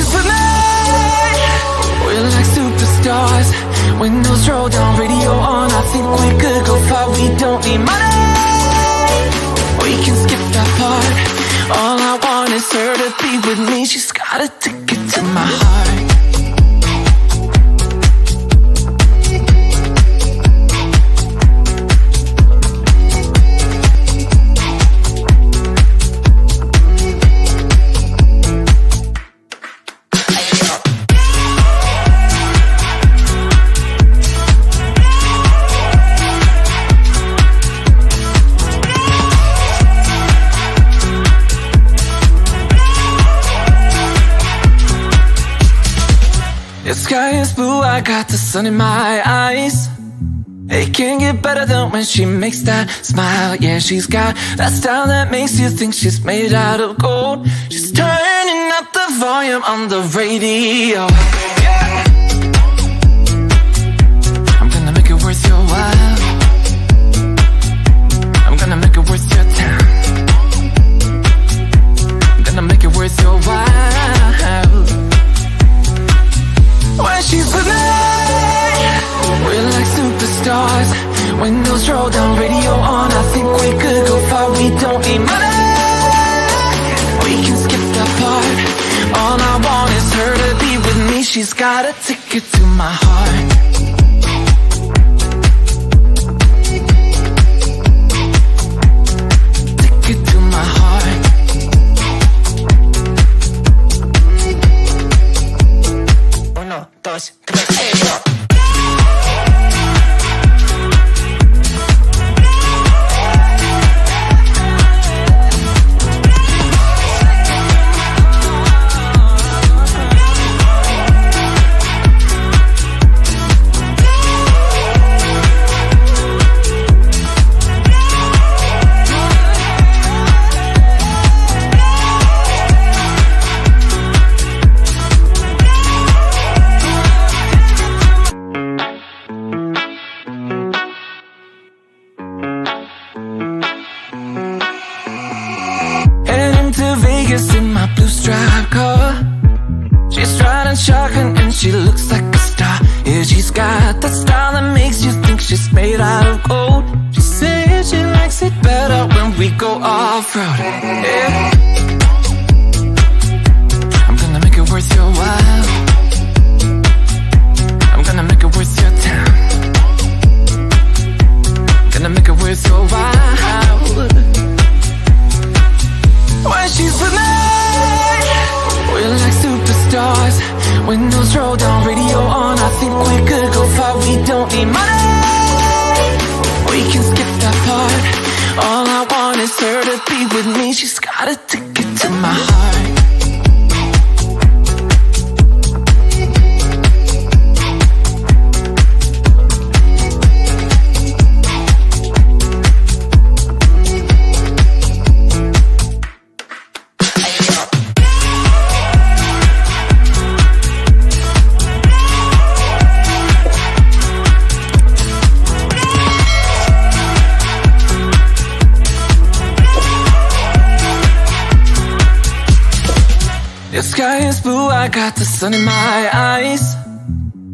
she's with me, we're like superstars. Windows roll down, radio on. I think we could go far. We don't need money, we can skip that part. All I want is her to be with me. She's got a ticket to my heart. The sky is blue, I got the sun in my eyes. It can't get better than when she makes that smile. Yeah, she's got that style that makes you think she's made out of gold. She's turning up the volume on the radio. Yeah. I'm gonna make it worth your while. I'm gonna make it worth your time. I'm gonna make it worth your while. When she's with me, we're like superstars. Windows roll down, radio on. I think we could go far. We don't need money, we can skip that part. All I want is her to be with me. She's got a ticket to my heart. Ticket to my heart. Uno, dos, tres, go. In my blue striped car, she's riding shotgun and she looks like a star. Yeah, she's got that style that makes you think she's made out of gold. She says she likes it better when we go off-road. Yeah. I'm gonna make it worth your while. I'm gonna make it worth your time. Gonna make it worth your while. When she's with me, we're like superstars. Windows roll down, radio on. I think we could go far. We don't need money, we can skip that part. All I want is her to be with me. She's got a ticket to my heart. The sky is blue, I got the sun in my eyes.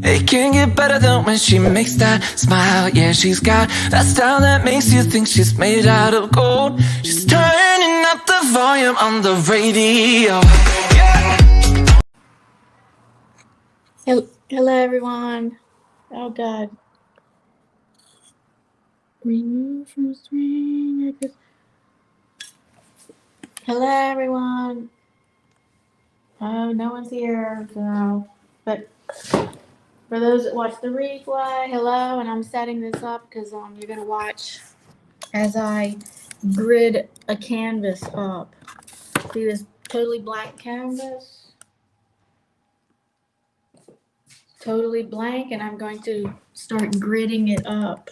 It can't get better than when she makes that smile. Yeah, she's got that style that makes you think she's made out of gold. She's turning up the volume on the radio. Yeah. Hello everyone. Oh God. Remove from screen. Hello everyone. Oh, no one's here, so, but for those that watch the replay, hello, and I'm setting this up because you're going to watch as I grid a canvas up. See this totally blank canvas? Totally blank, and I'm going to start gridding it up.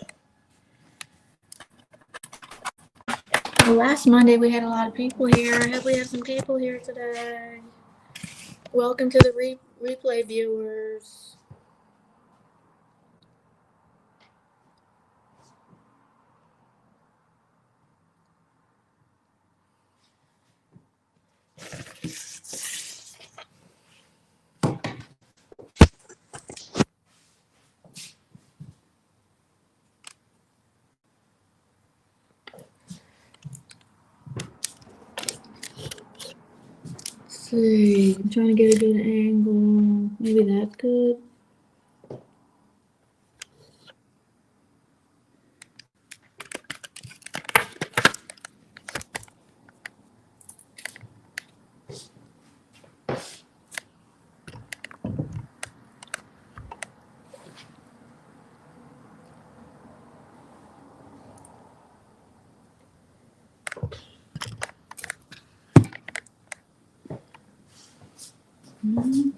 Well, last Monday we had a lot of people here. I hope we have some people here today. Welcome to the replay viewers. see. I'm trying to get a good angle. Maybe that's good. Okay.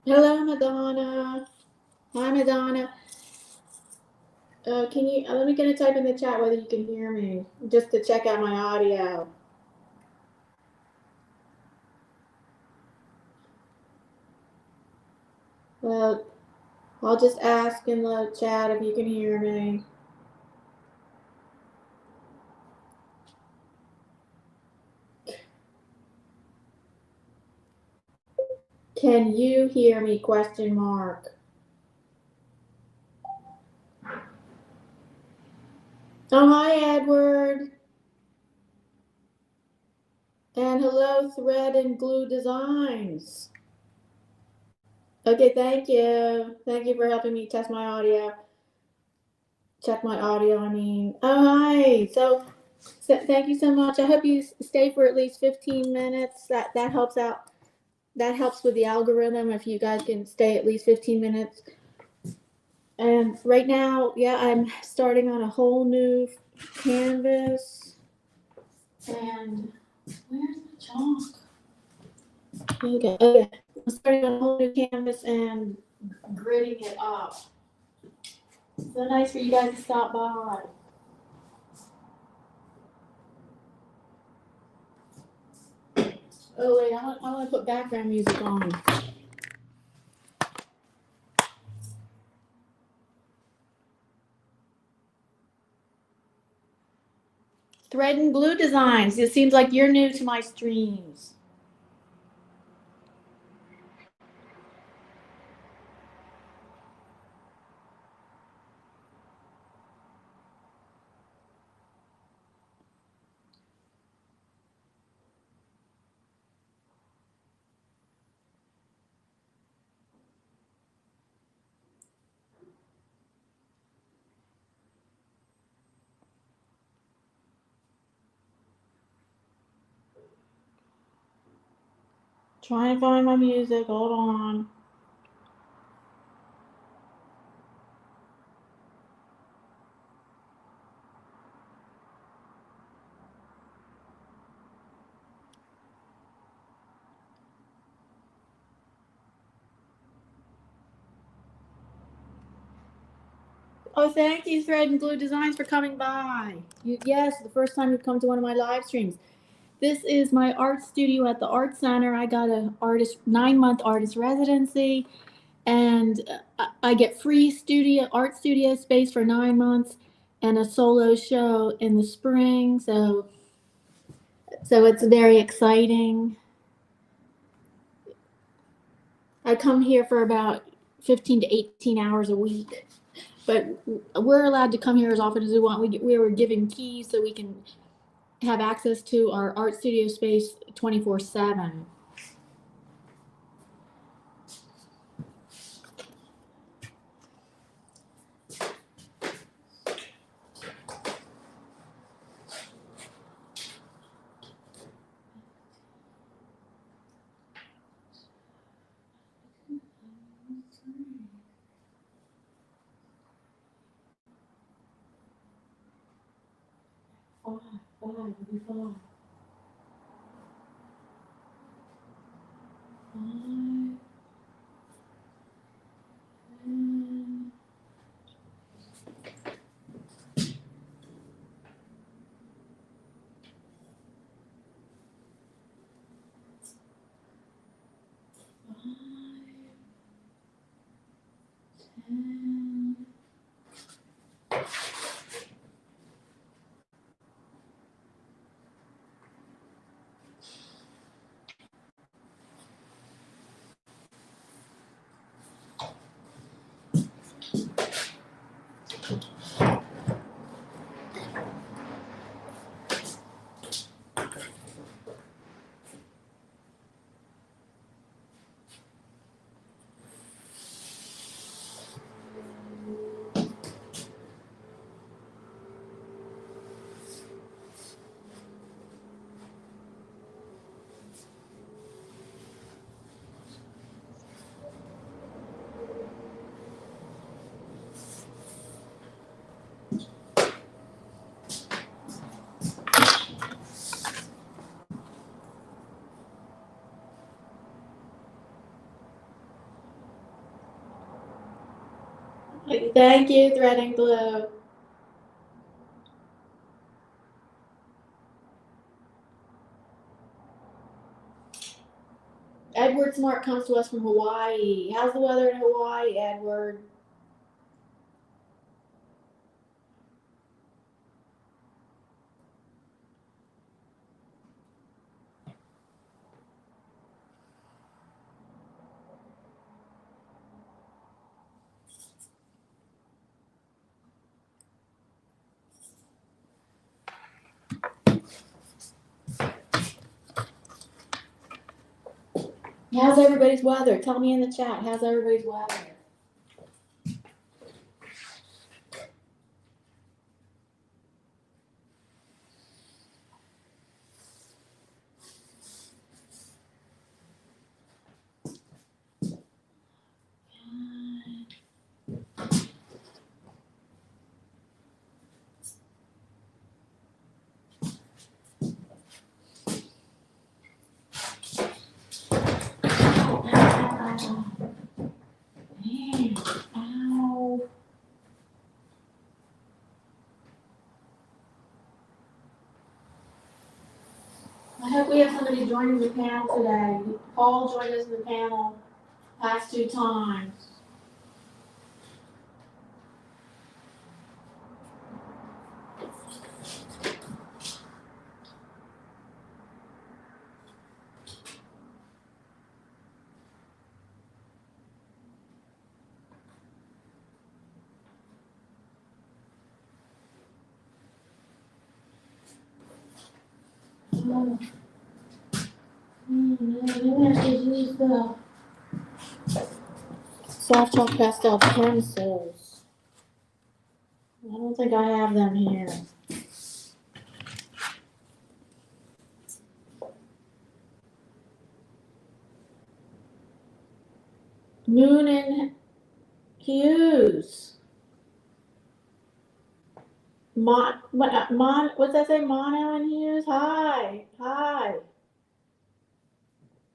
Hello, Madonna. Hi, Madonna. Can you let me get a type in the chat whether you can hear me, just to check out my audio. Well, I'll just ask in the chat if you can hear me. Can you hear me? Question mark. Oh, hi, Edward. And hello, Thread and Glue Designs. Okay, thank you. Thank you for helping me test my audio. Check my audio, I mean. Oh, hi. So thank you so much. I hope you stay for at least 15 minutes. That helps out. That helps with the algorithm if you guys can stay at least 15 minutes. And right now, yeah, I'm starting on a whole new canvas. And where's the chalk? Okay. I'm starting on a whole new canvas and gridding it up. So nice for you guys to stop by. Oh wait, I want to put background music on. Thread and glue designs. It seems like you're new to my streams. Trying to find my music. Hold on. Oh, thank you, Thread and Glue Designs, for coming by. Yes, the first time you've come to one of my live streams. This is my art studio at the Art Center. I got a 9-month artist residency, and I get free art studio space for 9 months, and a solo show in the spring. So it's very exciting. I come here for about 15 to 18 hours a week. But we're allowed to come here as often as we want. We were given keys so we can have access to our art studio space 24/7. Five, it'll be five. Five. And five, 10. Thank you, Thread and Glue. Edward Smart comes to us from Hawaii. How's the weather in Hawaii, Edward? How's everybody's weather? Tell me in the chat. How's everybody's weather? joining the panel today. Paul joined us in the panel past 2 times. Maybe I should use the soft chalk pastel pencils. I don't think I have them here. Moon and Hughes. What's that say? Mono and Hughes? Hi. Hi.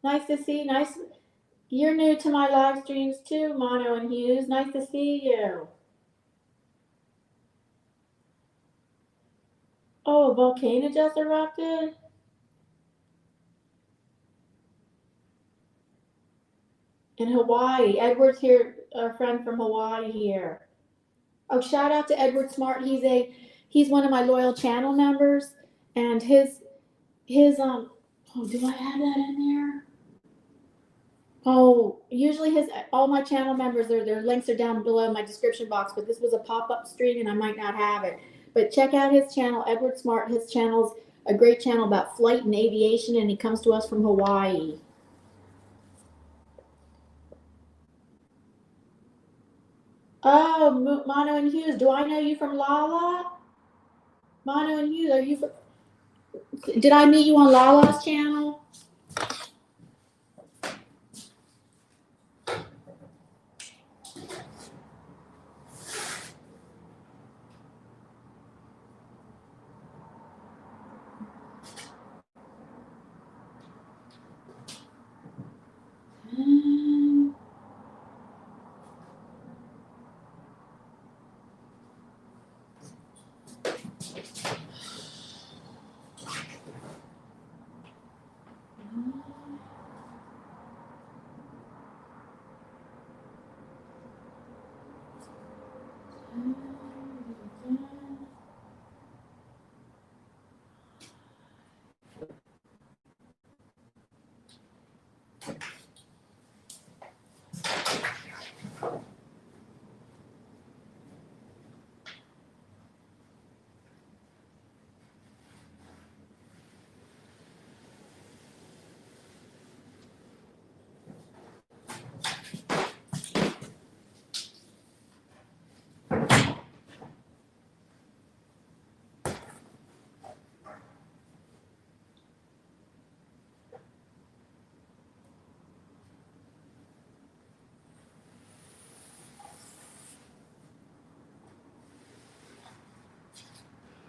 Nice to see you. Nice. You're new to my live streams too, Mono and Hughes. Nice to see you. Oh, a volcano just erupted? In Hawaii. Edward's here, our friend from Hawaii here. Oh, shout out to Edward Smart. He's one of my loyal channel members, and his oh, do I have that in there? Oh, usually all my channel members, their links are down below in my description box, but this was a pop-up stream and I might not have it. But check out his channel, Edward Smart. His channel's a great channel about flight and aviation, and he comes to us from Hawaii. Oh, Mono and Hughes, do I know you from Lala? Mono and Hughes, are you from, did I meet you on Lala's channel?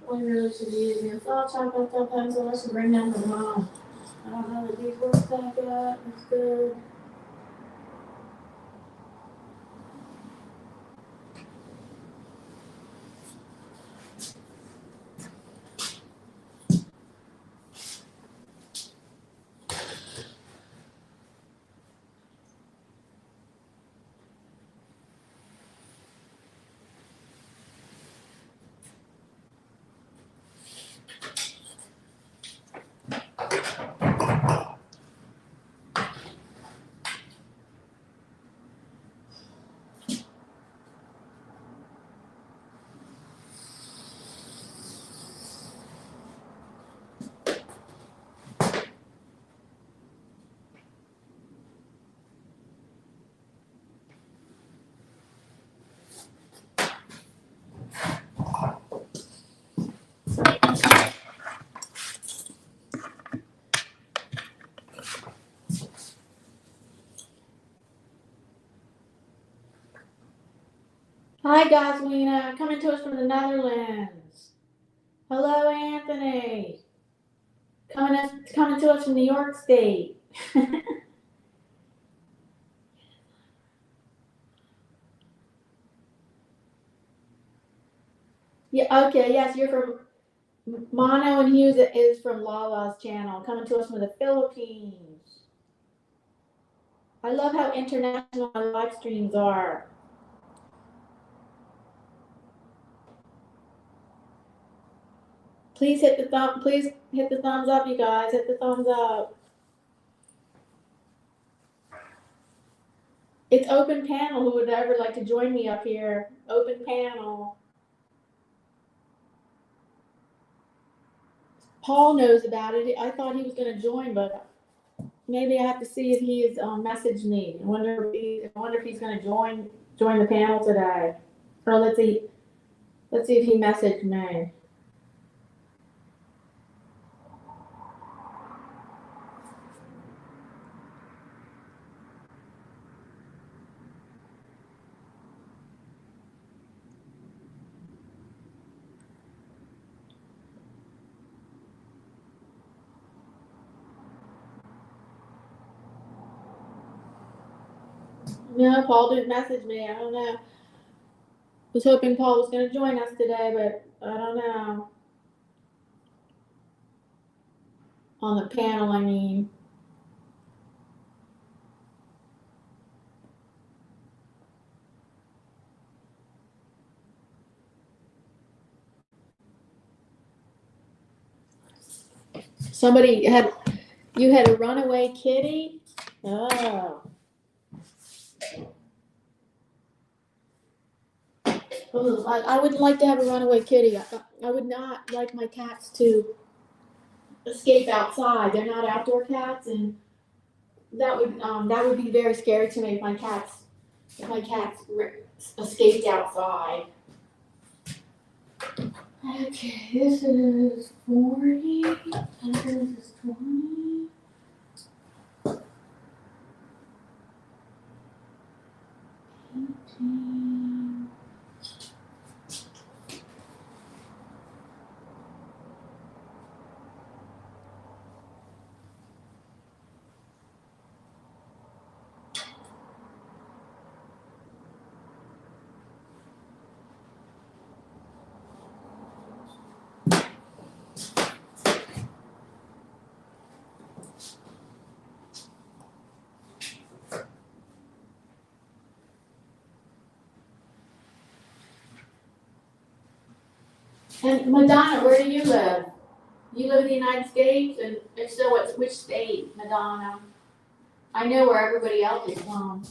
We really should be using a soft chalk pencil. I should bring them to mom. I don't know that these work that good. It's good. Hi, Goslina, coming to us from the Netherlands. Hello, Anthony. Coming to us from New York State. Yeah. Okay. Yes, you're from. Mono and Hughes is from Lala's channel, coming to us from the Philippines. I love how international my live streams are. Please hit the thumbs up, you guys. Hit the thumbs up. It's open panel. Who would ever like to join me up here? Open panel. Paul knows about it. I thought he was going to join, but maybe I have to see if he has messaged me. I wonder if he's going to join the panel today. Or let's see if he messaged me. No, Paul didn't message me. I don't know. I was hoping Paul was going to join us today, but I don't know. On the panel, I mean. You had a runaway kitty? Oh. I wouldn't like to have a runaway kitty. I would not like my cats to escape outside. They're not outdoor cats, and that would be very scary to me if my cats escaped outside. Okay, this is 40, and this is 20. 18. And Madonna, where do you live? You live in the United States, and if so, which state, Madonna? I know where everybody else is from.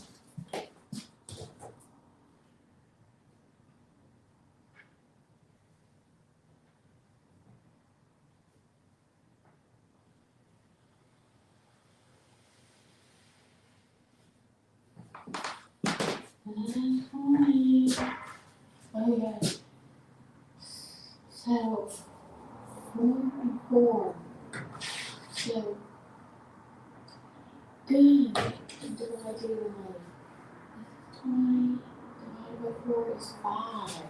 Oh yeah. So 4 and 4. So good. What do I do? 20 divided by 4 is 5.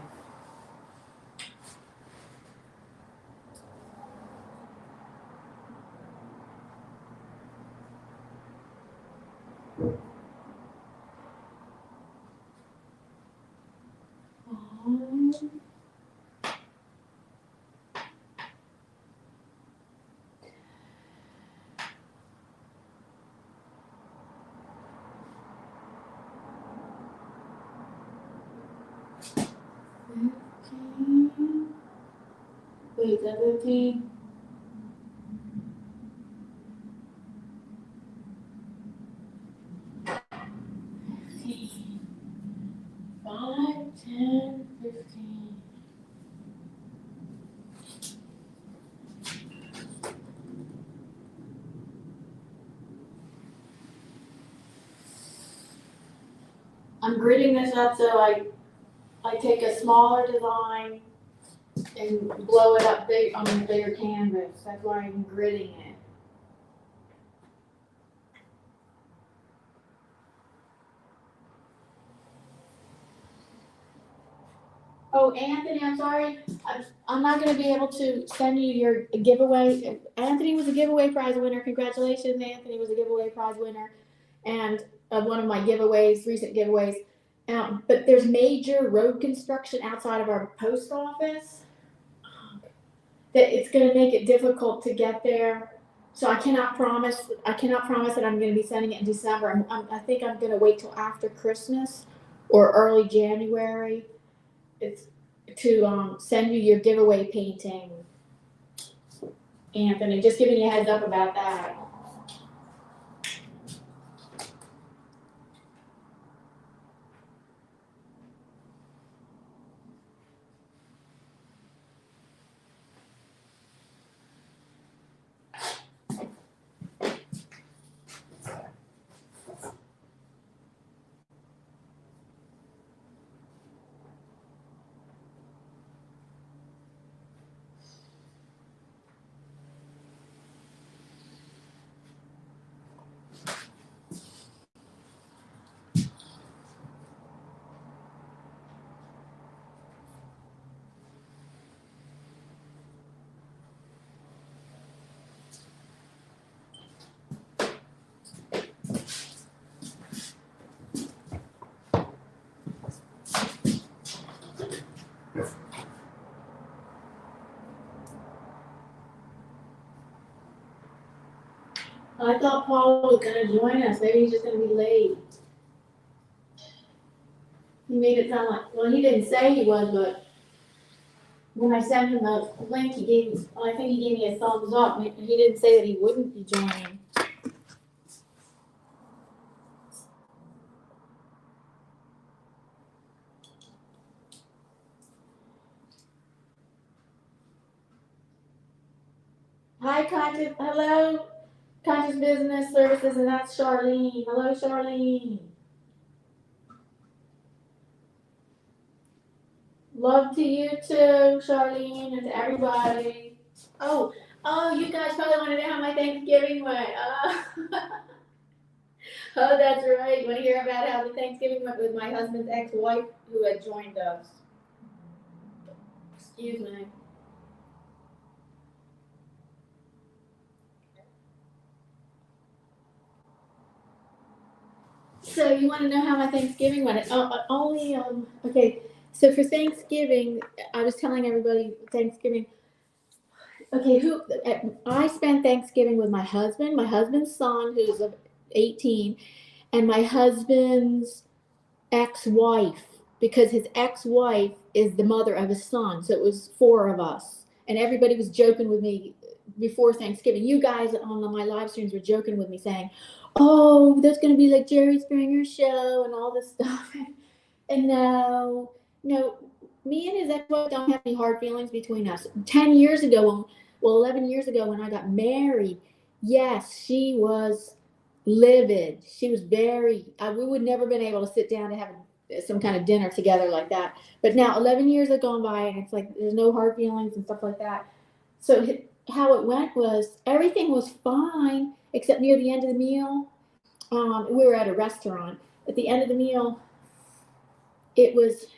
Wait, 17. 15. 5, 10, 15. I'm gridding this up so I take a smaller design and blow it up big on a bigger canvas. That's why I'm gridding it. Oh, Anthony, I'm sorry. I'm not going to be able to send you your giveaway. Anthony was a giveaway prize winner. Congratulations, Anthony was a giveaway prize winner, and one of my giveaways, recent giveaways. But there's major road construction outside of our post office. that it's going to make it difficult to get there. So I cannot promise that I'm going to be sending it in December. I think I'm going to wait till after Christmas or early January. It's to send you your giveaway painting. Anthony, just giving you a heads up about that. I thought Paul was going to join us. Maybe he's just going to be late. He made it sound like, well, he didn't say he was, but when I sent him the link, I think he gave me a thumbs up. He didn't say that he wouldn't be joining. Hi, hello, Conscious Business Services, and that's Charlene. Hello, Charlene. Love to you too, Charlene, and to everybody. Oh, you guys probably want to know how my Thanksgiving went. Oh, that's right. You want to hear about how the Thanksgiving went with my husband's ex-wife who had joined us. Excuse me. So you want to know how my Thanksgiving went? Okay. So for Thanksgiving, I was telling everybody Thanksgiving. Okay, I spent Thanksgiving with my husband's son, who's 18, and my husband's ex-wife, because his ex-wife is the mother of his son. So it was 4 of us, and everybody was joking with me before Thanksgiving. You guys on my live streams were joking with me saying, "Oh, that's going to be like Jerry Springer's show and all this stuff." And no, me and his ex-wife don't have any hard feelings between us. 11 years ago when I got married, yes, she was livid. She was we would never been able to sit down to have some kind of dinner together like that. But now 11 years have gone by and it's like there's no hard feelings and stuff like that. So how it went was everything was fine except near the end of the meal. We were at a restaurant. At the end of the meal, it was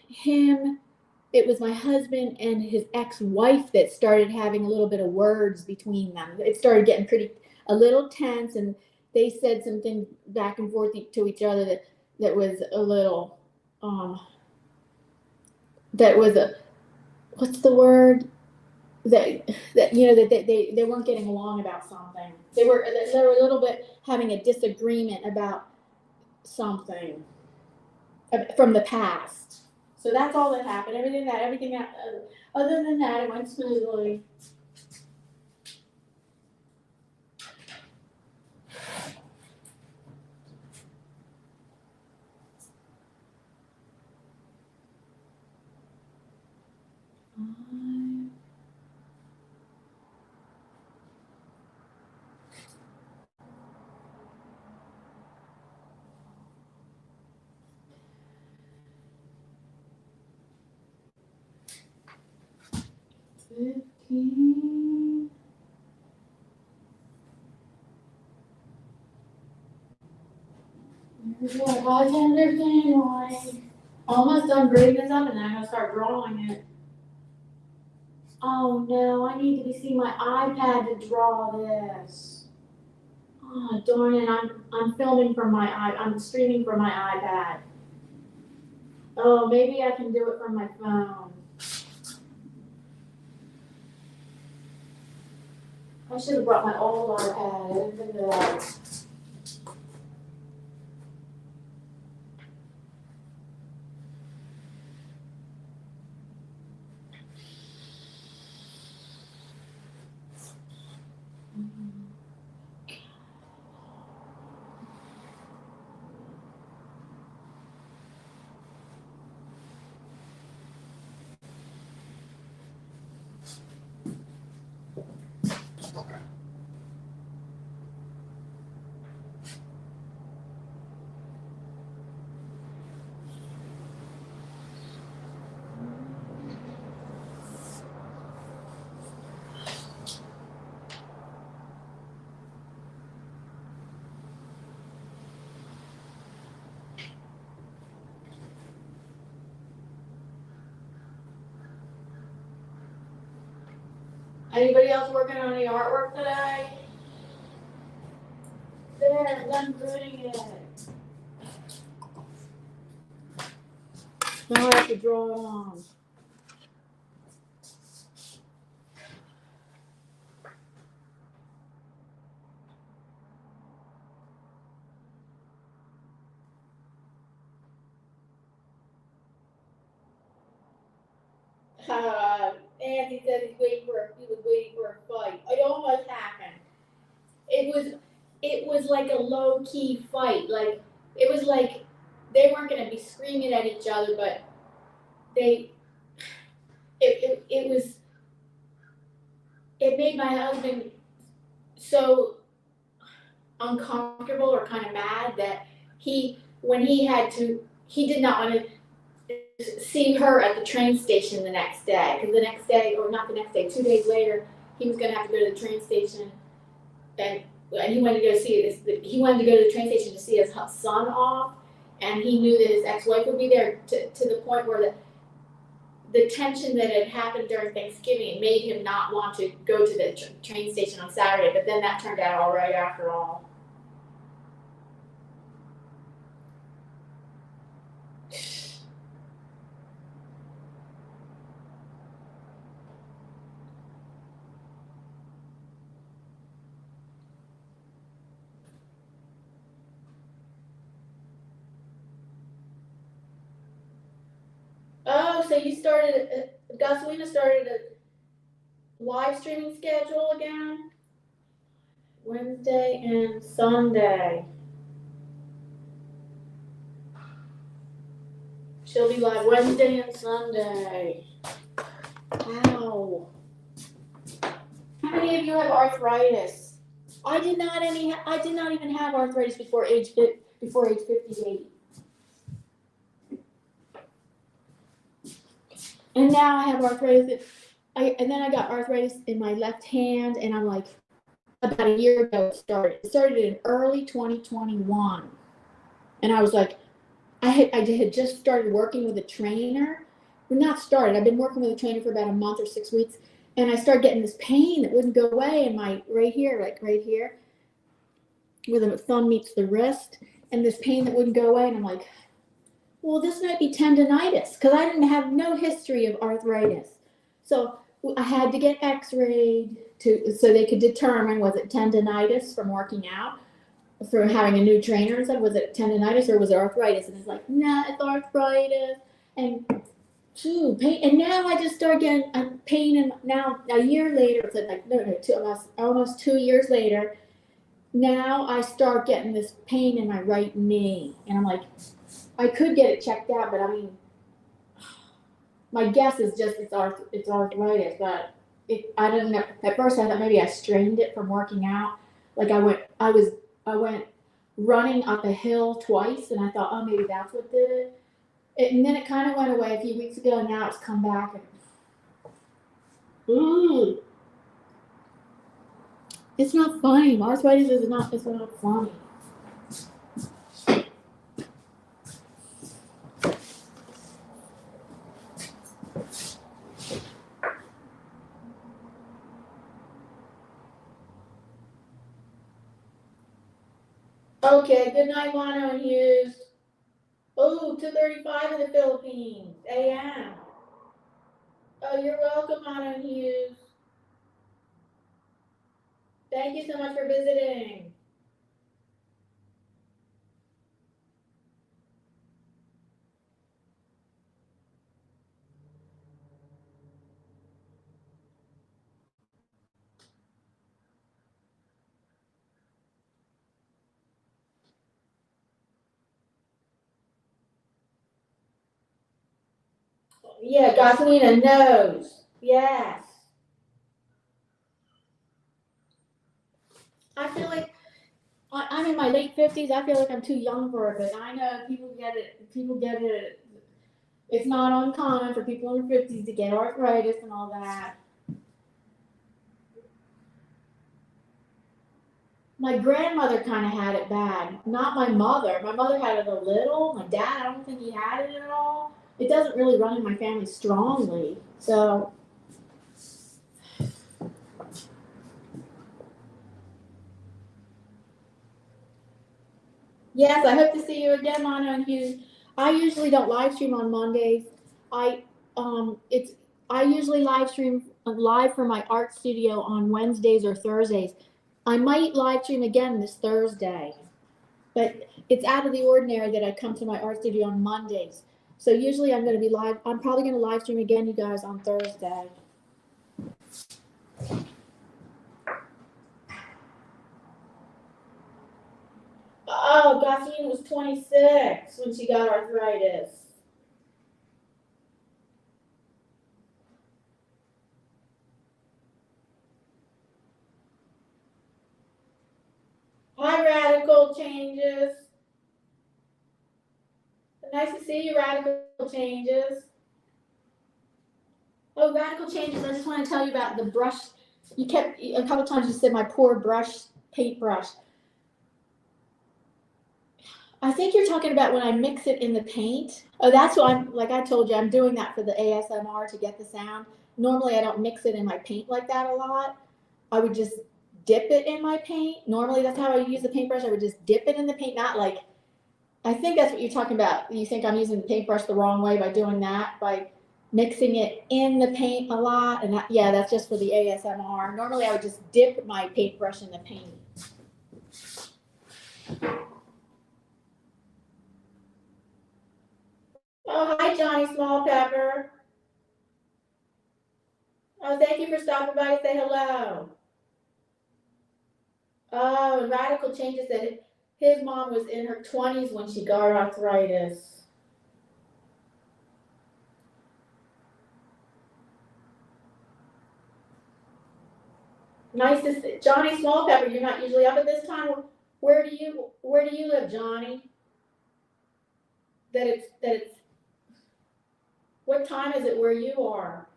my husband and his ex-wife that started having a little bit of words between them. It started getting a little tense, and they said something back and forth to each other that was a little, what's the word? That they weren't getting along about something. They were a little bit having a disagreement about something from the past. So that's all that happened. Everything that other than that, it went smoothly. Almost done grading this up, and then I'm gonna start drawing it. Oh no, I need to see my iPad to draw this. Oh darn it! I'm filming from I'm streaming from my iPad. Oh, maybe I can do it from my phone. I should have brought my old iPad. I didn't think of that. Anybody else working on any artwork today? There, I'm done gluing it. Now I have to draw it on. Andy said he was waiting for a fight. It almost happened. It was like a low key fight. Like it was like they weren't gonna be screaming at each other, but it made my husband so uncomfortable or kind of mad that he did not want to see her at the train station the next day, because the next day, or not the next day, 2 days later, he was going to have to go to the train station, and he wanted to go see he wanted to go to the train station to see his son off, and he knew that his ex-wife would be there, to the point where the tension that had happened during Thanksgiving made him not want to go to the train station on Saturday, but then that turned out all right after all. Oh, so you started, Gasolina started a live streaming schedule again? Wednesday and Sunday. She'll be live Wednesday and Sunday. Wow. How many of you have arthritis? I did not even have arthritis before age 58. And now I have arthritis. And then I got arthritis in my left hand, and I'm like, about a year ago it started. It started in early 2021. And I was like, I had just started working with a trainer. Well, not started. I've been working with a trainer for about a month or 6 weeks. And I started getting this pain that wouldn't go away in my right here, where the thumb meets the wrist, and this pain that wouldn't go away. And I'm like, well, this might be tendonitis, because I didn't have no history of arthritis. So I had to get x-rayed so they could determine, was it tendonitis from working out, for having a new trainer, and said, was it tendonitis or was it arthritis? And it's like, nah, it's arthritis. And pain. And now I just start getting a pain, and now a year later, it's like almost 2 years later, now I start getting this pain in my right knee. And I'm like, I could get it checked out, but I mean, my guess is just it's arthritis, but I didn't know. At first I thought maybe I strained it from working out. Like I went running up a hill twice, and I thought, oh, maybe that's what did it. And then it kind of went away a few weeks ago, and now it's come back. And, it's not funny. Arthritis is not. It's not funny. Okay, good night, Mono and Hughes. Oh, 2:35 in the Philippines, a.m. Oh, you're welcome, Mono and Hughes. Thank you so much for visiting. Yeah, Gasolina knows. Yes. I feel like I'm in my late 50s. I feel like I'm too young for it, but I know people get it. People get it. It's not uncommon for people in their 50s to get arthritis and all that. My grandmother kind of had it bad. Not my mother. My mother had it a little. My dad, I don't think he had it at all. It doesn't really run in my family strongly. So, yes, I hope to see you again, Mono and Hughes. I usually don't live stream on Mondays. I it's I usually live stream live from my art studio on Wednesdays or Thursdays. I might live stream again this Thursday, but it's out of the ordinary that I come to my art studio on Mondays. So usually I'm going to be live. I'm probably going to live stream again, you guys, on Thursday. Oh, Gosleen was 26 when she got arthritis. Hi, Radical Changes. Nice to see you, Radical Changes. Oh, Radical Changes, I just want to tell you about the brush. You kept, a couple times you said my poor brush, paintbrush. I think you're talking about when I mix it in the paint. Oh, that's what I'm, like I told you, I'm doing that for the ASMR to get the sound. Normally I don't mix it in my paint like that a lot. I would just dip it in my paint. Normally that's how I use the paintbrush. I would just dip it in the paint, not like, I think that's what you're talking about. You think I'm using the paintbrush the wrong way by doing that, by mixing it in the paint a lot. And that, yeah, that's just for the ASMR. Normally I would just dip my paintbrush in the paint. Oh, hi, Johnny Small Pepper. Oh, thank you for stopping by to say hello. Oh, and Radical Changes that his mom was in her 20s when she got arthritis. Nice to see Johnny Small Pepper. You're not usually up at this time. Where do you live, Johnny? That it's. What time is it where you are?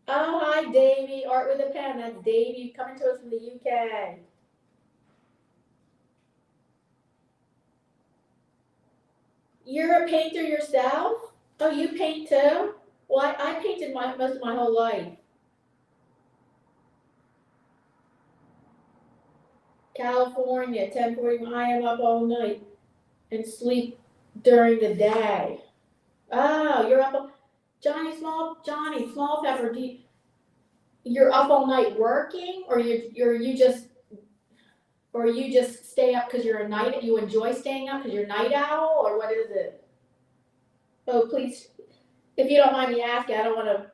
Oh, hi, Davey. Art with a Pen. That's Davey coming to us from the UK. You're a painter yourself? Oh, you paint too? Well, I painted most of my whole life. California, 10:40. I am up all night and sleep during the day. Oh, you're up. Johnny Small Pepper. You're up all night working, or you just stay up because you're a night. You enjoy staying up because you're a night owl, or what is it? Oh, please, if you don't mind me asking, I don't want to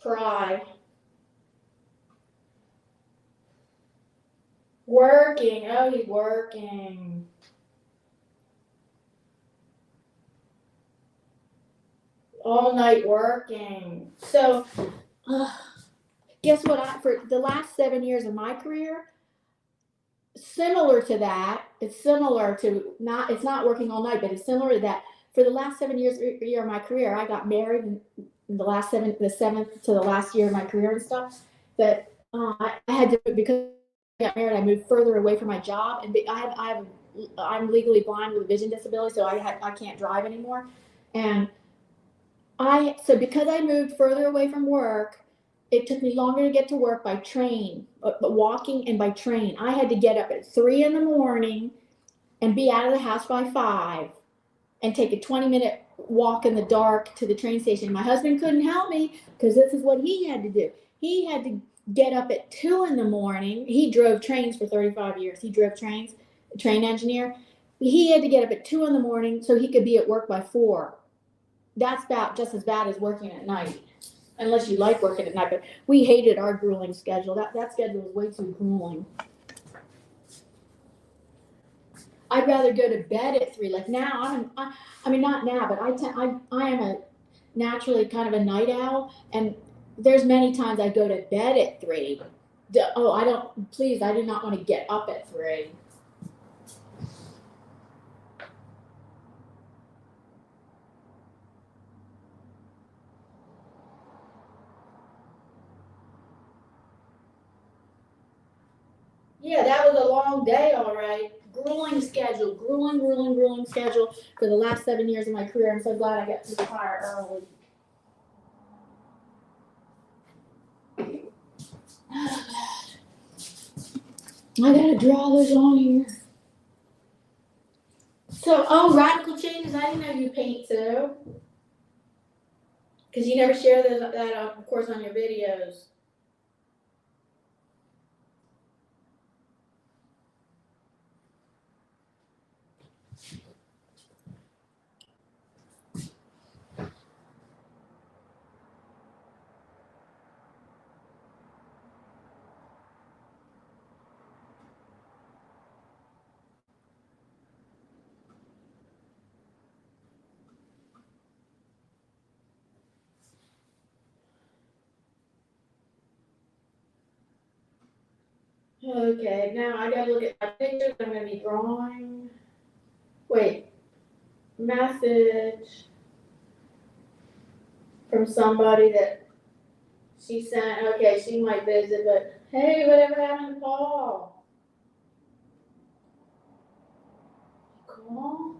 pry. Working. Oh, he's working. All night working. So, guess what? For the last 7 years of my career, similar to that, it's similar to not. It's not working all night, but it's similar to that. For the last 7 years of my career, I got married in the seventh to the last year of my career and stuff. That I had to, because I got married, I moved further away from my job, and I'm legally blind with a vision disability, so I can't drive anymore, and so because I moved further away from work, it took me longer to get to work by train, but walking and by train. I had to get up at 3 in the morning and be out of the house by 5 and take a 20-minute walk in the dark to the train station. My husband couldn't help me because this is what he had to do. He had to get up at 2 in the morning. He drove trains for 35 years. He drove trains, train engineer. He had to get up at 2 in the morning so he could be at work by 4. That's about just as bad as working at night, unless you like working at night. But we hated our grueling schedule. That schedule was way too grueling. I'd rather go to bed at 3. Like now, I mean not now, but I am a naturally kind of a night owl, and there's many times I go to bed at 3. Oh, I do not want to get up at 3. Yeah, that was a long day, all right. Grueling schedule for the last 7 years of my career. I'm so glad I got to retire early. I gotta draw those on here. So, radical changes. I didn't know you paint too, because you never share that, of course, on your videos. Okay, now I gotta look at my pictures I'm gonna be drawing. Wait, message from somebody that she sent. Okay, she might visit, but hey, whatever happened to Paul? Cool.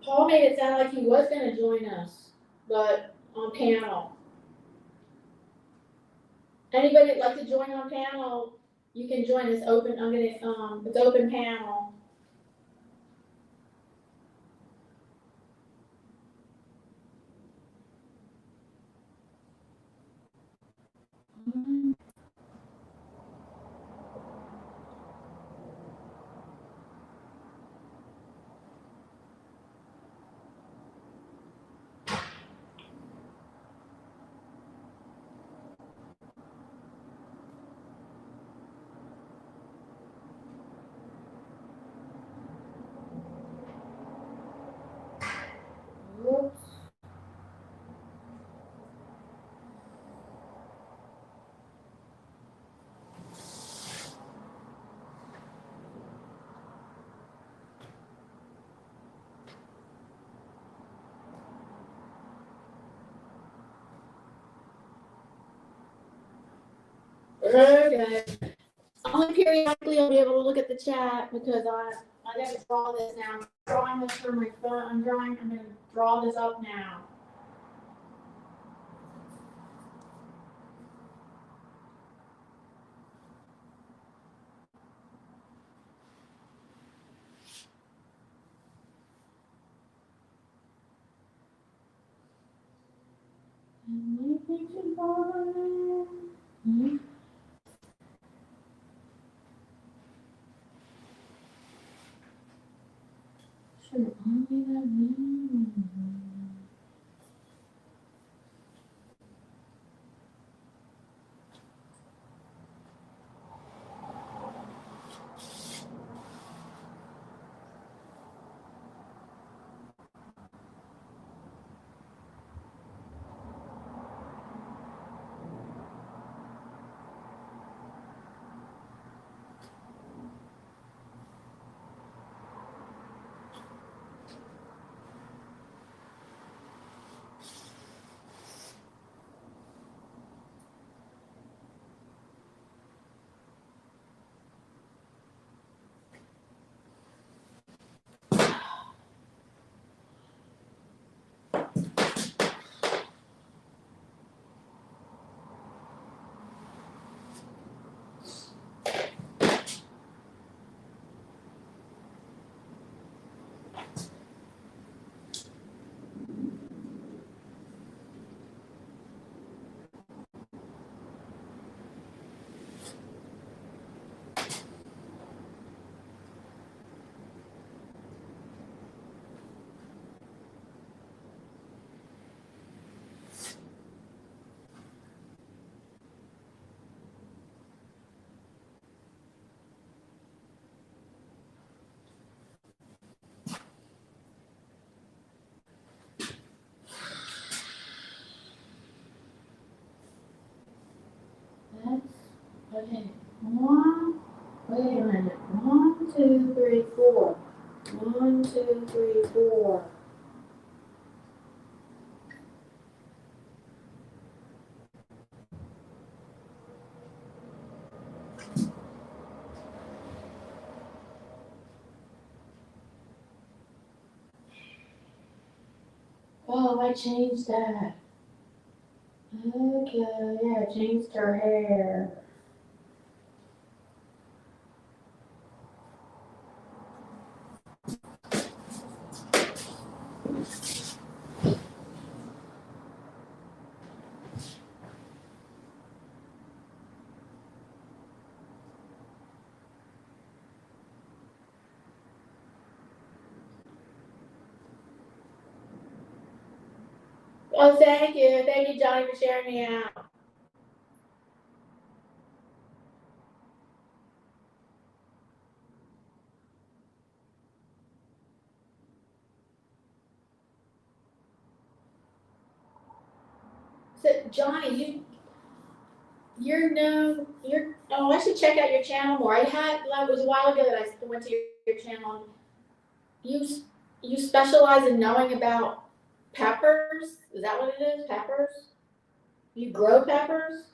Paul made it sound like he was gonna join us, but on panel. Anybody that'd like to join on panel, you can join this open. It's open panel. Whoops. Okay. Only periodically I'll be able to look at the chat because I gotta draw this now. I'm drawing this for my phone. I'm gonna draw this up now. Should only that Okay. One. Wait a minute. 1, 2, 3, 4. 1, 2, 3, 4. Oh, I changed that. Okay, yeah, I changed her hair. Oh, thank you. Thank you, Johnny, for sharing me out. So, Johnny, oh, I should check out your channel more. It was a while ago that I went to your channel. You specialize in knowing about peppers? Is that what it is? Peppers? You grow peppers?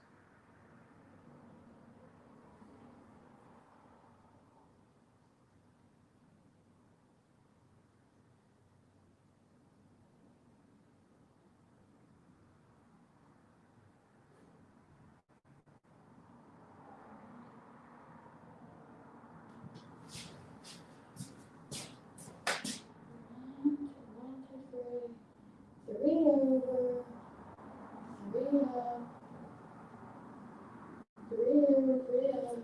One, two, three over, three up, three over, three up.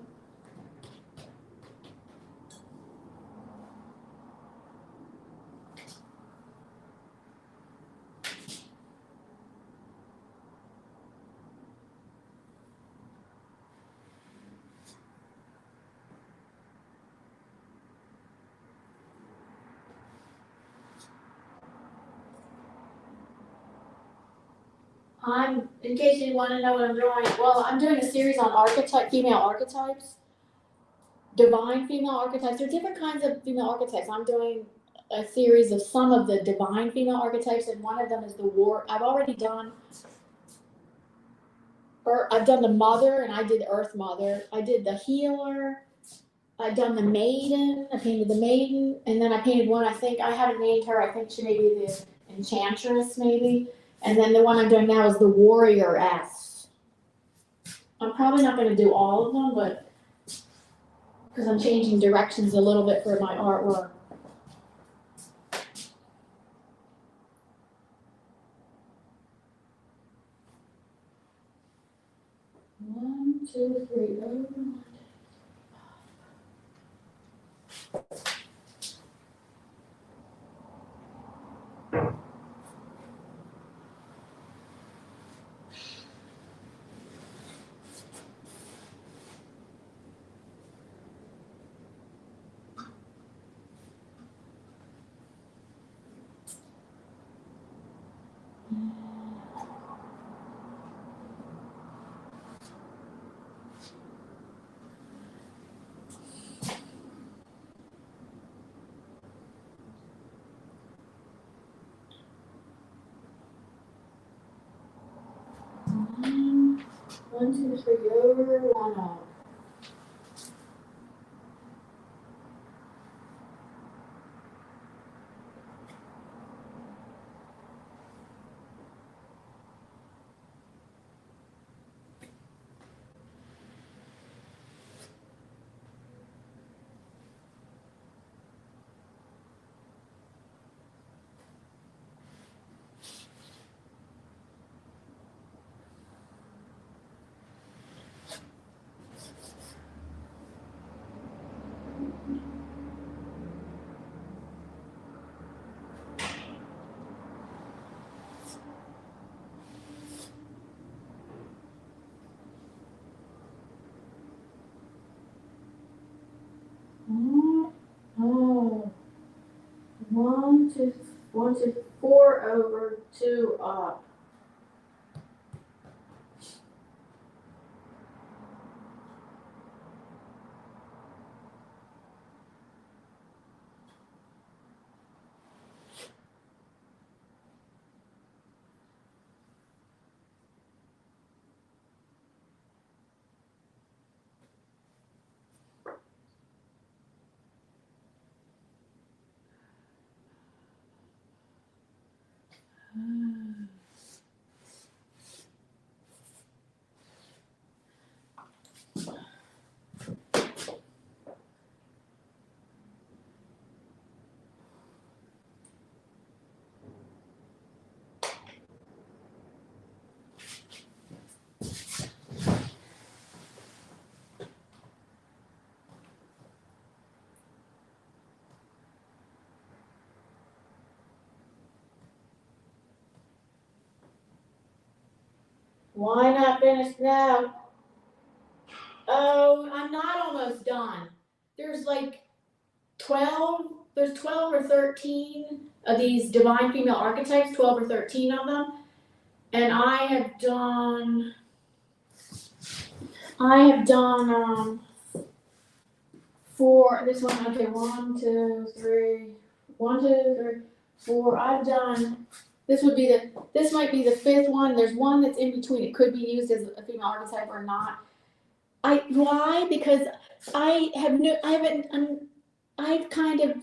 In case you want to know what I'm doing, well, I'm doing a series on female archetypes, divine female archetypes. There are different kinds of female archetypes. I'm doing a series of some of the divine female archetypes, and one of them is the war. I've done the mother, and I did Earth Mother. I did the healer. I've done the maiden. I painted the maiden, and then I painted one. I think I haven't named her. I think she may be the enchantress, maybe. And then the one I'm doing now is the warrior-S. I'm probably not going to do all of them, but because I'm changing directions a little bit for my artwork. One, two, three, over. One, two, three, over, one up. Oh, one, two, 4 over, 2 up. Why not finish now? Oh, I'm not almost done. There's like 12 or 13 of these divine female archetypes, 12 or 13 of them. And I have done 4, this one, okay, 1, 2, 3, 1, 2, 3, 4. I've done, this might be the 5th one. There's one that's in between. It could be used as a female archetype or not. Why? Because I've kind of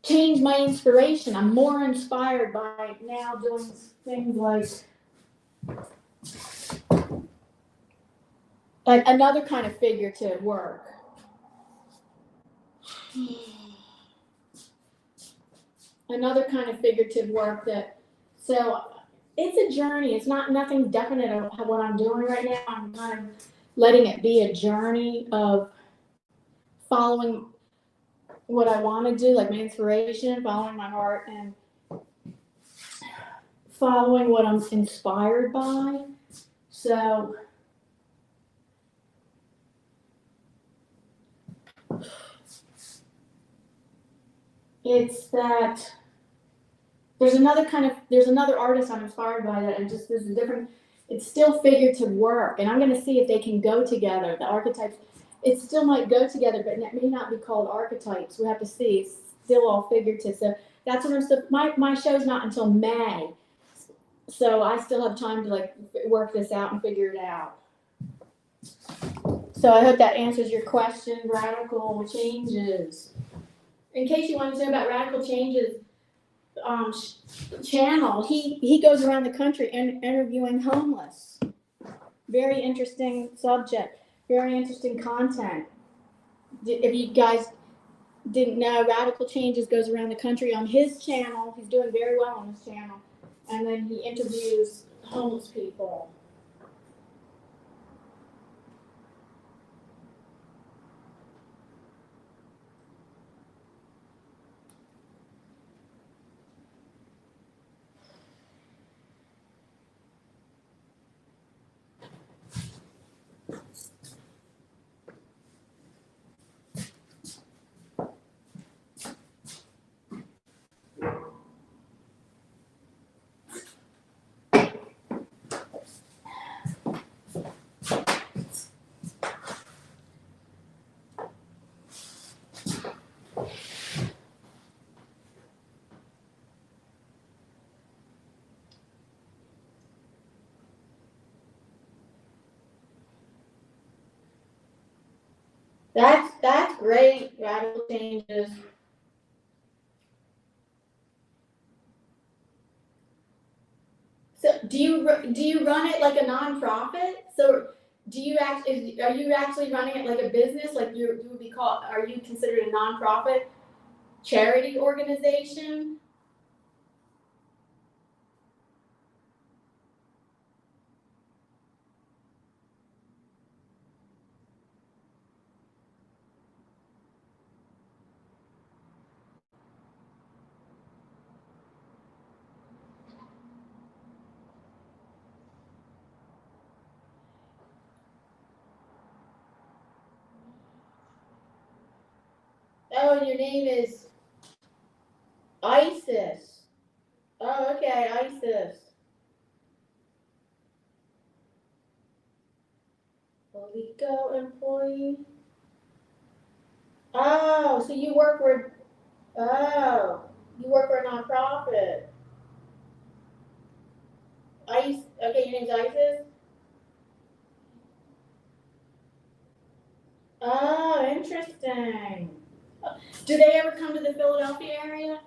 changed my inspiration. I'm more inspired by now doing things like another kind of figurative work. Another kind of figurative work so it's a journey. It's nothing definite of what I'm doing right now. I'm kind of letting it be a journey of following what I want to do, like my inspiration, following my heart, and following what I'm inspired by. So it's that there's another artist I'm inspired by that, and just there's a different, it's still figurative work, and I'm going to see if they can go together. The archetypes, it still might go together, but it may not be called archetypes. We have to see. It's still all figurative. So that's when I'm still, my show's not until May, so I still have time to like work this out and figure it out. So I hope that answers your question. Radical changes. In case you want to know about radical changes, channel, he goes around the country interviewing homeless. Very interesting subject, very interesting content. If you guys didn't know, Radical Changes goes around the country on his channel. He's doing very well on his channel, and then he interviews homeless people. That's great. Radical Changes. So do you run it like a nonprofit? So are you actually running it like a business? Like you would be called? Are you considered a nonprofit charity organization? Oh, and your name is Isis. Oh, okay, Isis. Alico employee. Oh, so you work for a nonprofit. Okay, your name's Isis? Oh, interesting. Do they ever come to the Philadelphia area?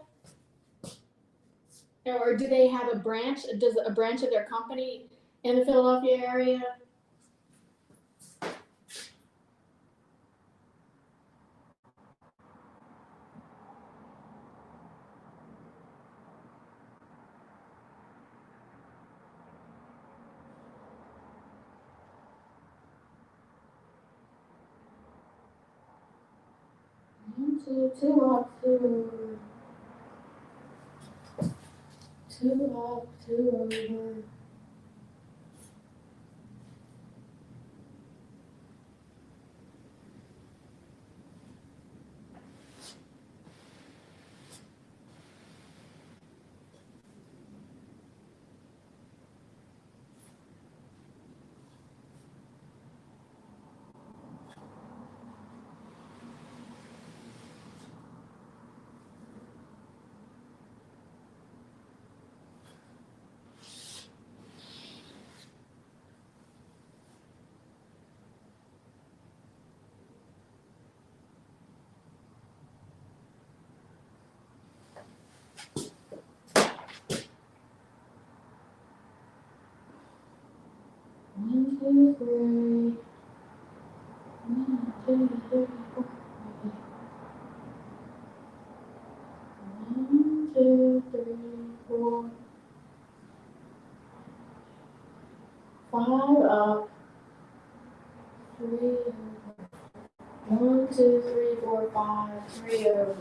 Or do they have a branch? Does a branch of their company in the Philadelphia area? Two up, two over. One, two, three. One, two, three, four. One, two, three, four. 5 up. 3 over. 1, 2, 3, 4, 5. 3 over.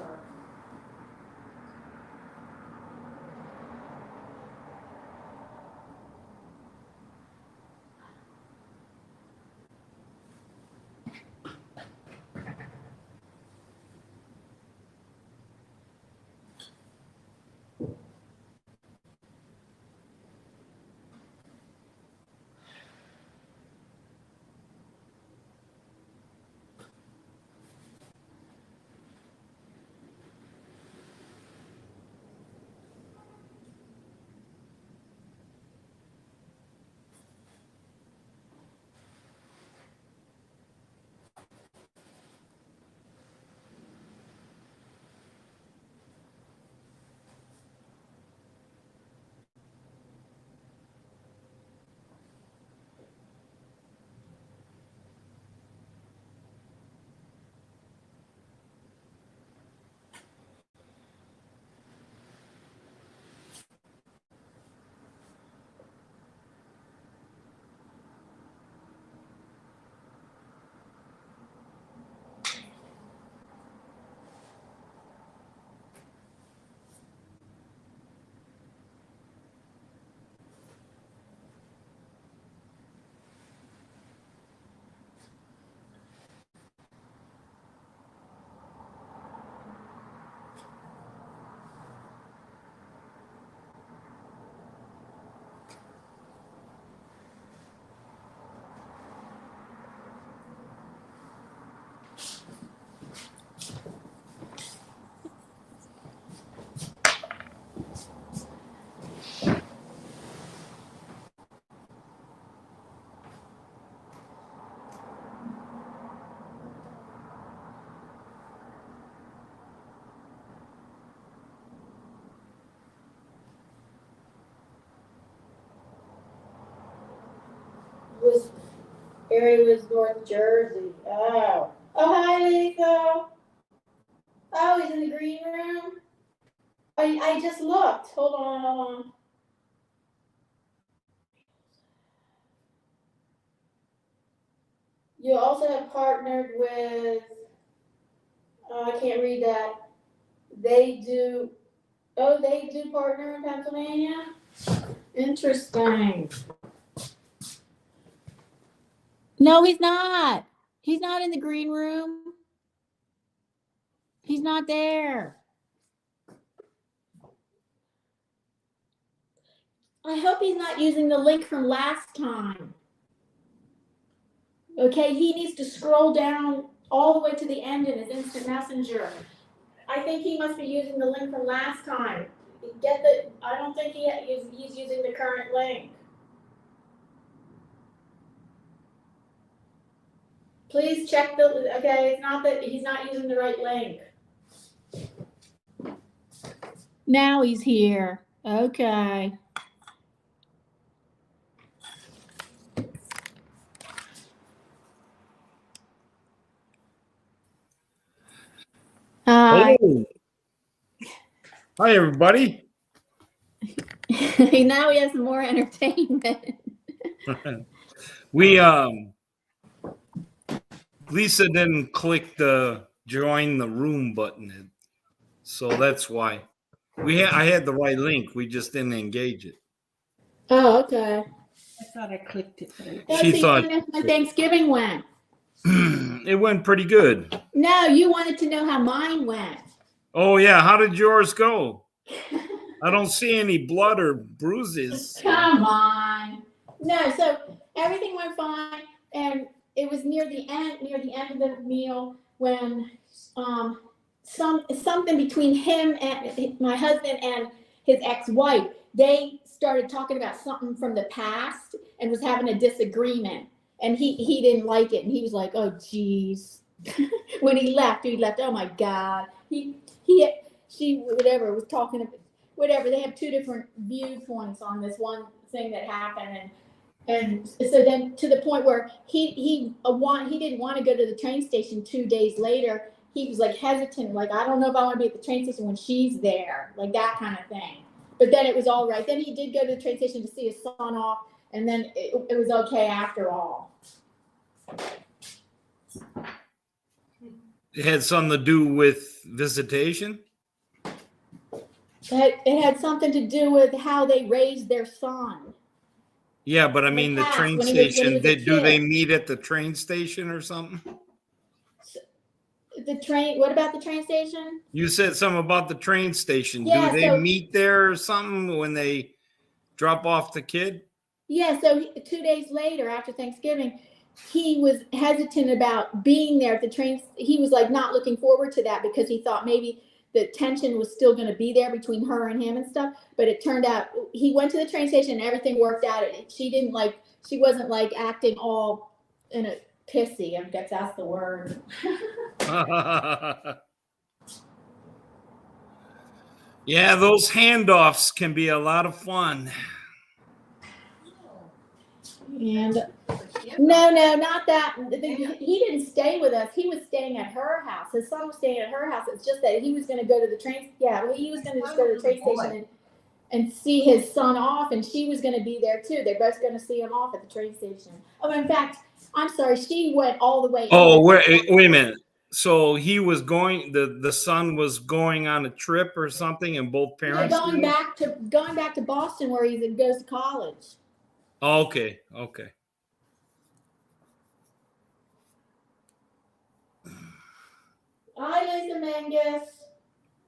Was area was North Jersey. Oh. Oh, hi, Lisa. Oh, he's in the green room. I just looked. Hold on. You also have partnered with, I can't read that. They do partner in Pennsylvania? Interesting. No, he's not. He's not in the green room. He's not there. I hope he's not using the link from last time. Okay, he needs to scroll down all the way to the end in his instant messenger. I think he must be using the link from last time. I don't think he's using the current link. Please check okay, it's not that he's not using the right link. Now he's here. Okay. Hi. Hello. Hi, everybody. Now we have some more entertainment. We Lisa didn't click the join the room button, so that's why I had the right link. We just didn't engage it. Oh, okay. I thought I clicked it. She thought when Thanksgiving went. it went pretty good. No, you wanted to know how mine went. Oh yeah, how did yours go? I don't see any blood or bruises. Come on. No, so everything went fine, and it was near the end of the meal when something between him and my husband and his ex-wife, they started talking about something from the past and was having a disagreement, and he didn't like it, and he was like, oh geez. When he left, oh my God. She whatever was talking about whatever. They have two different viewpoints on this one thing that happened, and so then to the point where he didn't want to go to the train station 2 days later. He was like hesitant, like I don't know if I want to be at the train station when she's there, like that kind of thing. But then it was all right. Then he did go to the train station to see his son off, and then it was okay after all. It had something to do with visitation. It had something to do with how they raised their son. Yeah, but I mean the train station. Do they meet at the train station or something? The train. What about the train station? You said something about the train station. Yeah, do they meet there or something when they drop off the kid? Yeah, so 2 days later after Thanksgiving, he was hesitant about being there at the train. He was like not looking forward to that because he thought maybe the tension was still going to be there between her and him and stuff. But it turned out he went to the train station and everything worked out. She wasn't like acting all in a pissy. I guess that's the word. Yeah, those handoffs can be a lot of fun. And no, not that. He didn't stay with us. He was staying at her house. His son was staying at her house. It's just that he was going to go to the train. Yeah, he was going to just go to the train station and see his son off, and she was going to be there too. They're both going to see him off at the train station. Oh, in fact, I'm sorry, she went all the way. Oh, wait a minute. So he was going. The son was going on a trip or something, and both parents. Yeah, going back to Boston where he goes to college. Okay. Hi, Lisa Mangus.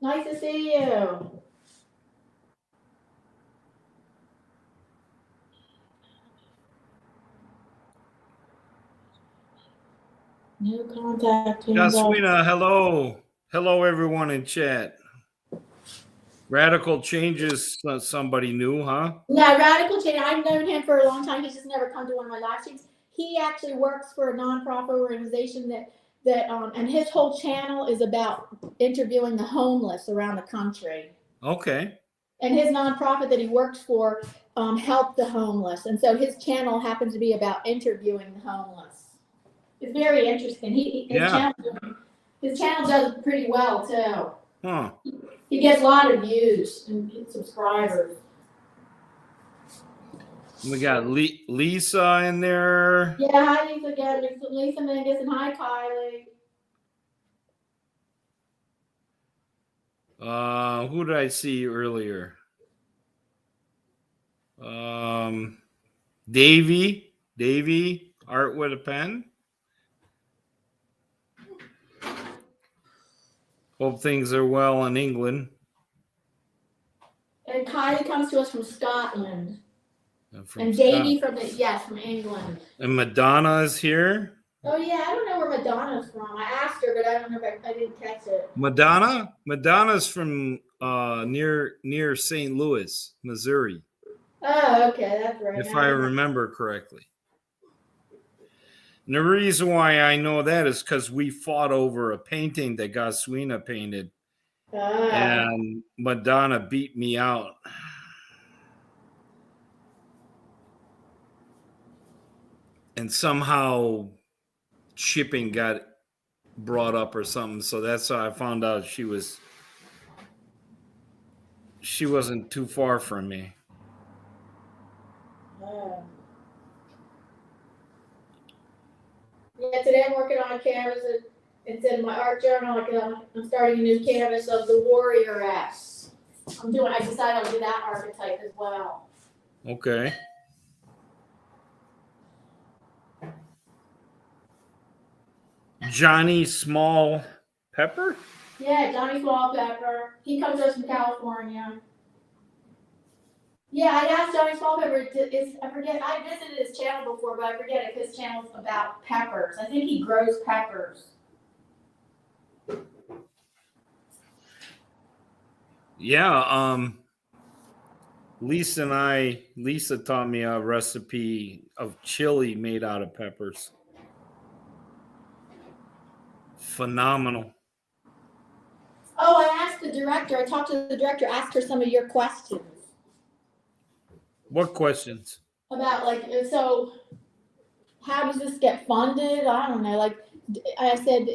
Nice to see you. No contact. Yaswina, hello. Hello, everyone in chat. Radical Changes, somebody new, huh? Yeah, Radical Change. I've known him for a long time. He's just never come to one of my live streams. He actually works for a nonprofit organization that and his whole channel is about interviewing the homeless around the country. Okay. And his nonprofit that he works for help the homeless, and so his channel happens to be about interviewing the homeless. It's very interesting. His channel does pretty well too. Huh. He gets a lot of views and subscribers. We got Lisa in there. Yeah, hi Lisa again. Lisa Mangus, and hi Kylie. Who did I see earlier? Davy, Art with a Pen. Hope things are well in England. And Kylie comes to us from Scotland. And Davy from England. And Madonna is here. Oh yeah, I don't know where Madonna's from. I asked her, but I don't know if I didn't catch it. Madonna's from near St. Louis, Missouri. Oh, okay, that's right. If I remember correctly. And the reason why I know that is because we fought over a painting that Yaswina painted. And Madonna beat me out. and somehow shipping got brought up or something. So that's how I found out she wasn't too far from me. Yeah, today I'm working on a canvas. It's in my art journal. I'm starting a new canvas of the Warrioress. I decided I'll do that archetype as well. Okay. Johnny Small Pepper? Yeah, Johnny Small Pepper. He comes to us from California. Yeah, I asked Johnny Small Pepper. I visited his channel before, but I forget if his channel's about peppers. I think he grows peppers. Yeah, Lisa taught me a recipe of chili made out of peppers. Phenomenal. Oh, I asked the director. I talked to the director, asked her some of your questions. What questions? About so how does this get funded? I don't know. I said,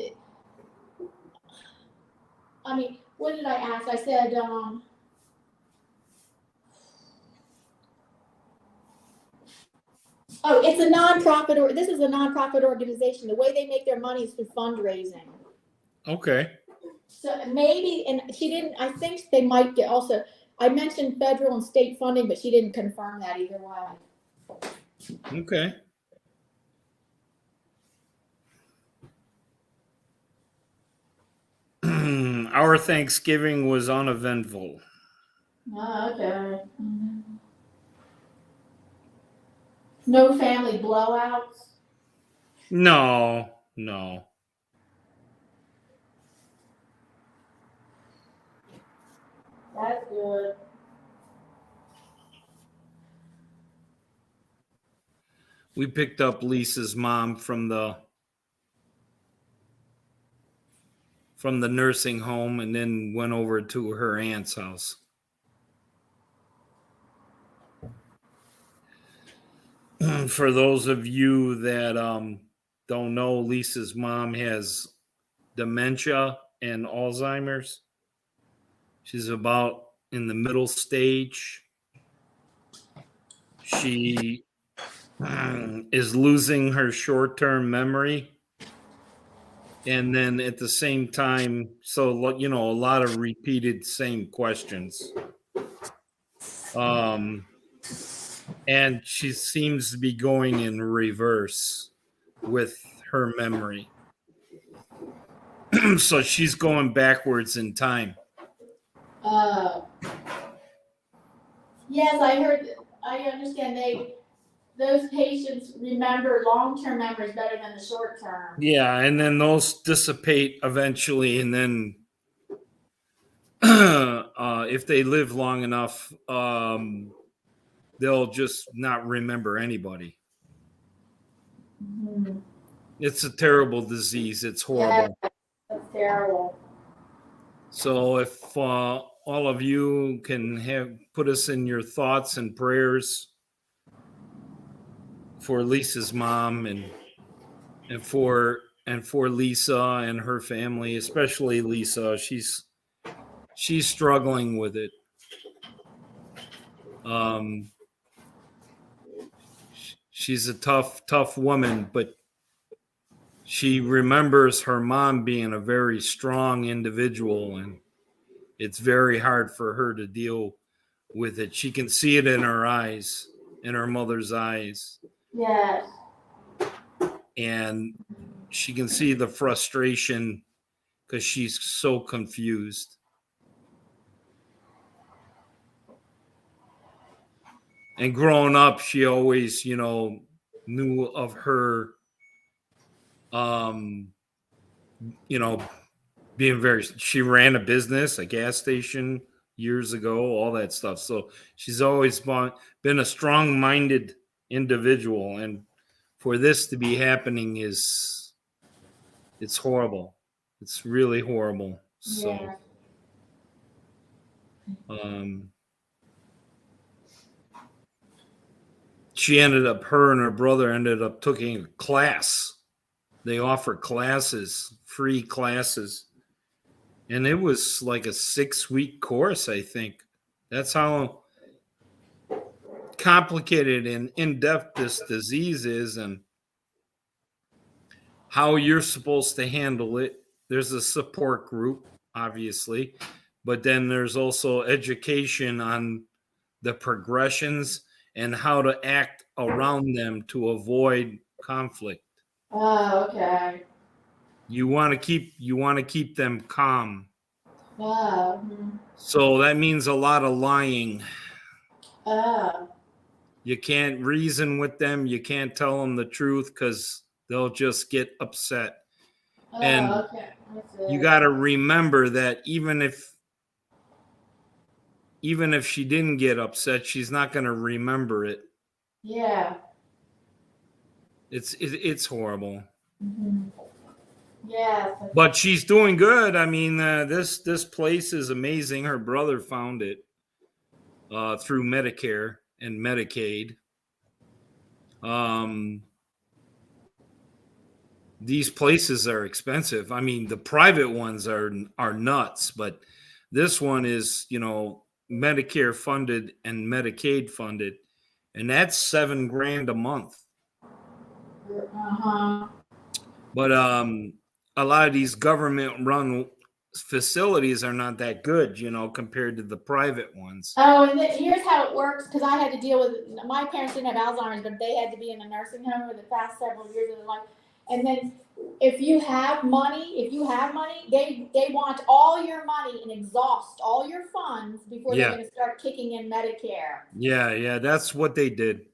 what did I ask? I said, oh, it's a nonprofit, or this is a nonprofit organization. The way they make their money is through fundraising. Okay. So maybe, and she didn't, I think they might get also, I mentioned federal and state funding, but she didn't confirm that either way. Okay. Our Thanksgiving was uneventful. Oh, okay. No family blowouts? No. That's good. We picked up Lisa's mom from the nursing home and then went over to her aunt's house. For those of you that don't know, Lisa's mom has dementia and Alzheimer's. She's about in the middle stage. She is losing her short-term memory. And then at the same time, so, a lot of repeated same questions. And she seems to be going in reverse with her memory. So she's going backwards in time. Yes, I understand those patients remember long-term memories better than the short-term. Yeah, and then those dissipate eventually, and then if they live long enough, they'll just not remember anybody. Mm-hmm. It's a terrible disease. It's horrible. Yeah, that's terrible. So if all of you can put us in your thoughts and prayers for Lisa's mom and for Lisa and her family, especially Lisa, she's struggling with it. She's a tough woman, but she remembers her mom being a very strong individual, and it's very hard for her to deal with it. She can see it in her eyes, in her mother's eyes. Yes. And she can see the frustration because she's so confused. And growing up, she always, knew of her, she ran a business, a gas station years ago, all that stuff. So she's always been a strong-minded individual. And for this to be happening it's horrible. It's really horrible. So, she ended up, her and her brother ended up taking a class. They offer classes, free classes. And it was like a 6-week course, I think. That's how complicated and in-depth this disease is and how you're supposed to handle it. There's a support group, obviously, but then there's also education on the progressions and how to act around them to avoid conflict. Oh, okay. You want to keep them calm. Oh. So that means a lot of lying. Oh. You can't reason with them. You can't tell them the truth because they'll just get upset. Oh, And okay. you got to remember that even if she didn't get upset, she's not going to remember it. Yeah. It's horrible. Mm-hmm. Yeah. But she's doing good. I mean, this place is amazing. Her brother found it through Medicare and Medicaid. These places are expensive. I mean, the private ones are nuts, but this one is, Medicare funded and Medicaid funded, and that's $7,000 a month. Uh-huh. But a lot of these government run facilities are not that good, compared to the private ones. Oh, and here's how it works, because I had to deal with, my parents didn't have Alzheimer's, but they had to be in a nursing home for the past several years of their life. And then if you have money, they want all your money and exhaust all your funds before they're going to start kicking in Medicare. Yeah, that's what they did.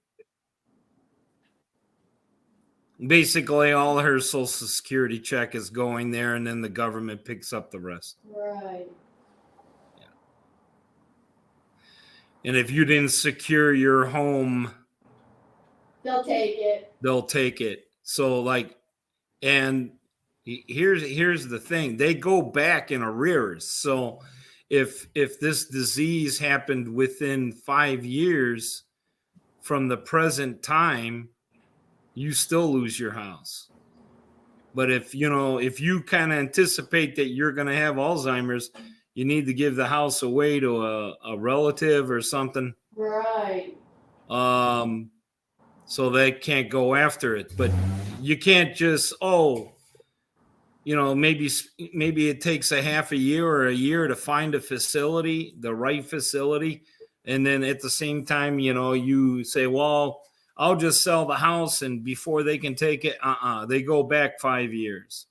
Basically, all her Social Security check is going there, and then the government picks up the rest. Right. Yeah. And if you didn't secure your home, they'll take it. So, and here's the thing: they go back in arrears. So, if this disease happened within 5 years from the present time, you still lose your house. But if you kind of anticipate that you're going to have Alzheimer's, you need to give the house away to a relative or something. Right. So they can't go after it. But you can't just, maybe it takes a half a year or a year to find a facility, the right facility. And then at the same time, you say, well, I'll just sell the house, and before they can take it, they go back 5 years.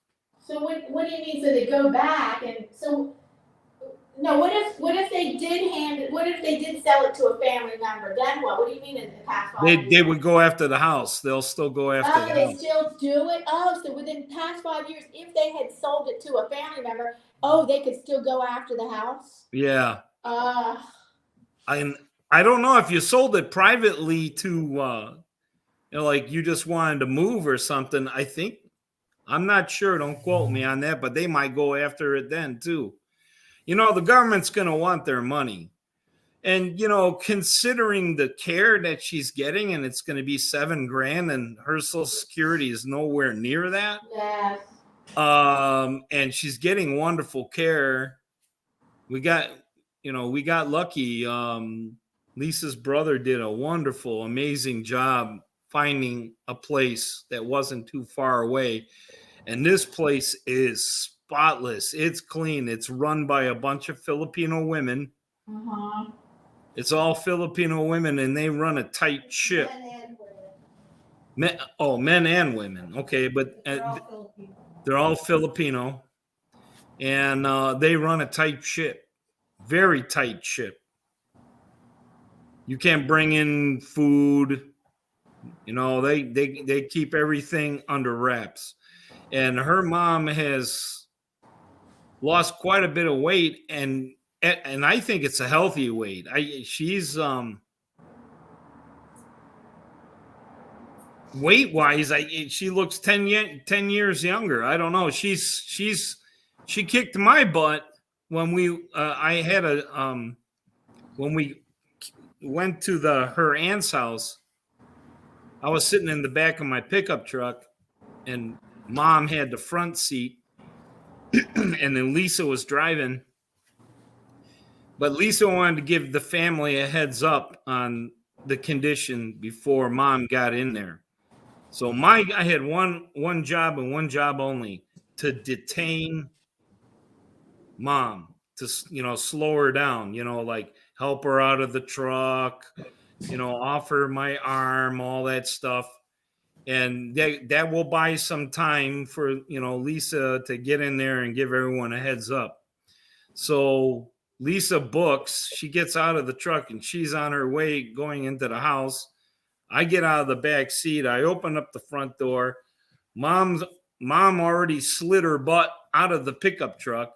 So what do you mean? So they go back, and so no. What if they did what if they did sell it to a family member? Then what? What do you mean in the past 5 years? They would go after the house. They'll still go after the house. They still do it. So within the past 5 years, if they had sold it to a family member, they could still go after the house. Yeah. I don't know if you sold it privately to, like you just wanted to move or something. I'm not sure. Don't quote me on that, but they might go after it then too. The government's going to want their money. And, considering the care that she's getting, and it's going to be $7,000 and her Social Security is nowhere near that. Yes. And she's getting wonderful care. We got lucky. Lisa's brother did a wonderful, amazing job finding a place that wasn't too far away. And this place is spotless. It's clean. It's run by a bunch of Filipino women. Uh-huh. It's all Filipino women, and they run a tight ship. Men and women. Okay, but they're all Filipino. And they run a tight ship. Very tight ship. You can't bring in food. They keep everything under wraps. And her mom has lost quite a bit of weight, and I think it's a healthy weight. She's weight wise, she looks 10 years younger. I don't know. She kicked my butt when we when we went to her aunt's house. I was sitting in the back of my pickup truck, and Mom had the front seat, and then Lisa was driving. But Lisa wanted to give the family a heads up on the condition before Mom got in there. So I had one job and one job only, to detain Mom, to slow her down, like help her out of the truck, offer my arm, all that stuff. And that will buy some time for Lisa to get in there and give everyone a heads up. So Lisa books, she gets out of the truck and she's on her way going into the house. I get out of the back seat, I open up the front door. Mom already slid her butt out of the pickup truck,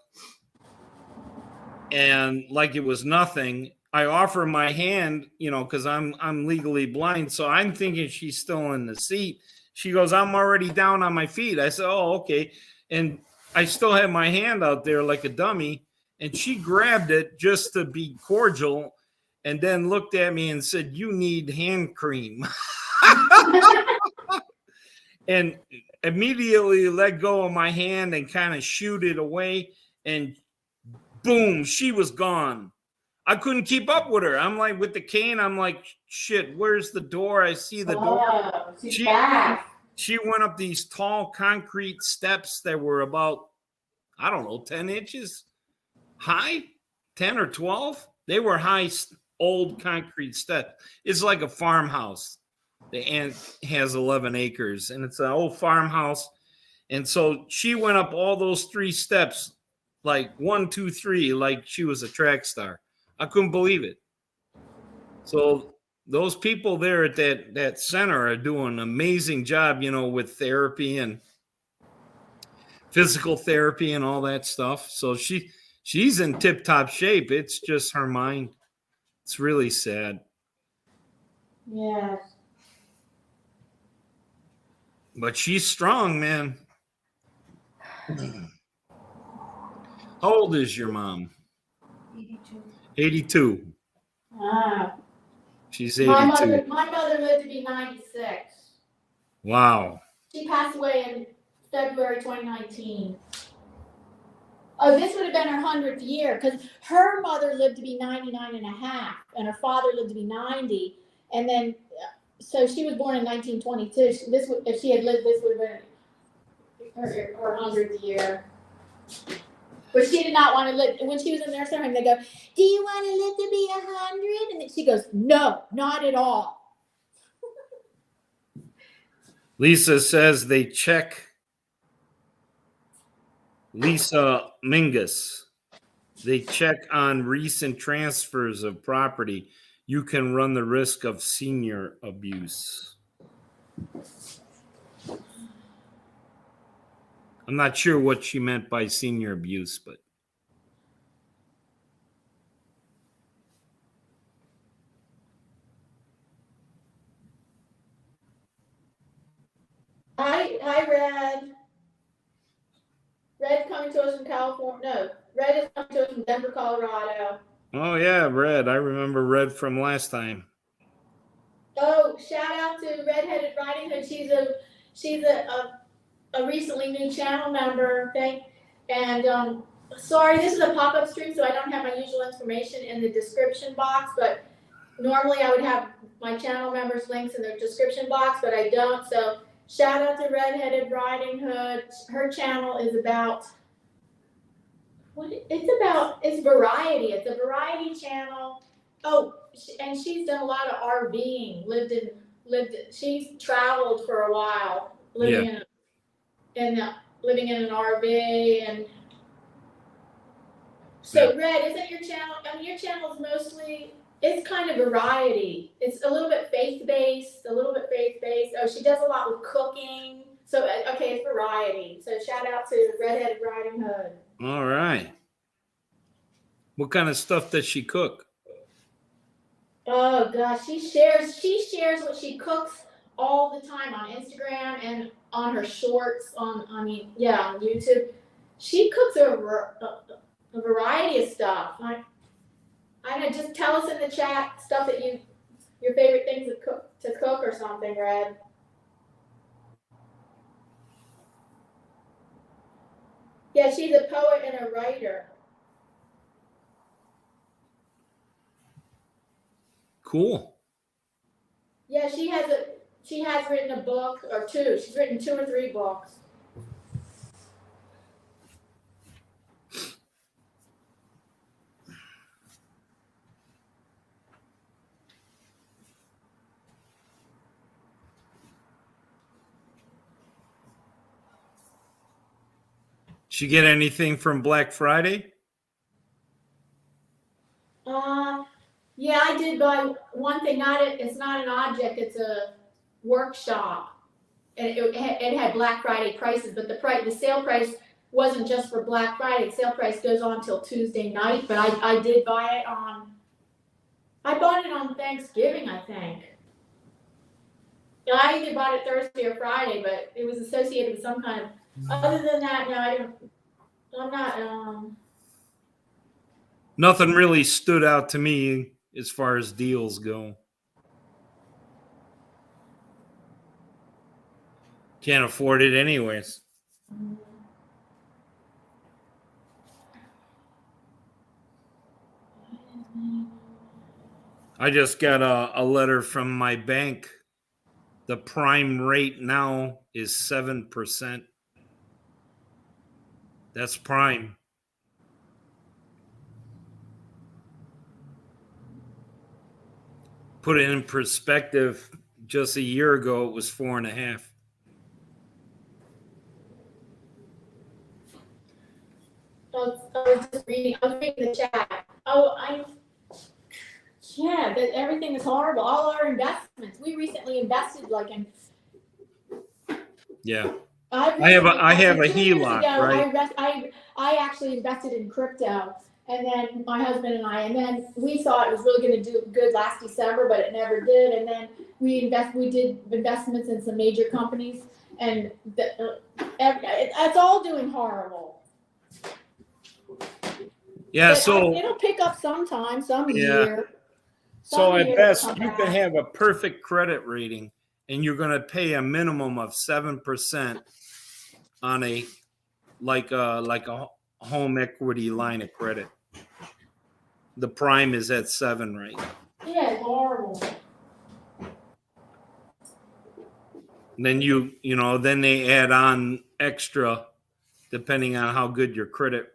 and like it was nothing, I offer my hand, because I'm legally blind, so I'm thinking she's still in the seat. She goes, "I'm already down on my feet." I said, "Oh, okay." And I still have my hand out there like a dummy, and she grabbed it just to be cordial, and then looked at me and said, "You need hand cream." And immediately let go of my hand and kind of shooed it away, and boom, she was gone. I couldn't keep up with her. I'm like, with the cane, I'm like, shit, where's the door? I see the door. She went up these tall concrete steps that were about, I don't know, 10 inches high, 10 or 12. They were high, old concrete steps. It's like a farmhouse. The aunt has 11 acres, and it's an old farmhouse. And so she went up all those 3 steps, like 1, 2, 3, like she was a track star. I couldn't believe it. So those people there at that center are doing an amazing job, with therapy and physical therapy and all that stuff. So she's in tip-top shape. It's just her mind. It's really sad. Yes. But she's strong, man. How old is your mom? 82. 82. Ah. She's 82. My mother lived to be 96. Wow. She passed away in February 2019. Oh, this would have been her 100th year, because her mother lived to be 99 and a half, and her father lived to be 90. And then, so she was born in 1922. If she had lived, this would have been her 100th year. But she did not want to live. When she was in the nursing home, they go, "Do you want to live to be 100?" And then she goes, "No, not at all." Lisa says they check. Lisa Mingus. They check on recent transfers of property. You can run the risk of senior abuse. I'm not sure what she meant by senior abuse, but. Hi, Red. Red coming to us from California. No, Red is coming to us from Denver, Colorado. Oh yeah, Red. I remember Red from last time. Oh, shout out to Redheaded Riding Hood. She's a recently new channel member. And sorry, this is a pop-up stream, so I don't have my usual information in the description box. But normally I would have my channel members' links in the description box, but I don't. So shout out to Redheaded Riding Hood. Her channel is about it's variety. It's a variety channel. Oh, and she's done a lot of RVing. She's traveled for a while, living in an RV. And so, Red, isn't your channel? I mean, your channel is mostly, it's kind of variety. It's a little bit faith-based, Oh, she does a lot with cooking. So, okay, it's variety. So, shout out to Redheaded Riding Hood. All right. What kind of stuff does she cook? Oh gosh, she shares what she cooks all the time on Instagram and on her shorts on YouTube. She cooks a variety of stuff. I know, just tell us in the chat stuff that you Your favorite things to cook or something, Red? Yeah, she's a poet and a writer. Cool. Yeah, she has written a book or two. She's written 2 or 3 books. Did you get anything from Black Friday? Yeah, I did buy one thing. It's not an object. It's a workshop, and it had Black Friday prices. But the sale price wasn't just for Black Friday. The sale price goes on till Tuesday night. But I did buy it on. I bought it on Thanksgiving, I think. Yeah, I either bought it Thursday or Friday, but it was associated with some kind of. Other than that, no, I don't. I'm not. Nothing really stood out to me as far as deals go. Can't afford it anyways. I just got a letter from my bank. The prime rate now is 7%. That's prime. Put it in perspective, just a year ago it was 4.5. I was just reading. I was reading the chat. Oh, yeah, that everything is horrible. All our investments. We recently invested like in. Yeah. I have a 2 years HELOC, ago, right? I actually invested in crypto, and then my husband and then we thought it was really going to do good last December, but it never did. And then we did investments in some major companies, and it's all doing horrible. Yeah, But so it'll pick up sometime, some Yeah. year. So at Some year best, it'll come you back. can have a perfect credit rating, and you're going to pay a minimum of 7% on a home equity line of credit. The prime is at 7 right now. Yeah, it's horrible. And then then they add on extra depending on how good your credit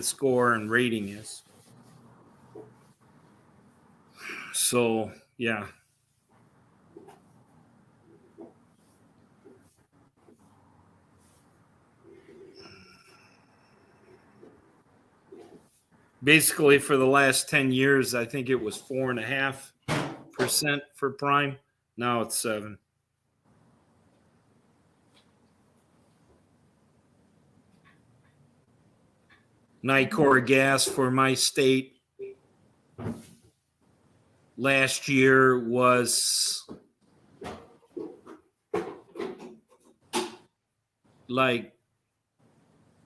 score and rating is. So, yeah. Basically, for the last 10 years, I think it was 4.5% for prime. Now it's 7. Nicor gas for my state last year was like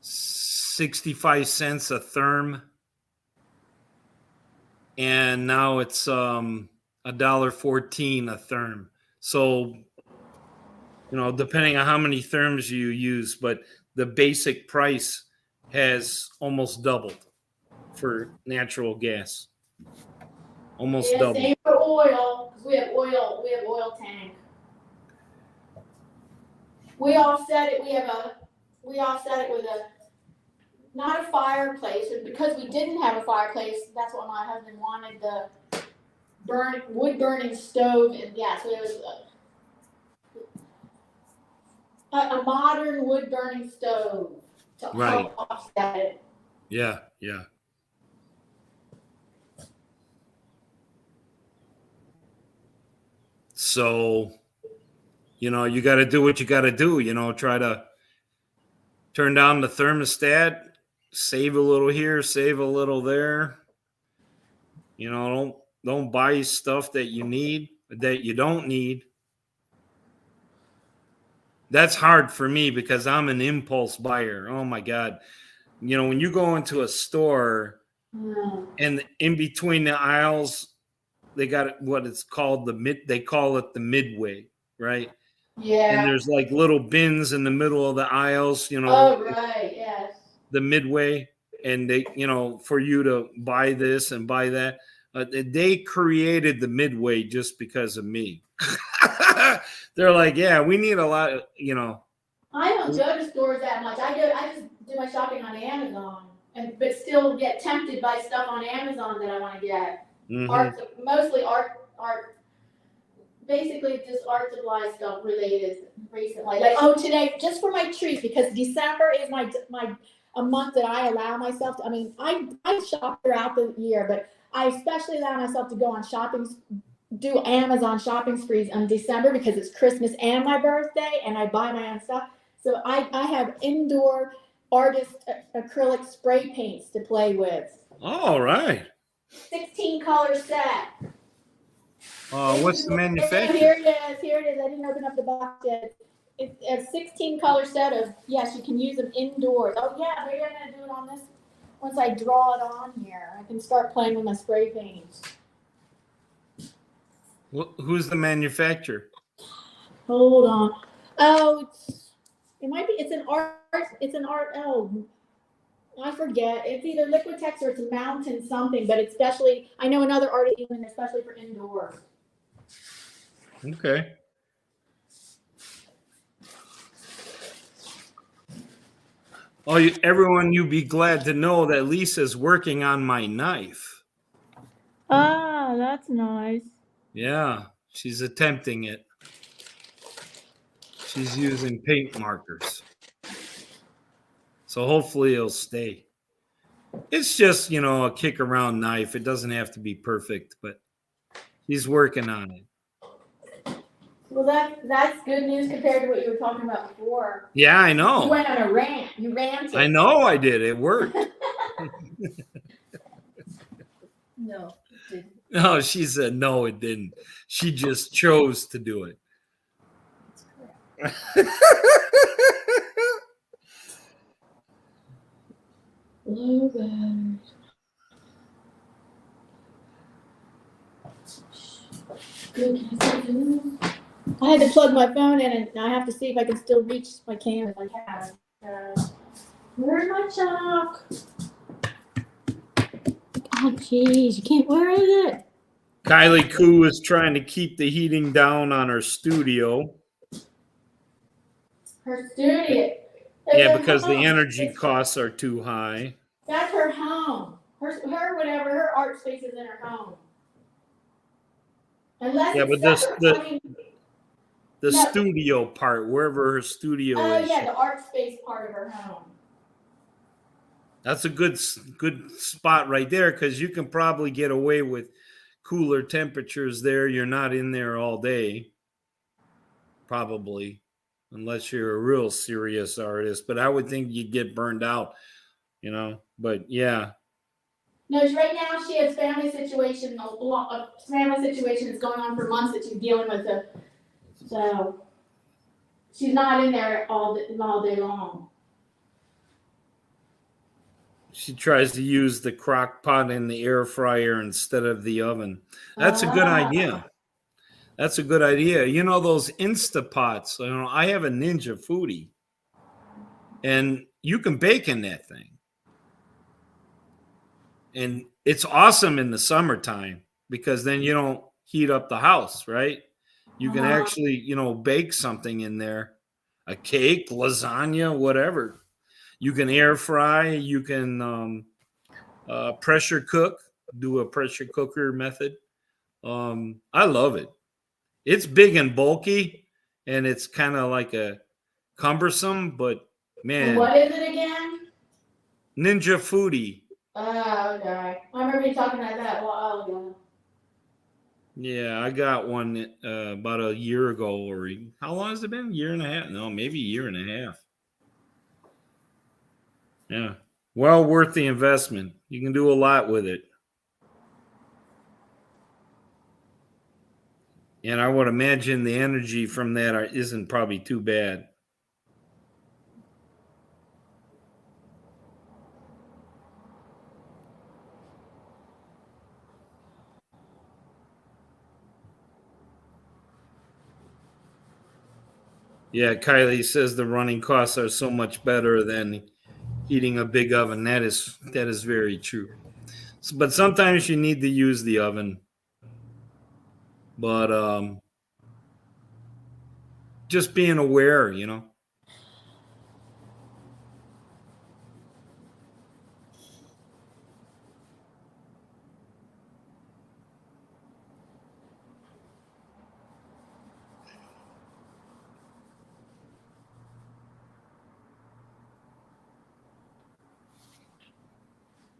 65 cents a therm, and now it's $1.14 a therm. So, depending on how many therms you use, but the basic price has almost doubled for natural gas. Almost doubled. Same for oil, because we have oil tank. We offset it with not a fireplace, because we didn't have a fireplace. That's what my husband wanted, the wood burning stove, and so it was a modern wood burning stove to help offset it. Yeah. So, you got to do what you got to do, try to turn down the thermostat, save a little here, save a little there. Don't buy stuff that you don't need. That's hard for me because I'm an impulse buyer. Oh my God. When you go into a store and in between the aisles they got what it's called they call it the midway, right? Yeah. And there's like little bins in the middle of the aisles, Oh, right. Yes. the midway, and they, for you to buy this and buy that. They created the midway just because of me. They're like, yeah, we need a lot of, I don't go to stores that much. I just do my shopping on Amazon, but still get tempted by stuff on Amazon that I want to get. Mostly art, basically just art supply stuff related recently. Like, today, just for my trees, because December is a month that I allow myself to, I shop throughout the year, but I especially allow myself to go on do Amazon shopping sprees in December because it's Christmas and my birthday, and I buy my own stuff. So I have indoor artist acrylic spray paints to play with. All right. 16 color set. What's the manufacturer? Here it is. I didn't open up the box yet. It's a 16 color set of, yes, you can use them indoors. Oh yeah, maybe I'm gonna do it on this. Once I draw it on here, I can start playing with my spray paints. Who's the manufacturer? Hold on. Oh, it's an art. Oh, I forget. It's either Liquitex or it's Mountain something, but it's especially, I know another artist even especially for indoors. Okay. Oh, everyone, you be glad to know that Lisa's working on my knife. Ah, that's nice. Yeah, she's attempting it. She's using paint markers. So hopefully it'll stay. It's just, a kick around knife. It doesn't have to be perfect, but she's working on it. Well, that's good news compared to what you were talking about before. Yeah, I know. You went on a rant. You ranted. I know I did. It worked. No, it didn't. No, she said no, it didn't. She just chose to do it. That's correct. Bluebird. Good. I had to plug my phone in, and I have to see if I can still reach my camera. Like, where's my chalk? Oh, jeez, you can't. Where is it? Kylie Koo is trying to keep the heating down on her studio. Her studio. Yeah, because the energy costs are too high. That's her home. Her art space is in her home. Unless yeah, it's but separate, the studio part, wherever her studio is. Oh yeah, the art space part of her home. That's a good spot right there, because you can probably get away with cooler temperatures there. You're not in there all day, probably, unless you're a real serious artist. But I would think you'd get burned out, But yeah. No, right now she has family situation. A family situation that's going on for months that she's dealing with. So she's not in there all day long. She tries to use the crock pot and the air fryer instead of the oven. That's a good idea. That's a good idea. Those Instapots, I have a Ninja Foodie, and you can bake in that thing. And it's awesome in the summertime because then you don't heat up the house, right? You can actually, bake something in there, a cake, lasagna, whatever. You can air fry. You can pressure cook, do a pressure cooker method. I love it. It's big and bulky, and it's kind of like a cumbersome, but man. What is it again? Ninja Foodie. Oh, okay. I remember you talking about that a while ago. Yeah, I got one about a year ago. Or how long has it been? A year and a half? No, maybe a year and a half. Yeah. Well worth the investment. You can do a lot with it. And I would imagine the energy from that isn't probably too bad. Yeah, Kylie says the running costs are so much better than heating a big oven. That is very true. But sometimes you need to use the oven. But just being aware, you know.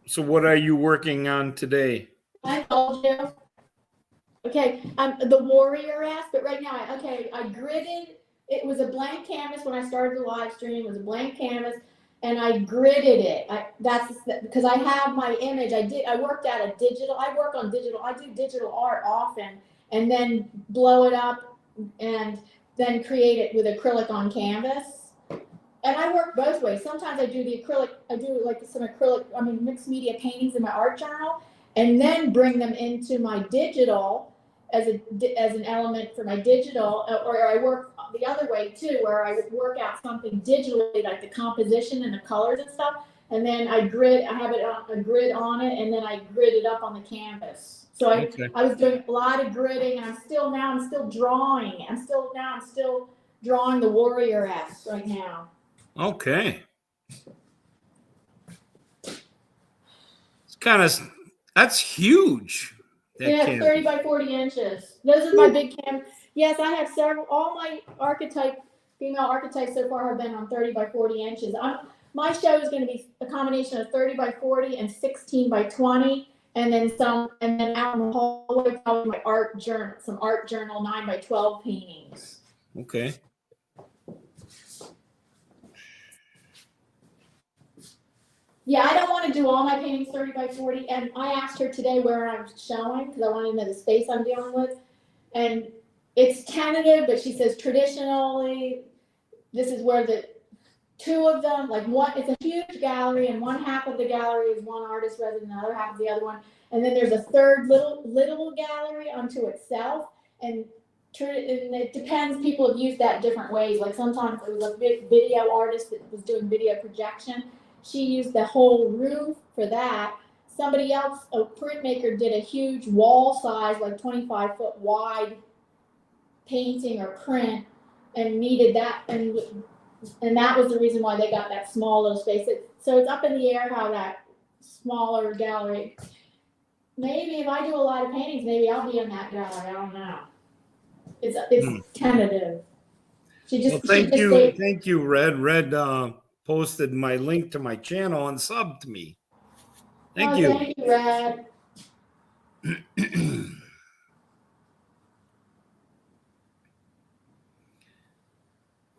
So what are you working on today? I told you. Okay, the warrior ass, but right now, I gridded. It was a blank canvas when I started the live stream. It was a blank canvas, and I gridded it. That's because I have my image. I worked at a digital. I work on digital. I do digital art often, and then blow it up, and then create it with acrylic on canvas. And I work both ways. Sometimes I do the acrylic. I do like some acrylic. I mean, mixed media paintings in my art journal, and then bring them into my digital as an element for my digital, or I work the other way too, where I would work out something digitally, like the composition and the colors and stuff, and then I have it on a grid on it, and then I grid it up on the canvas. So I was doing a lot of gridding, and I'm still drawing. I'm still drawing the warrior S right now. Okay. It's that's huge. Yeah, 30 by 40 inches. Those are my big canvas. Yes, I have several. All my female archetypes so far have been on 30 by 40 inches. My show is going to be a combination of 30 by 40 and 16 by 20, and then out in the hallway, probably my some art journal 9 by 12 paintings. Okay. Yeah, I don't want to do all my paintings 30 by 40. And I asked her today where I'm showing because I want to know the space I'm dealing with. And it's tentative, but she says traditionally, this is where the two of them, it's a huge gallery, and one half of the gallery is one artist resident, and the other half is the other one. And then there's a third little gallery unto itself. And it depends. People have used that different ways. Like sometimes it was a video artist that was doing video projection. She used the whole room for that. Somebody else, a printmaker, did a huge wall size, like 25-foot wide painting or print, and needed that, and that was the reason why they got that small little space. So it's up in the air how that smaller gallery. Maybe if I do a lot of paintings, maybe I'll be in that gallery. I don't know. It's tentative. Thank you, Red. Red posted my link to my channel and subbed me. Thank you. Thank you, Red.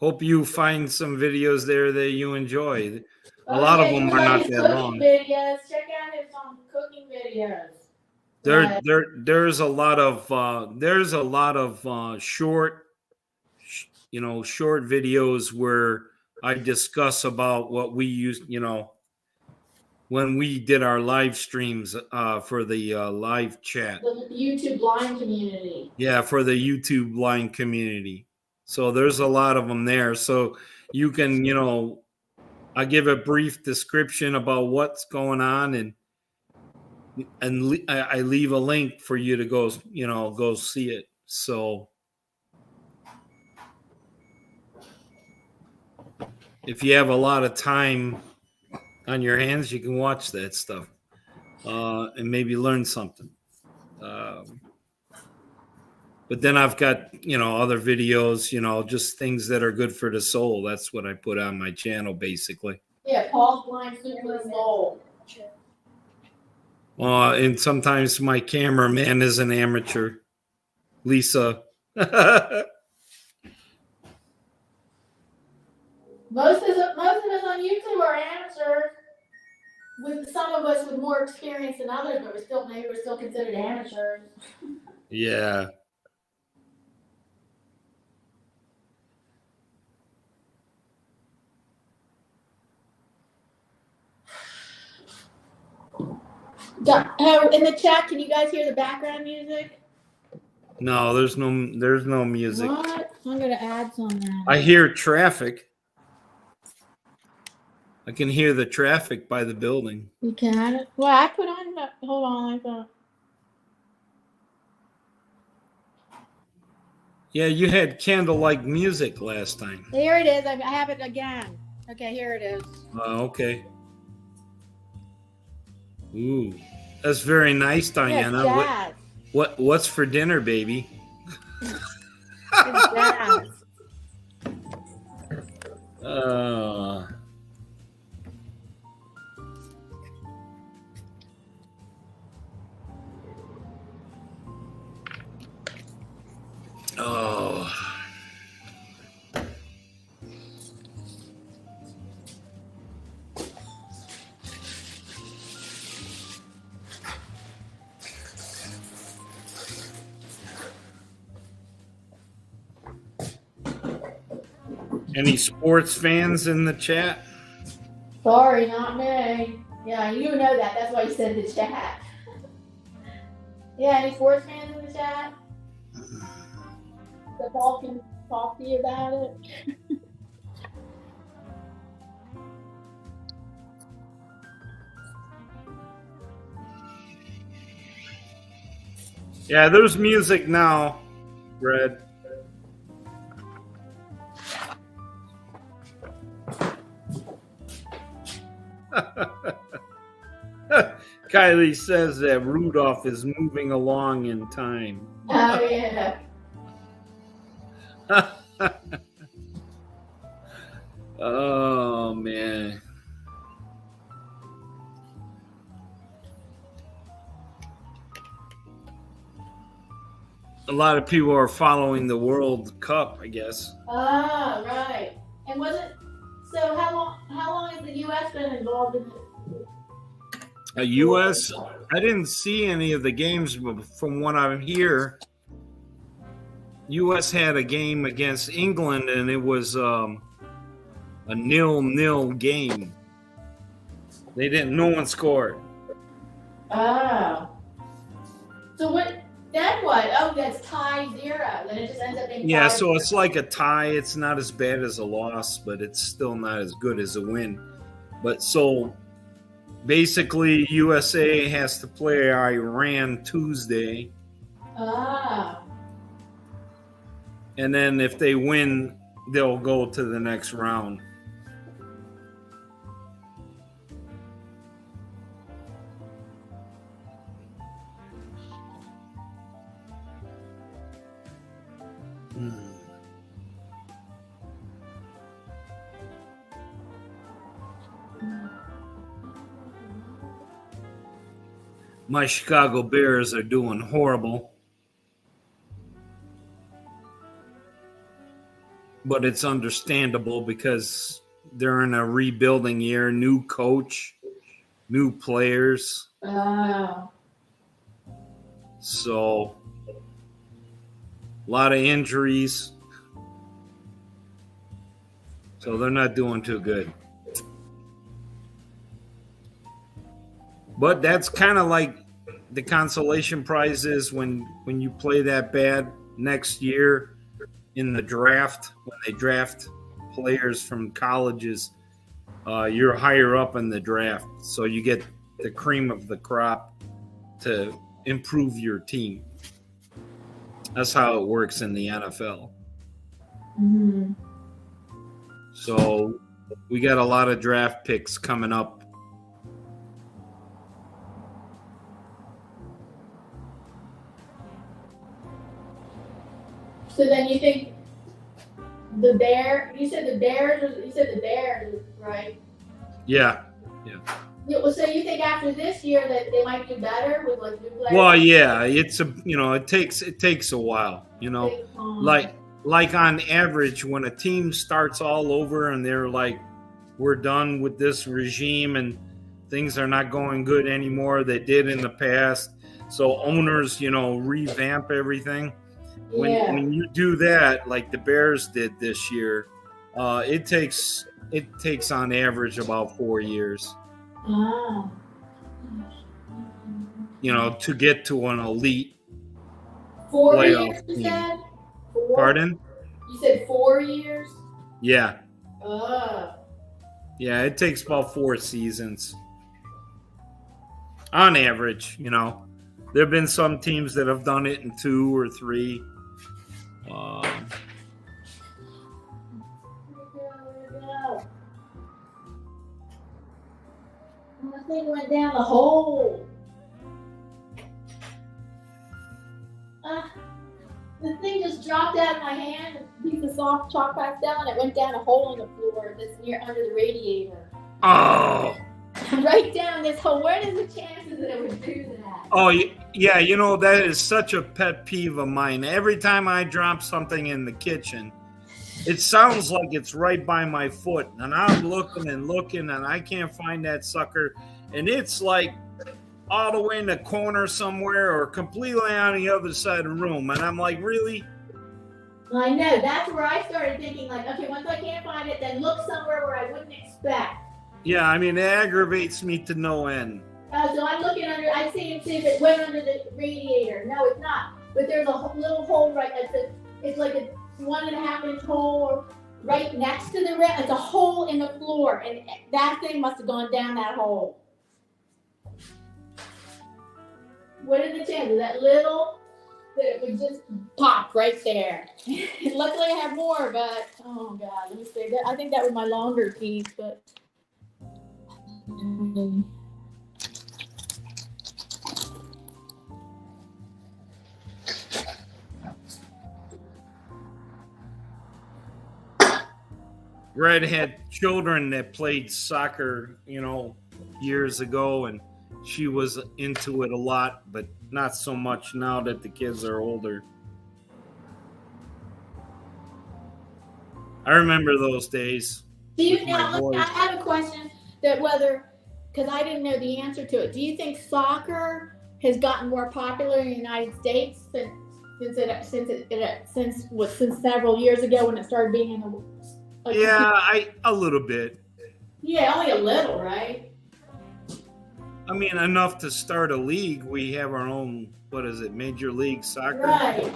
Hope you find some videos there that you enjoy. A lot of them are not that long. Videos. Check out his cooking videos. There's a lot of short videos where I discuss about what we used, when we did our live streams for the live chat. The YouTube blind community. Yeah, for the YouTube blind community. So there's a lot of them there. So you can, I give a brief description about what's going on, and I leave a link for you to go see it. So if you have a lot of time on your hands, you can watch that stuff and maybe learn something. But then I've got, other videos, just things that are good for the soul. That's what I put on my channel, basically. Yeah, Paul's blind super soul. And sometimes my cameraman is an amateur, Lisa. Most of us on YouTube are amateurs. With some of us with more experience than others, but we're still considered amateurs. Yeah. In the chat, can you guys hear the background music? No, there's no music. What? I'm gonna add some now. I hear traffic. I can hear the traffic by the building. You can? Well, I put on the, hold on, I thought. Yeah, you had candlelight music last time. Here it is. I have it again. Okay, here it is. Okay. Ooh, that's very nice, Diana. Yeah, jazz. What's for dinner, baby? It's jazz. Oh. Any sports fans in the chat? Sorry, not me. Yeah, you know that. That's why you said the chat. Yeah, any sports fans in the chat? So Paul can talk to you about it. Yeah, there's music now, Red. Kylie says that Rudolph is moving along in time. Oh, yeah. Oh, man. A lot of people are following the World Cup, I guess. Ah, right. And was it, so how long has the U.S. been involved in it? U.S. I didn't see any of the games, but from what I hear, U.S. had a game against England, and it was a 0-0 game. They didn't. No one scored. Oh. So what? Then what? Oh, that's tie 0. Then it just ends up being. Yeah, tie so it's like a tie. It's not as bad as a loss, but it's still not as good as a win. But so basically, USA has to play Iran Tuesday. Ah. And then if they win, they'll go to the next round. My Chicago Bears are doing horrible. But it's understandable because they're in a rebuilding year, new coach, new players. Oh. So a lot of injuries. So they're not doing too good. But that's kind of like the consolation prize is when you play that bad next year in the draft, when they draft players from colleges, you're higher up in the draft. So you get the cream of the crop to improve your team. That's how it works in the NFL. Mm-hmm. So we got a lot of draft picks coming up. So then you think the Bears, you said the Bears, right? Yeah. Yeah, well, so you think after this year that they might do better with like new players? Well, yeah, it's it takes a while, like on average when a team starts all over and they're like, we're done with this regime and things are not going good anymore. They did in the past. So owners, revamp everything. When you do that, like the Bears did this year, it takes on average about 4 years. To get to an elite 4 playoff years, you team. said? 4? Pardon? You said 4 years? Yeah. Oh. Yeah, it takes about 4 seasons. On average, you know. There have been some teams that have done it in 2 or 3. Where'd it go? Oh, the thing went down the hole. The thing just dropped out of my hand. A piece of soft chalk back down, and it went down a hole in the floor that's near under the radiator. Oh. Right down this hole. What is the chances that it would do that? Oh, yeah, you know, that is such a pet peeve of mine. Every time I drop something in the kitchen, it sounds like it's right by my foot. And I'm looking and looking, and I can't find that sucker. And it's like all the way in the corner somewhere or completely on the other side of the room. And I'm like, really? I know. That's where I started thinking, like, okay, once I can't find it, then look somewhere where I wouldn't expect. Yeah, I mean, it aggravates me to no end. So I'm looking under, I see if it went under the radiator. No, it's not. But there's a little hole right, it's like a 1.5 inch hole right next to the it's a hole in the floor, and that thing must have gone down that hole. What are the chances? That little, that it would just pop right there. Luckily I have more, but, oh God, let me see. I think that was my longer piece, but. Red had children that played soccer, you know, years ago, and she was into it a lot, but not so much now that the kids are older. I remember those days. Do you with my now? boys. I have a question that because I didn't know the answer to it. Do you think soccer has gotten more popular in the United States since several years ago when it started being in the? Like, Yeah, a little bit. Yeah, only a little, right? I mean, enough to start a league. We have our own, what is it, Major League Soccer? Right.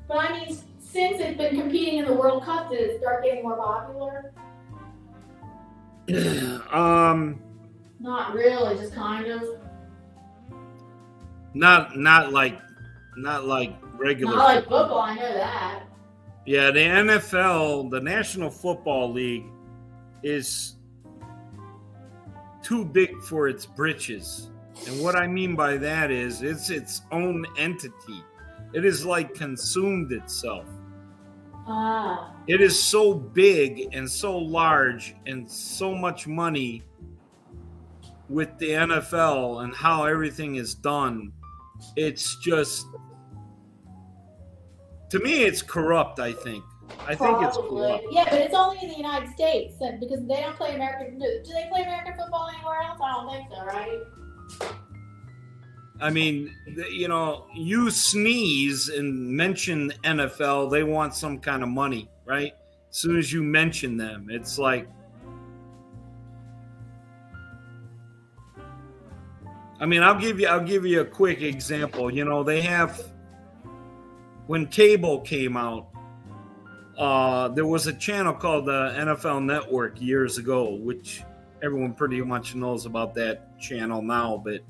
But I mean, since it's been competing in the World Cup, did it start getting more popular? Not really, just kind of. Not like regular. Not like football, I know that. Yeah, the NFL, the National Football League, is too big for its britches. And what I mean by that is it's its own entity. It is like consumed itself. It is so big and so large and so much money with the NFL and how everything is done. It's just, to me, it's corrupt, I think. I think it's corrupt. Yeah, but it's only in the United States because they don't play American. Do they play American football anywhere else? I don't think so, right? I mean, you know, you sneeze and mention NFL, they want some kind of money, right? As soon as you mention them, it's like, I mean, I'll give you a quick example. You know, they have, when cable came out, there was a channel called the NFL Network years ago, which everyone pretty much knows about that channel now. But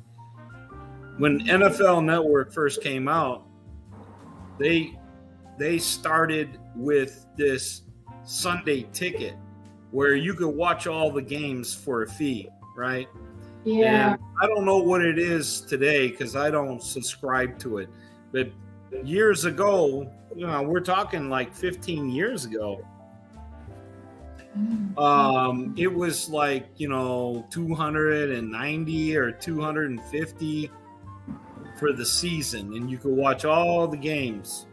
when NFL Network first came out, they started with this Sunday ticket where you could watch all the games for a fee, right? Yeah. And I don't know what it is today because I don't subscribe to it. But years ago, you know, we're talking like 15 years ago. It was like, you know, 290 or 250 for the season, and you could watch all the games,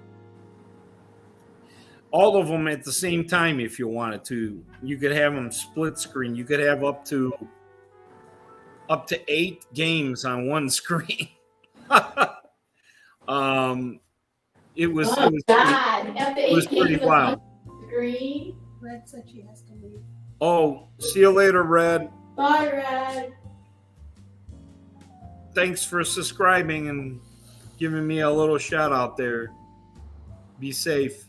all of them at the same time if you wanted to. You could have them split screen. You could have up to 8 games on one screen. It was pretty wild. Green. Red said she has to leave. Oh, see you later, Red. Bye, Red. Thanks for subscribing and giving me a little shout out there. Be safe.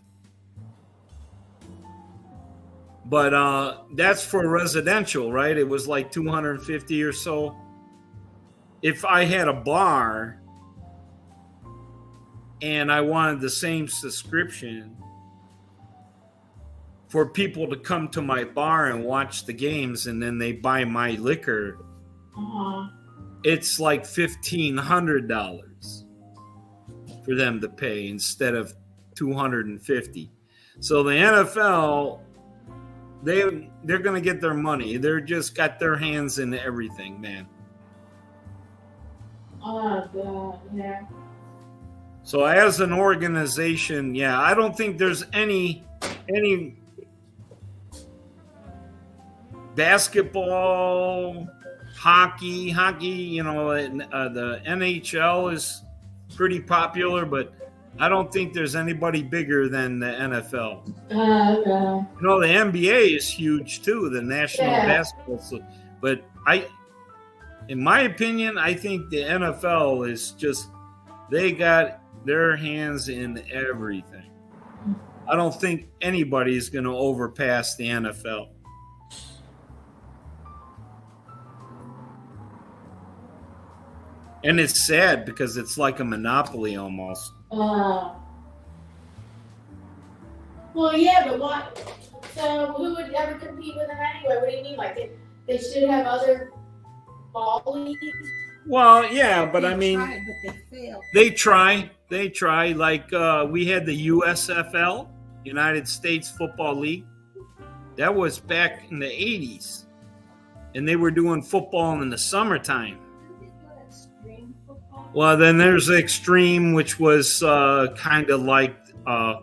But that's for residential, right? It was like 250 or so. If I had a bar and I wanted the same subscription for people to come to my bar and watch the games, and then they buy my liquor, it's like $1,500 for them to pay instead of $250. So the NFL, they're going to get their money. They're just got their hands in everything, man. Oh God, yeah. So as an organization, yeah, I don't think there's any basketball, hockey, you know, the NHL is pretty popular, but I don't think there's anybody bigger than the NFL. You know, the NBA is huge too, the National Basketball. But in my opinion, I think the NFL is just, they got their hands in everything. I don't think anybody is going to overpass the NFL. And it's sad because it's like a monopoly almost. Well, yeah, but what? So who would ever compete with them anyway? What do you mean? Like they should have other ball leagues? Well, yeah, but I mean, tried, but they failed. They try. Like we had the USFL, United States Football League. That was back in the 80s. And they were doing football in the summertime. Well, then there's Extreme, which was kind of like a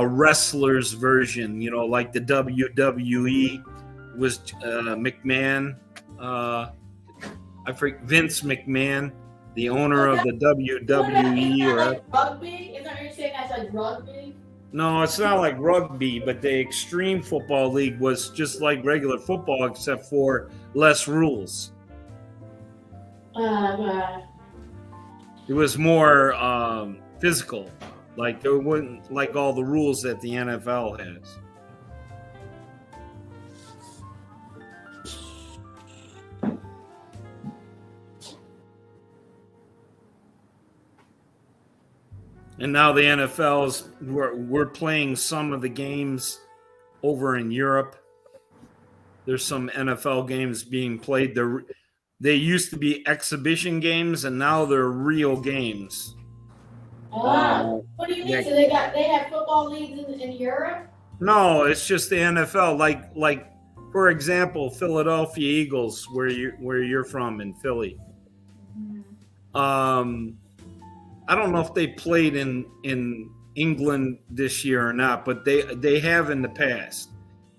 wrestler's version, you know, like the WWE was McMahon. I forget, Vince McMahon, the owner of the WWE. Or like rugby? Isn't that what you're saying? That's like rugby? No, it's not like rugby, but the Extreme Football League was just like regular football, except for less rules. It was more physical. Like there wasn't like all the rules that the NFL has. And now the NFL's, we're playing some of the games over in Europe. There's some NFL games being played. They used to be exhibition games, and now they're real games. What do you mean? So they have football leagues in Europe? No, it's just the NFL. Like for example, Philadelphia Eagles, where you're from in Philly. I don't know if they played in England this year or not, but they have in the past.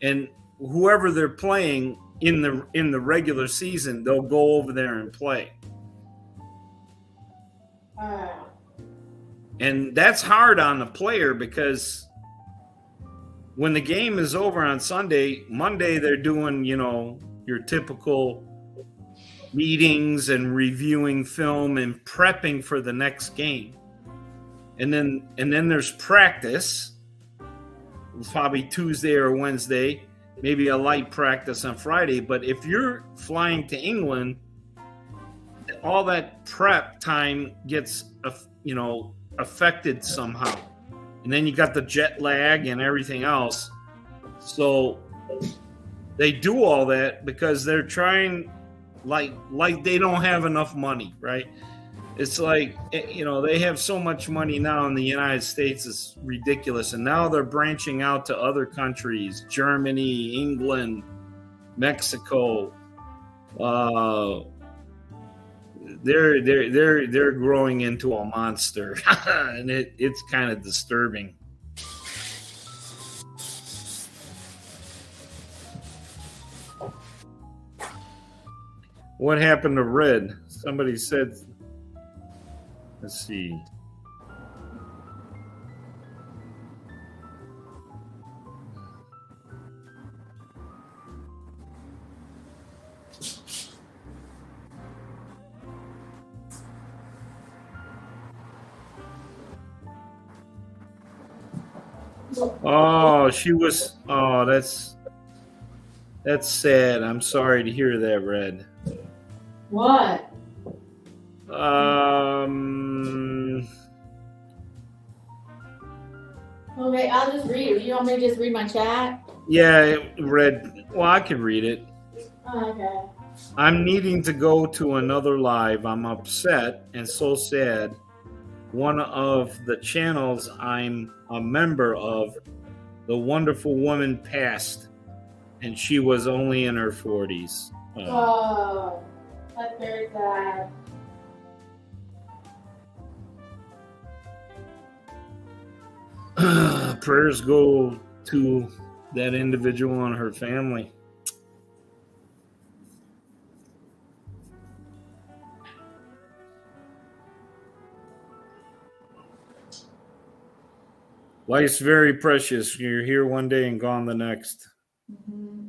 And whoever they're playing in the regular season, they'll go over there and play. And that's hard on the player because when the game is over on Sunday, Monday they're doing, you know, your typical meetings and reviewing film and prepping for the next game. And then there's practice, probably Tuesday or Wednesday, maybe a light practice on Friday. But if you're flying to England, all that prep time gets, you know, affected somehow. And then you got the jet lag and everything else. So they do all that because they're trying, like they don't have enough money, right? It's like, you know, they have so much money now in the United States, it's ridiculous. And now they're branching out to other countries, Germany, England, Mexico. They're growing into a monster, and it's kind of disturbing. What happened to Red? Somebody said, let's see. Oh, she was. Oh, that's sad. I'm sorry to hear that, Red. What? Okay, I'll just read it. You want me to just read my chat? Yeah, Red. Well, I can read it. Oh, okay. I'm needing to go to another live. I'm upset and so sad. One of the channels I'm a member of, the wonderful woman passed, and she was only in her 40s. Oh, that's very sad. Prayers go to that individual and her family. Life's very precious. You're here one day and gone the next. Mm-hmm.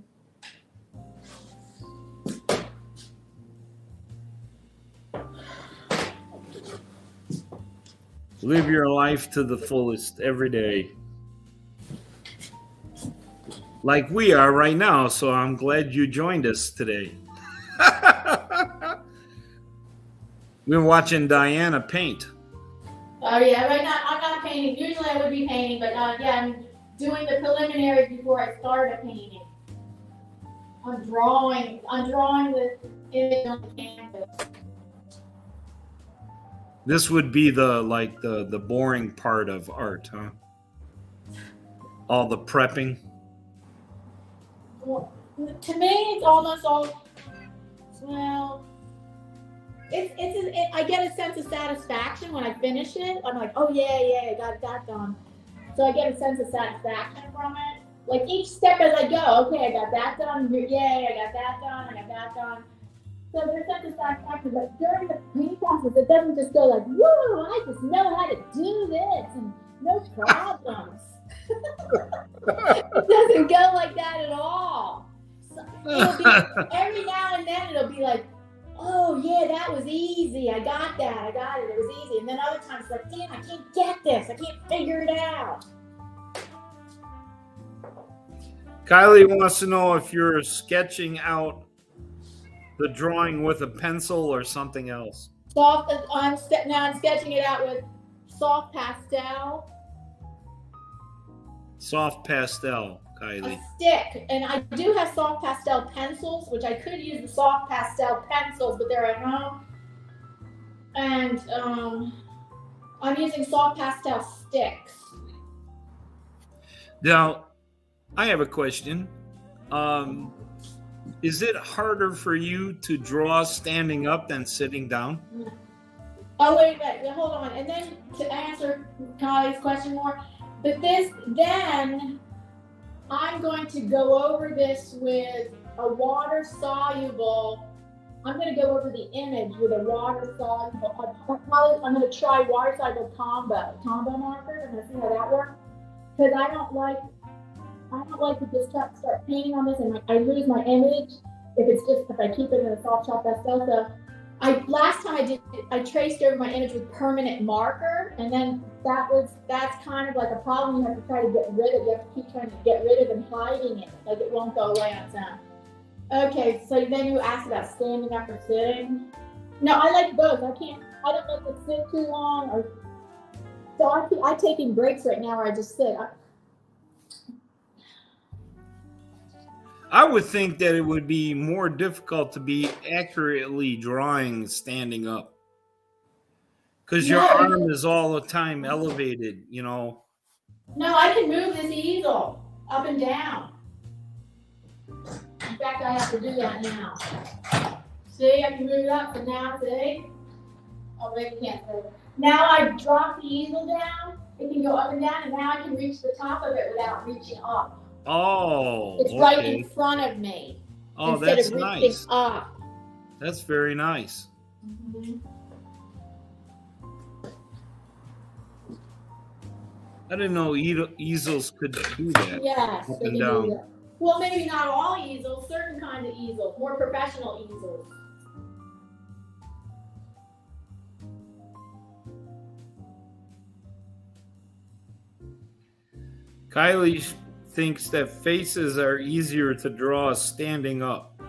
Live your life to the fullest every day. Like we are right now, so I'm glad you joined us today. We're watching Diana paint. Oh yeah, right now I'm not painting. Usually I would be painting, but yeah, I'm doing the preliminaries before I start painting. I'm drawing the image on the canvas. This would be the boring part of art, huh? All the prepping. Well, to me, it's almost all. Well, I get a sense of satisfaction when I finish it. I'm like, oh yeah, I got that done. So I get a sense of satisfaction from it. Like each step as I go, okay, I got that done. Yay, I got that done. I got that done. So there's such a satisfaction, but during the paint process, it doesn't just go like, whoa, I just know how to do this and no problems. It doesn't go like that at all. So it'll be, every now and then it'll be like, oh yeah, that was easy. I got that. I got it. It was easy. And then other times it's like, damn, I can't get this. I can't figure it out. Kylie wants to know if you're sketching out the drawing with a pencil or something else. Now I'm sketching it out with soft pastel. Soft pastel, A Kylie. stick, and I do have soft pastel pencils, which I could use the soft pastel pencils, but they're at home. And I'm using soft pastel sticks. Now, I have a question. Is it harder for you to draw standing up than sitting down? Oh wait, hold on. And then to answer Kylie's question more, but then I'm going to go over this with a water soluble. I'm going to go over the image with a water soluble. I'm going to try water soluble combo marker. I'm going to see how that works. Because I don't like to just start painting on this and I lose my image if I keep it in a soft shop pastel. So last time I traced over my image with permanent marker, and then that's kind of like a problem you have to try to get rid of. You have to keep trying to get rid of and hiding it, like it won't go away on its own. Okay, so then you asked about standing up or sitting. No, I like both. I don't like to sit too long, so I'm taking breaks right now where I just sit. I would think that it would be more difficult to be accurately drawing standing up. Because your arm is all the time elevated, you know. No, I can move this easel up and down. In fact, I have to do that now. See, I can move it up and down, see? Oh, wait, you can't move it. Now I drop the easel down, it can go up and down, and now I can reach the top of it without reaching up. Oh, it's right in front of me. Oh, instead that's of reaching nice. Up. That's very nice. Mm-hmm. I didn't know easels could do that. Yes, up they and can down. do that. Well, maybe not all easels, certain kinds of easels, more professional easels. Kylie thinks that faces are easier to draw standing up.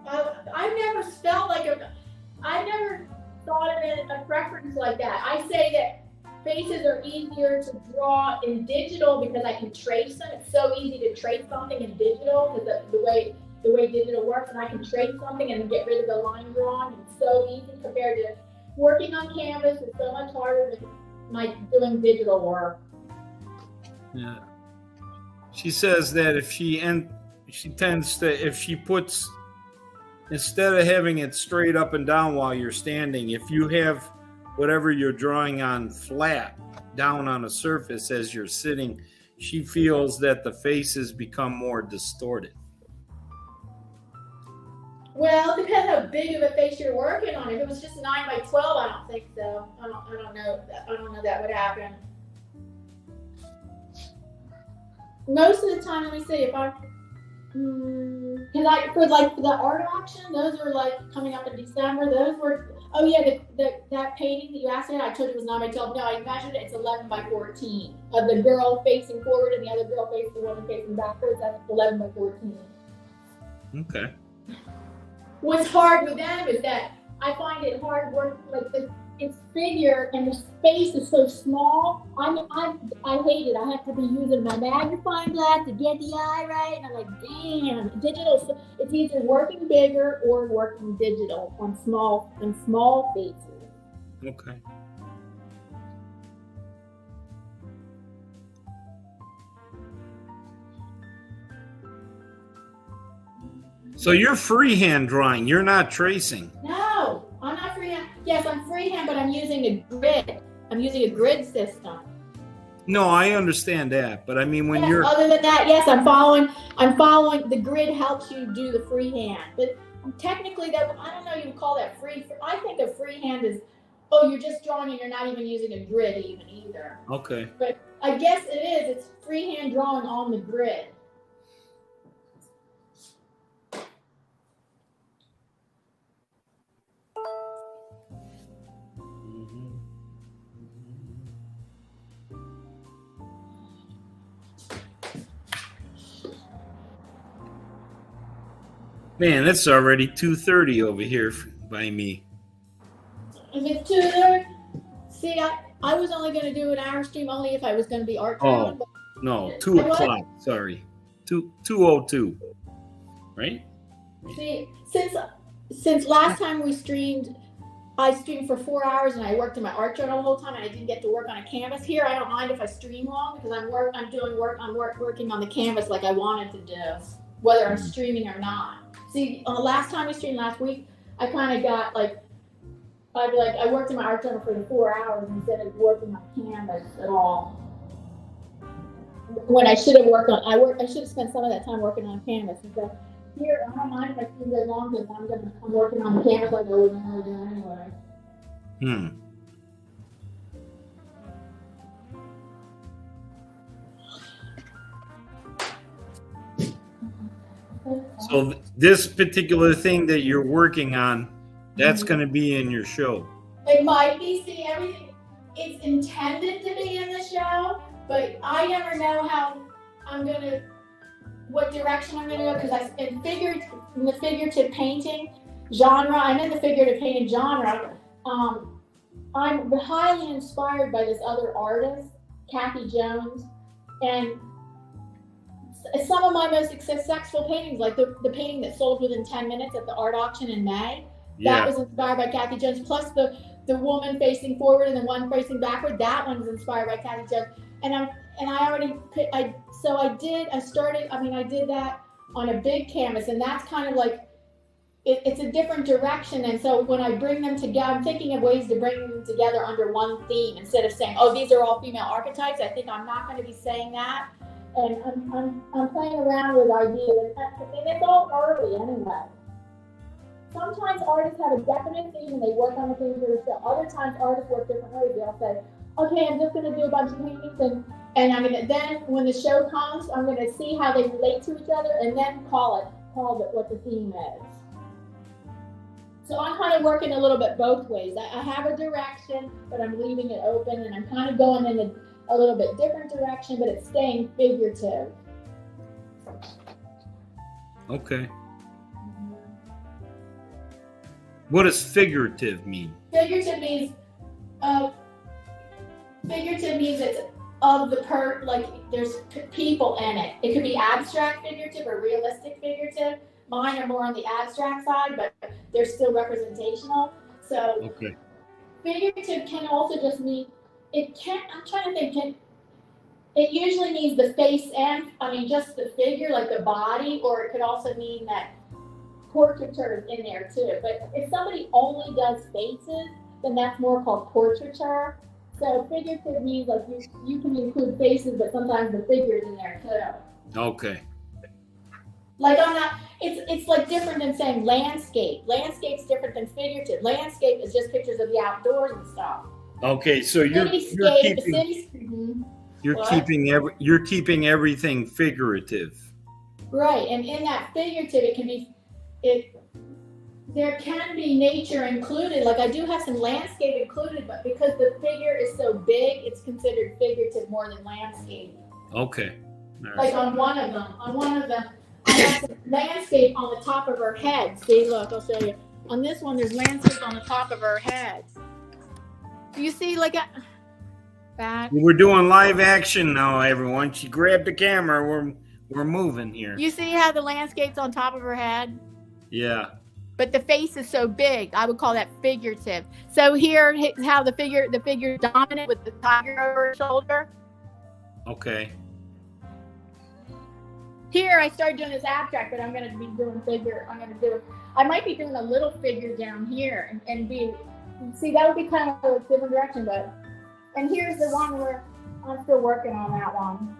I've never felt like I never thought of it a preference like that. I say that faces are easier to draw in digital because I can trace them. It's so easy to trace something in digital because the way digital works, and I can trace something and get rid of the line drawing. It's so easy compared to working on canvas. It's so much harder than doing digital work. Yeah. She says that if she puts, instead of having it straight up and down while you're standing, if you have whatever you're drawing on flat down on a surface as you're sitting, she feels that the faces become more distorted. Well, it depends how big of a face you're working on. If it was just 9 by 12, I don't think so. I don't know that would happen. Most of the time, let me see if for the art auction, those were like coming up in December. Those were, oh yeah, that painting that you asked me, I told you it was 9 by 12. No, I measured it. It's 11 by 14 of the girl facing forward and the other girl facing the woman facing backwards. That's 11 by 14. Okay. What's hard with them is that I find it hard work, like its figure and the space is so small. I hate it. I have to be using my magnifying glass to get the eye right, and I'm like, damn, digital. It's either working bigger or working digital on small faces. Okay. So you're freehand drawing. You're not tracing. No, I'm not freehand. Yes, I'm freehand, but I'm using a grid. I'm using a grid system. No, I understand that, but I mean when you're. Other than that, yes, I'm following. The grid helps you do the freehand, but technically, that I don't know. You would call that free. I think of freehand as, oh, you're just drawing and you're not even using a grid either. Okay. But I guess it is. It's freehand drawing on the grid. Man, it's already 2:30 over here by me. Is it 2:30? See, I was only going to do an hour stream only if I was going to be art drawing. Oh, no, 2 o'clock. Sorry, 2:02. Right? See, since last time we streamed, I streamed for 4 hours and I worked in my art journal the whole time and I didn't get to work on a canvas. Here, I don't mind if I stream long because I'm working on the canvas like I wanted to do, whether I'm streaming or not. See, last time we streamed last week, I kind of got I worked in my art journal for the 4 hours instead of working on canvas at all. When I should have I should have spent some of that time working on canvas. But here, I don't mind if I stream that long because I'm working on the canvas like I would normally do anyway. So this particular thing that you're working on, that's going to be in your show. It might be. See, everything, it's intended to be in the show, but I never know what direction I'm gonna go because in the figurative painting genre, I'm in the figurative painting genre. I'm highly inspired by this other artist, Kathy Jones, and some of my most successful paintings, like the painting that sold within 10 minutes at the art auction in May, that was inspired by Kathy Jones. Plus the woman facing forward and the one facing backward, that one was inspired by Kathy Jones. I did that on a big canvas, and that's kind of like, it's a different direction. And so when I bring them together, I'm thinking of ways to bring them together under one theme instead of saying, oh, these are all female archetypes. I think I'm not going to be saying that. And I'm playing around with ideas, and it's all early anyway. Sometimes artists have a definite theme and they work on the things for the show. Other times artists work different ways. They'll say, okay, I'm just going to do a bunch of paintings, and I'm going to then, when the show comes, I'm going to see how they relate to each other, and then call it what the theme is. So I'm kind of working a little bit both ways. I have a direction, but I'm leaving it open, and I'm kind of going in a little bit different direction, but it's staying figurative. Okay. What does figurative mean? Figurative means it's of the like there's people in it. It could be abstract figurative or realistic figurative. Mine are more on the abstract side, but they're still representational. So Okay. figurative can also just mean, I'm trying to think, it usually means the face and, just the figure, like the body, or it could also mean that portraiture is in there too. But if somebody only does faces, then that's more called portraiture. So figurative means like you can include faces, but sometimes the figure's in there too. Okay. Like it's like different than saying landscape. Landscape's different than figurative. Landscape is just pictures of the outdoors and stuff. Okay, so you're keeping everything figurative. Right, and in that figurative, there can be nature included. Like I do have some landscape included, but because the figure is so big, it's considered figurative more than landscape. Okay. Right. Like on one of them, I have some landscape on the top of her head. See, look, I'll show you. On this one, there's landscape on the top of her head. Do you see like that? We're doing live action now, everyone. She grabbed the camera. We're moving here. You see how the landscape's on top of her head? Yeah. But the face is so big, I would call that figurative. So here, how the figure dominant with the tiger over her shoulder. Okay. Here, I started doing this abstract, but I'm going to be doing figure. I might be doing a little figure down here and see, that would be kind of a different direction, but, and here's the one where I'm still working on that one.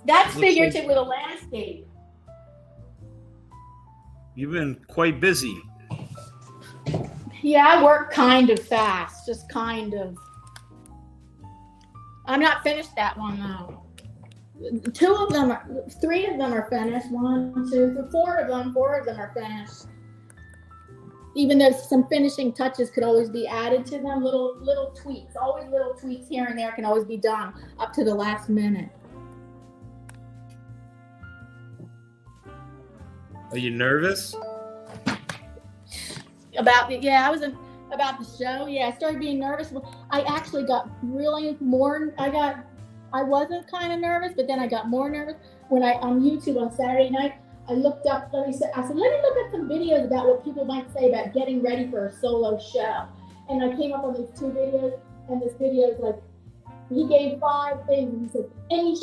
That's figurative with a landscape. You've been quite busy. Yeah, I work kind of fast, just kind of. I'm not finished that one though. 3 of them are finished. 1, 2, 4 of them are finished. Even though some finishing touches could always be added to them, little tweaks, always little tweaks here and there can always be done up to the last minute. Are you nervous? About the show. Yeah, I started being nervous. I actually got really more. I wasn't kind of nervous, but then I got more nervous when on YouTube on Saturday night. I looked up. I said, let me look at some videos about what people might say about getting ready for a solo show. And I came up on these 2 videos, and this video is like, he gave 5 things. And he said, and you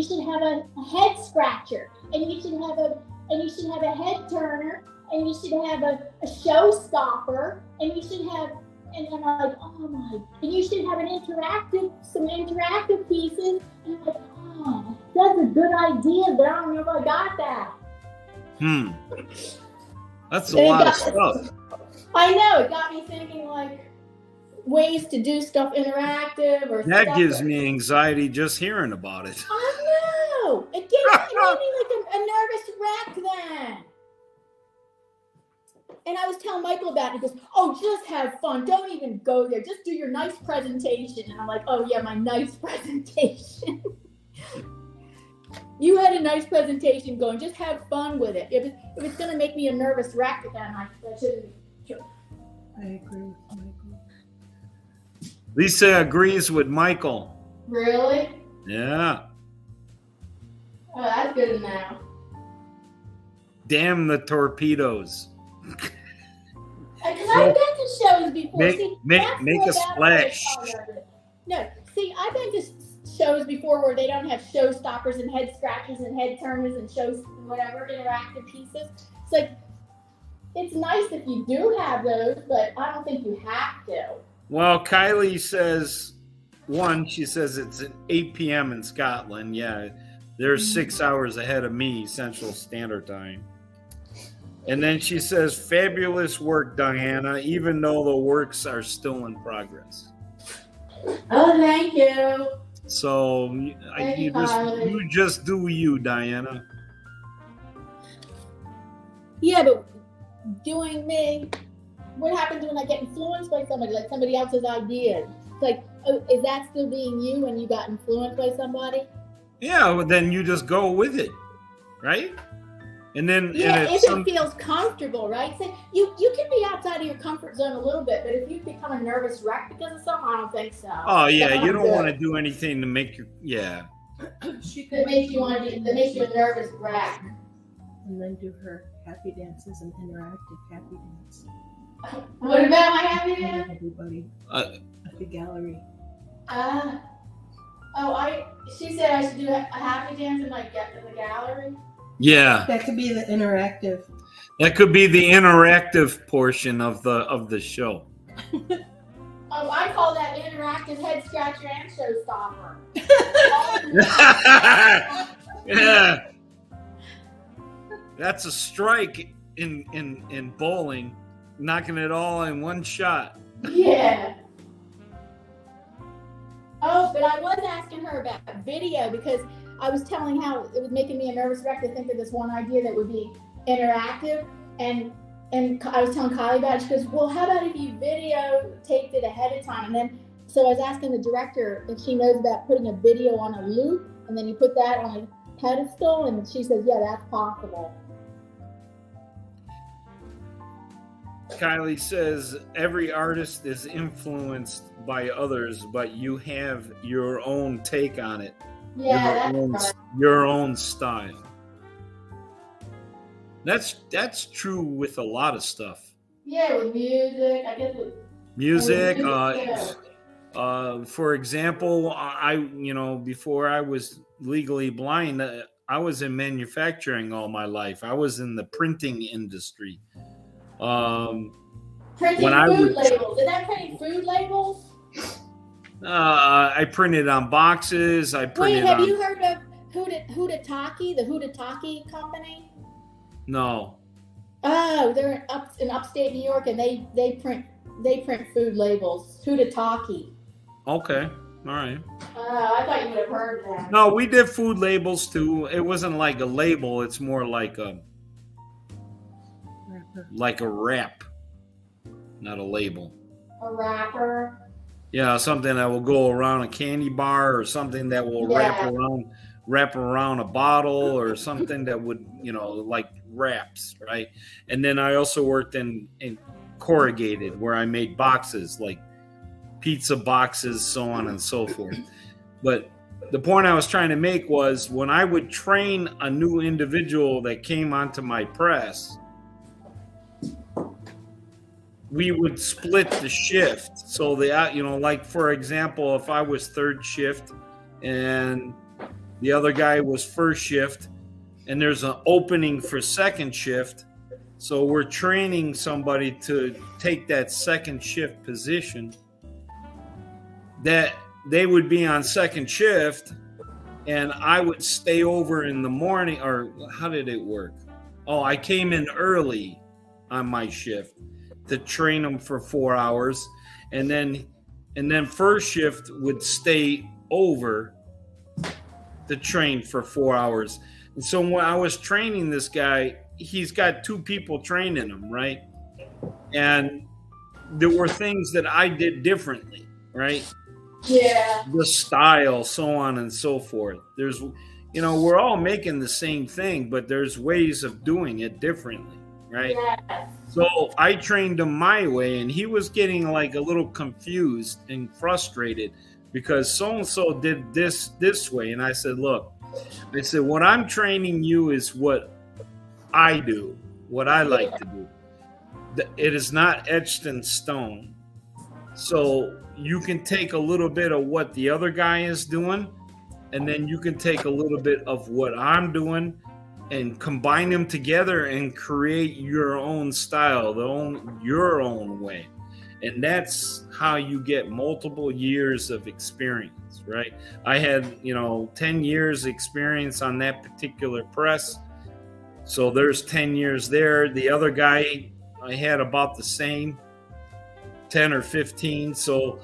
should have a head scratcher, and you should have a head turner, and you should have a showstopper, and you should have, and I'm like, oh my, and you should have some interactive pieces. And I'm like, oh, that's a good idea, but I don't know if I got that. That's a lot of stuff. I know, it got me thinking like ways to do stuff interactive or that gives me anxiety just hearing about it. I know, it made me like a nervous wreck then. And I was telling Michael about it. He goes, oh, just have fun. Don't even go there. Just do your nice presentation. And I'm like, oh, yeah, my nice presentation. You had a nice presentation going. Just have fun with it. If it's going to make me a nervous wreck, then I shouldn't. I agree with Michael. Lisa agrees with Michael. Really? Yeah. Oh, that's good enough. Damn the torpedoes. Because I've been to shows before. Make a splash. No, see, I've been to shows before where they don't have showstoppers and head scratchers and head turners and whatever interactive pieces. It's like, it's nice if you do have those, but I don't think you have to. Well, Kylie says, she says it's at 8 p.m. in Scotland. Yeah, they're 6 hours ahead of me, Central Standard Time. And then she says, fabulous work, Diana, even though the works are still in progress. Oh, thank you. So you just do you, Diana. Yeah, but doing me. what happens when I get influenced by somebody, like somebody else's ideas? It's like, oh, is that still being you when you got influenced by somebody? Yeah, well, then you just go with it, right? And then yeah, if it feels comfortable, right? So you can be outside of your comfort zone a little bit, but if you become a nervous wreck because of something, I don't think so. Oh yeah, you don't want to do anything to make you That makes you want to be, that makes you a nervous wreck. And then do her happy dances and interactive happy dance. What about my happy dance? Everybody Uh, at the gallery. She said I should do a happy dance and like get to the gallery. yeah. That could be the interactive. That could be the interactive portion of the show. Oh, I call that interactive head scratcher and showstopper. Yeah. That's a strike in bowling, knocking it all in one shot. Yeah. Oh, but I was asking her about video because I was telling how it was making me a nervous wreck to think of this one idea that would be interactive, and I was telling Kylie about it. She goes, well, how about if you videotaped it ahead of time? And then, so I was asking the director if she knows about putting a video on a loop, and then you put that on a pedestal, and she says, yeah, that's possible. Kylie says every artist is influenced by others, but you have your own take on it. Yeah, your own style. That's true with a lot of stuff. Yeah, with music, I guess. Music, for example, before I was legally blind, I was in manufacturing all my life. I was in the printing industry. Printing food labels. Is that printing food labels? I printed on boxes. Wait, have you heard of Hudataki, the Hudataki company? No. Oh, they're in upstate New York, and they print food labels. Hudataki. Okay, all right. I thought you would have heard that. No, we did food labels too. It wasn't like a label. It's more like a wrap, not a label. A wrapper. Yeah, something that will go around a candy bar, or something that will wrap around a bottle, or something that would, like wraps, right? And then I also worked in corrugated, where I made boxes, like pizza boxes, so on and so forth. But the point I was trying to make was, when I would train a new individual that came onto my press, we would split the shift. So like for example, if I was third shift and the other guy was first shift, and there's an opening for second shift, so we're training somebody to take that second shift position, that they would be on second shift and I would stay over in the morning. Or how did it work? Oh, I came in early on my shift to train them for 4 hours, and then first shift would stay over to train for 4 hours. And so when I was training this guy, he's got two people training him, right? And there were things that I did differently, right? Yeah. The style, so on and so forth. There's, we're all making the same thing, but there's ways of doing it differently, right? Yes. So I trained him my way, and he was getting like a little confused and frustrated because so-and-so did this way. And I said, look, what I'm training you is what I do, what I like to do. It is not etched in stone. So you can take a little bit of what the other guy is doing, and then you can take a little bit of what I'm doing and combine them together and create your own style, your own way. And that's how you get multiple years of experience, right? I had, 10 years experience on that particular press. So there's 10 years there. The other guy, I had about the same, 10 or 15. So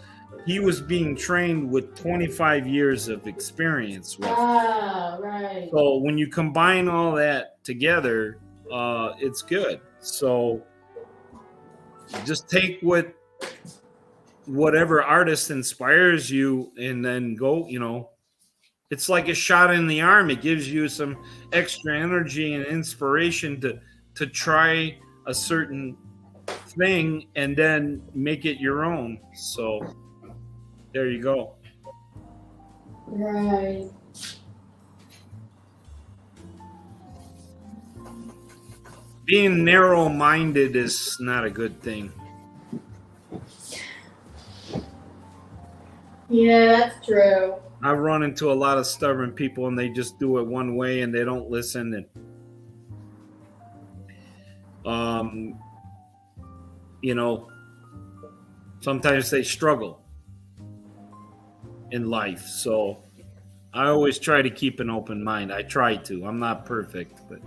he was being trained with 25 years of experience. Right. So when you combine all that together, it's good. So just take whatever artist inspires you and then go, it's like a shot in the arm. It gives you some extra energy and inspiration to try a certain thing and then make it your own. So there you go. Right. Being narrow-minded is not a good thing. Yeah, that's true. I've run into a lot of stubborn people and they just do it one way and they don't listen. And, sometimes they struggle in life. So I always try to keep an open mind. I try to. I'm not perfect, but.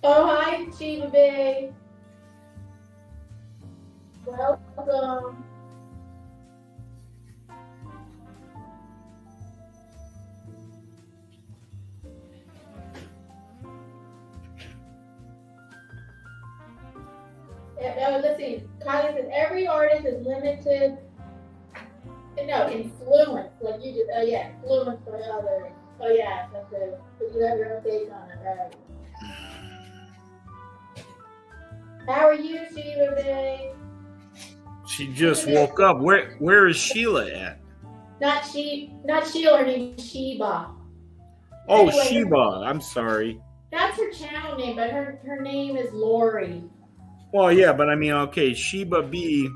Oh, hi, Chiba Big. Welcome. Oh, let's see. Kylie says every artist is limited. No, influence. Like you just, influence by others. Oh, yeah, that's it. But you have your own take on it, right? How are you, Sheila Bay? She just woke up. Where is Sheila at? Not Sheila, her name's Sheba. Oh, Anyway, Sheba. I'm sorry. That's her channel name, but her name is Lori. Well, yeah, but I mean, okay, Sheba B.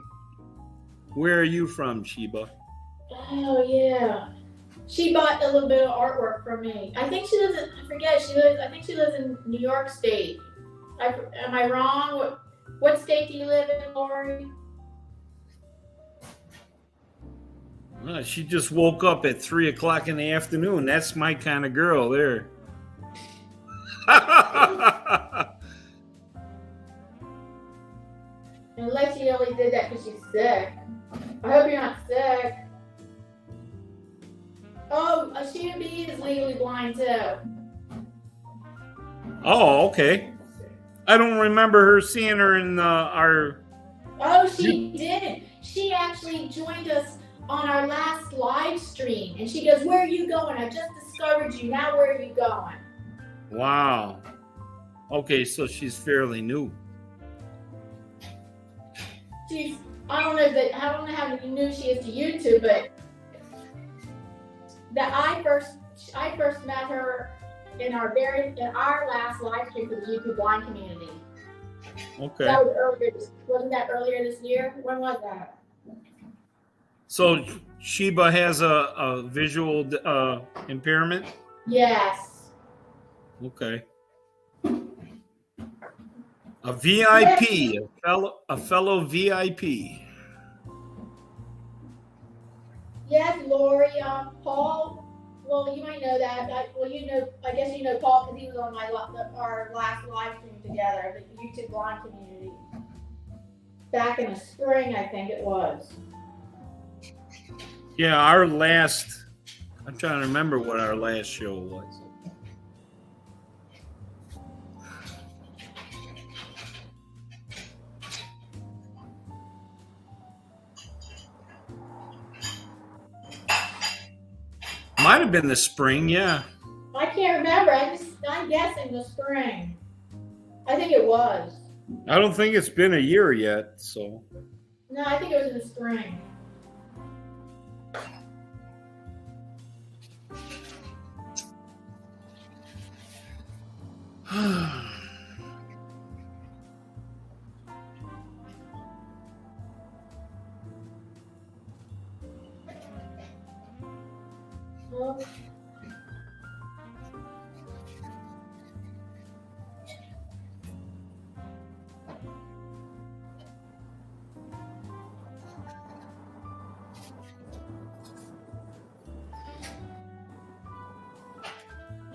Where are you from, Sheba? Oh, yeah. She bought a little bit of artwork from me. I think she lives in, I think she lives in New York State. Am I wrong? What state do you live in, Lori? She just woke up at 3 o'clock in the afternoon. That's my kind of girl there. Unless she only did that because she's sick. I hope you're not sick. Oh, Sheila B is legally blind too. Oh, okay. I don't remember her seeing her in our. Oh, she did. She actually joined us on our last live stream, and she goes, "Where are you going? I just discovered you. Now where are you going?" Wow. Okay, so she's fairly new. I don't know how new she is to YouTube, but that I first met her in our last live stream for the YouTube blind community. Okay. That was earlier. Wasn't that earlier this year? When was that? So Sheba has a visual impairment? Yes. Okay. A VIP, a fellow VIP. Yes, Lori. Paul. Well, you might know that. I guess you know Paul because he was on our last live stream together, the YouTube blind community. Back in the spring, I think it was. Yeah, I'm trying to remember what our last show was. Might have been the spring, yeah. I can't remember. I'm guessing the spring. I think it was. I don't think it's been a year yet, so. No, I think it was in the spring.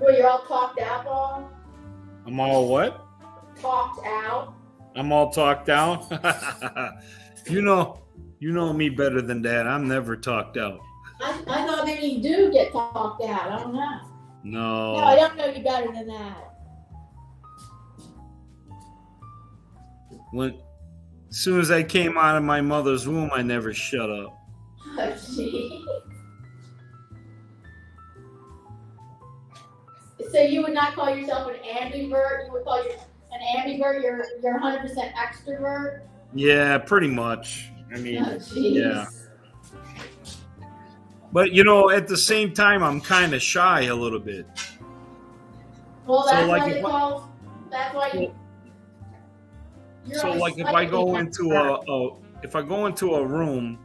Well, you're all talked out, Paul? I'm all what? Talked out? I'm all talked out? You know me better than that. I'm never talked out. I thought maybe you do get talked out. I don't know. No. No, I don't know you better than that. When as soon as I came out of my mother's womb, I never shut up. Oh, gee. So you would not call yourself an ambivert? You would call you an ambivert? You're 100% extrovert? Yeah, pretty much. I mean, Oh, geez. yeah. But you know, at the same time, I'm kind of shy a little bit. Well, So, that's like, why if they I- call. That's why you. You're So, only like, if I slightly go into extrovert. a room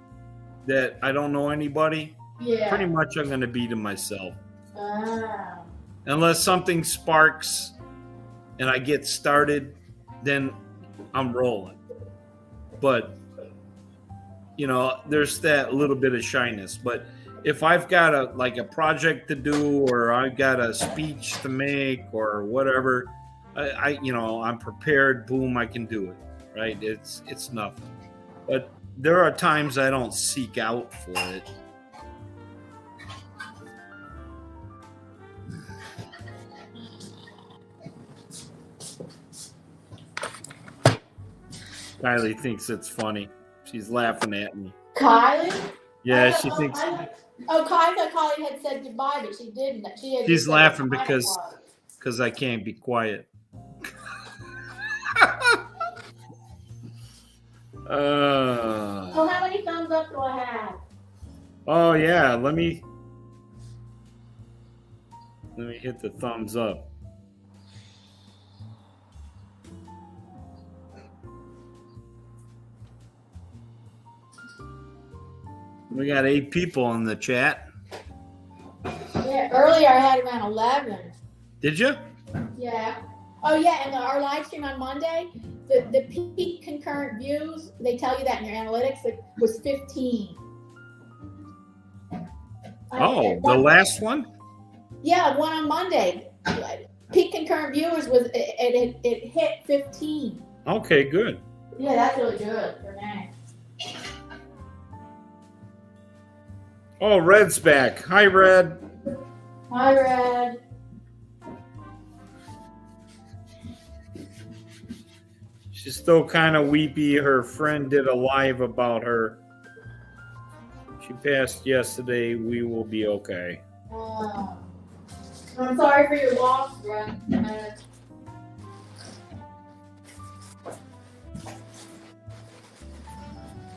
that I don't know anybody, Yeah. pretty much I'm going to be to myself, Ah. unless something sparks and I get started, then I'm rolling. But you know, there's that little bit of shyness. But if I've got a project to do, or I've got a speech to make, or whatever, I'm prepared. Boom, I can do it. Right? It's nothing. But there are times I don't seek out for it. Kylie thinks it's funny. She's laughing at me. Kylie? Yeah, she thinks Oh, I thought Kylie had said goodbye, but she didn't. She's she's laughing because I can't be quiet. So how many thumbs up do I have? Oh yeah, let me hit the thumbs up. We got 8 people in the chat. Yeah, earlier I had around 11. Did you? Yeah. Oh yeah, and our live stream on Monday, the peak concurrent views, they tell you that in your analytics, it was 15. Oh, the last one? Yeah, one on Monday. Peak concurrent viewers was it hit 15. Okay, good. Yeah, that's really good for me. Oh, Red's back. Hi, Red. Hi, Red. She's still kind of weepy. Her friend did a live about her. She passed yesterday. We will be okay. I'm sorry for your loss, Red.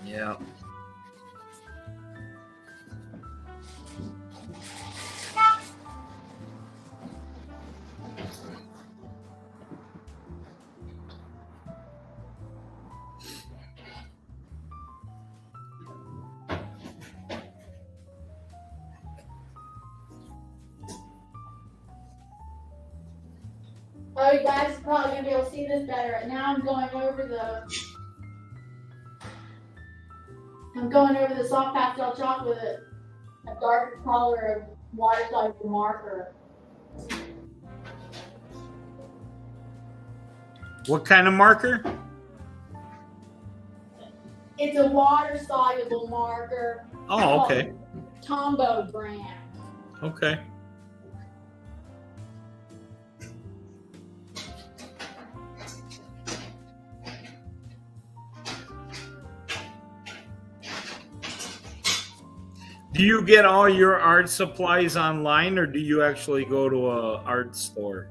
Yeah. Oh, you guys are probably gonna be able to see this better. Now I'm going over the soft pastel chalk with a dark color of watercolor marker. What kind of marker? It's a water soluble marker. Oh, okay. Tombow brand. Okay. Do you get all your art supplies online, or do you actually go to a art store?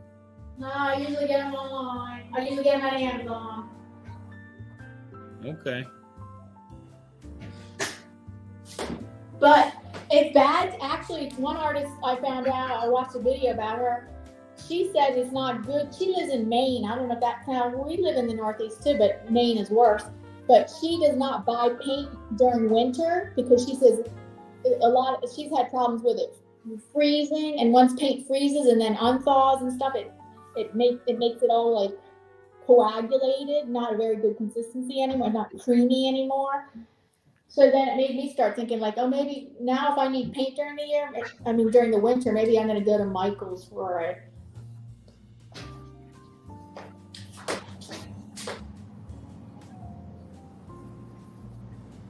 No, I usually get them online. I usually get them at Amazon. Okay. But if bad, actually, one artist I found out, I watched a video about her. She said it's not good. She lives in Maine. I don't know if that counts. We live in the Northeast too, but Maine is worse. But she does not buy paint during winter because she says she's had problems with it freezing, and once paint freezes and then unthaws and stuff, it makes it all like coagulated, not a very good consistency anymore, not creamy anymore. So then it made me start thinking like, oh, maybe now if I need paint during the year, during the winter, maybe I'm gonna go to Michael's for it.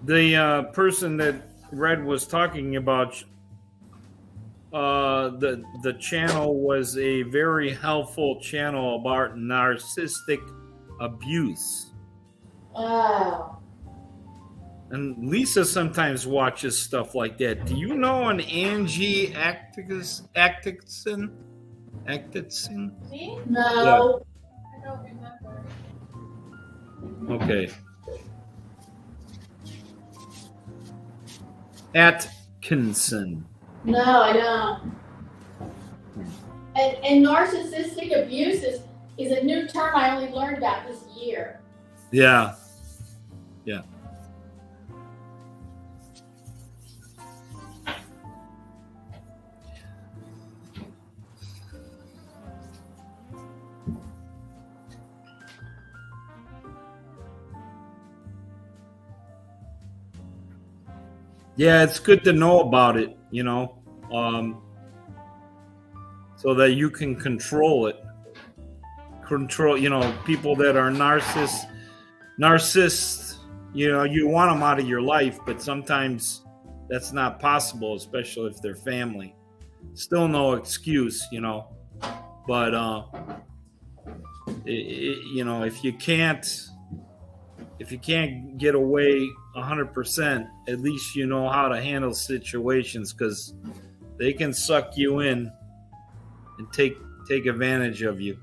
The person that Red was talking about, the channel was a very helpful channel about narcissistic abuse. Oh. And Lisa sometimes watches stuff like that. Do you know an Angie Atkinson? Atkinson? See? No. I don't remember. Okay. Atkinson. No, I don't. And narcissistic abuse is a new term I only learned about this year. Yeah. Yeah. Yeah, it's good to know about it, you know, so that you can control it. Control, you know, people that are narcissists, you know, you want them out of your life, but sometimes that's not possible, especially if they're family. Still no excuse, you know, but, you know, if you can't get away 100%, at least you know how to handle situations, because they can suck you in and take advantage of you.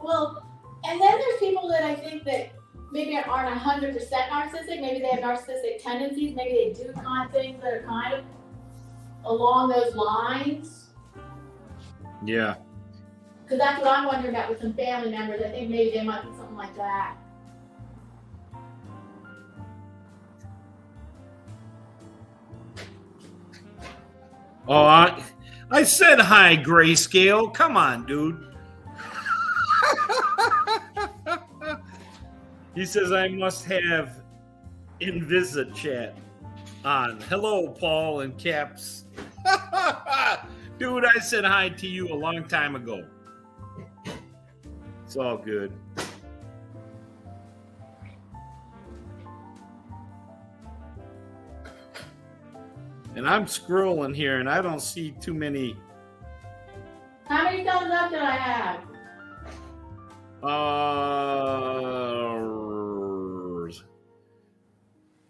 Well, and then there's people that I think that maybe aren't 100% narcissistic. Maybe they have narcissistic tendencies. Maybe they do kind of things that are kind of along those lines. Yeah. Because that's what I'm wondering about with some family members. I think maybe they might be something like that. Oh, I said hi, Grayscale. Come on, dude. He says I must have Invisa chat on. Hello, Paul and Caps. Dude, I said hi to you a long time ago. It's all good. And I'm scrolling here and I don't see too many. How many thumbs up did I have?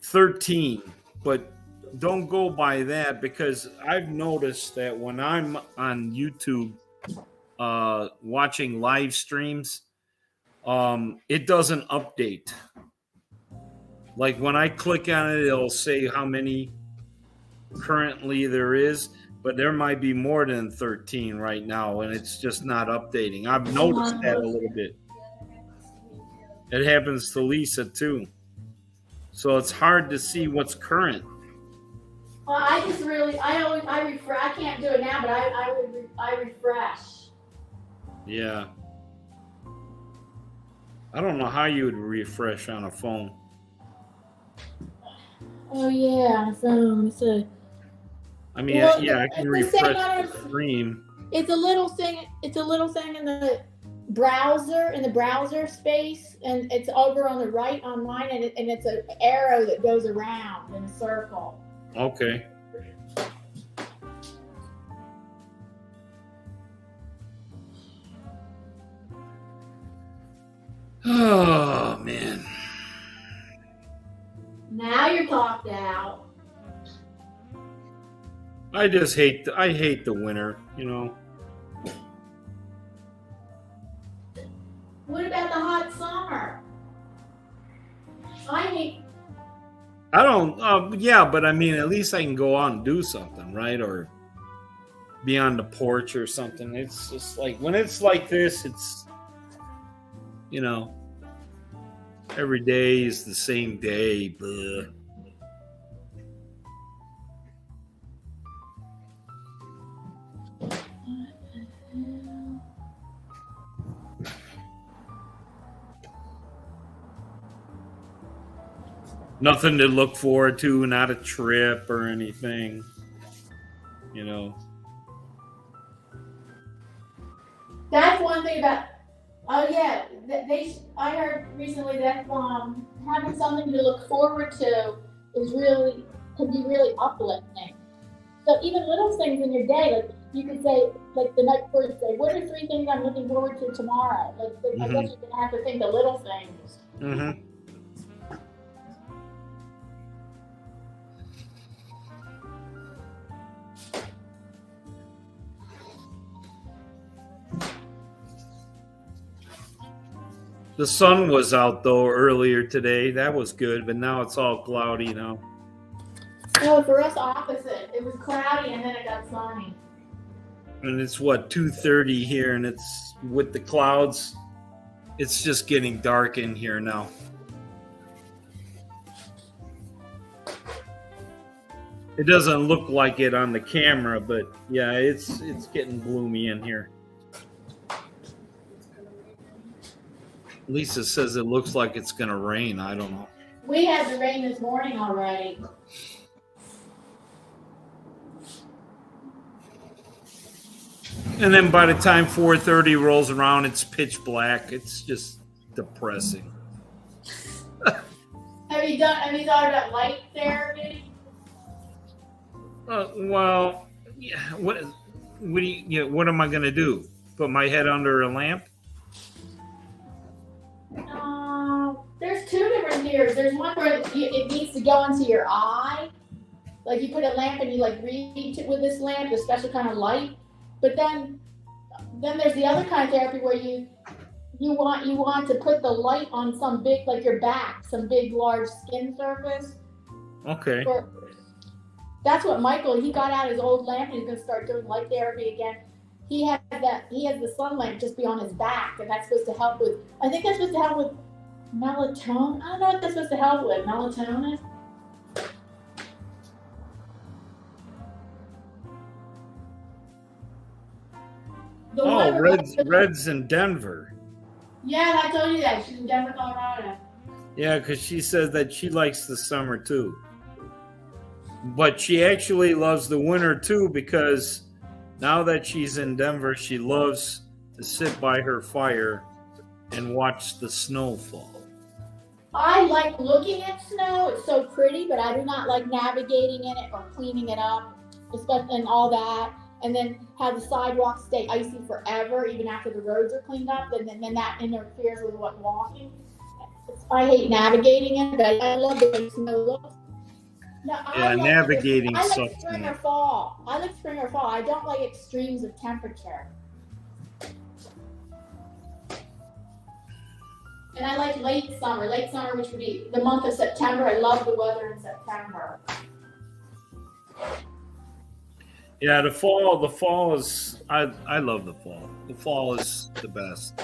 13, but don't go by that, because I've noticed that when I'm on YouTube watching live streams, it doesn't update. Like when I click on it, it'll say how many currently there is, but there might be more than 13 right now, and it's just not updating. I've noticed that a little bit. It happens to Lisa too. So it's hard to see what's current. Well, I refresh. I can't do it now, but I refresh. Yeah. I don't know how you would refresh on a phone. Oh yeah, on a phone. I mean, well, yeah, I can refresh the screen. It's a little thing. It's a little thing in the browser space, and it's over on the right on mine, and it's an arrow that goes around in a circle. Okay. Oh man. Now you're talked out. I hate the winter, you know. What about the hot summer? Yeah, but I mean, at least I can go out and do something, right? Or be on the porch or something. It's just like, when it's like this, it's, you know, every day is the same day. Bleh. Nothing to look forward to, not a trip or anything, you know. That's one thing about. Oh yeah, I heard recently that having something to look forward to can be really uplifting. So even little things in your day, like you could say, like the night before, you say, "What are 3 things I'm looking forward to tomorrow?" Like I guess you're gonna have to think the little things. Mm-hmm. The sun was out though earlier today. That was good, but now it's all cloudy now. No, for us opposite. It was cloudy and then it got sunny. And it's what, 2:30 here, and it's with the clouds. It's just getting dark in here now. It doesn't look like it on the camera, but yeah, it's getting gloomy in here. Lisa says it looks like it's gonna rain. I don't know. We had the rain this morning already. And then by the time 4:30 rolls around, it's pitch black. It's just depressing. Have you thought about light therapy? Well, yeah. What am I gonna do? Put my head under a lamp? There's two different theories. There's one where it needs to go into your eye. Like you put a lamp and you like read with this lamp, a special kind of light. But then there's the other kind of therapy where you want to put the light on some big, like your back, some big large skin surface. Okay. That's what Michael, he got out his old lamp and he's gonna start doing light therapy again. He has the sun lamp just be on his back, and that's supposed to help with, I think that's supposed to help with melatonin. I don't know what that's supposed to help with. Melatonin? Red's in Denver. Yeah, I told you that. She's in Denver, Colorado. Yeah, because she says that she likes the summer too. But she actually loves the winter too, because now that she's in Denver, she loves to sit by her fire and watch the snow fall. I like looking at snow. It's so pretty, but I do not like navigating in it or cleaning it up, especially and all that. And then have the sidewalks stay icy forever, even after the roads are cleaned up. And then that interferes with what walking. I hate navigating it, but I love the way snow looks. No, navigating I sucks. like spring or fall. I don't like extremes of temperature. And I like late summer, which would be the month of September. I love the weather in September. Yeah, the fall is, I love the fall. The fall is the best.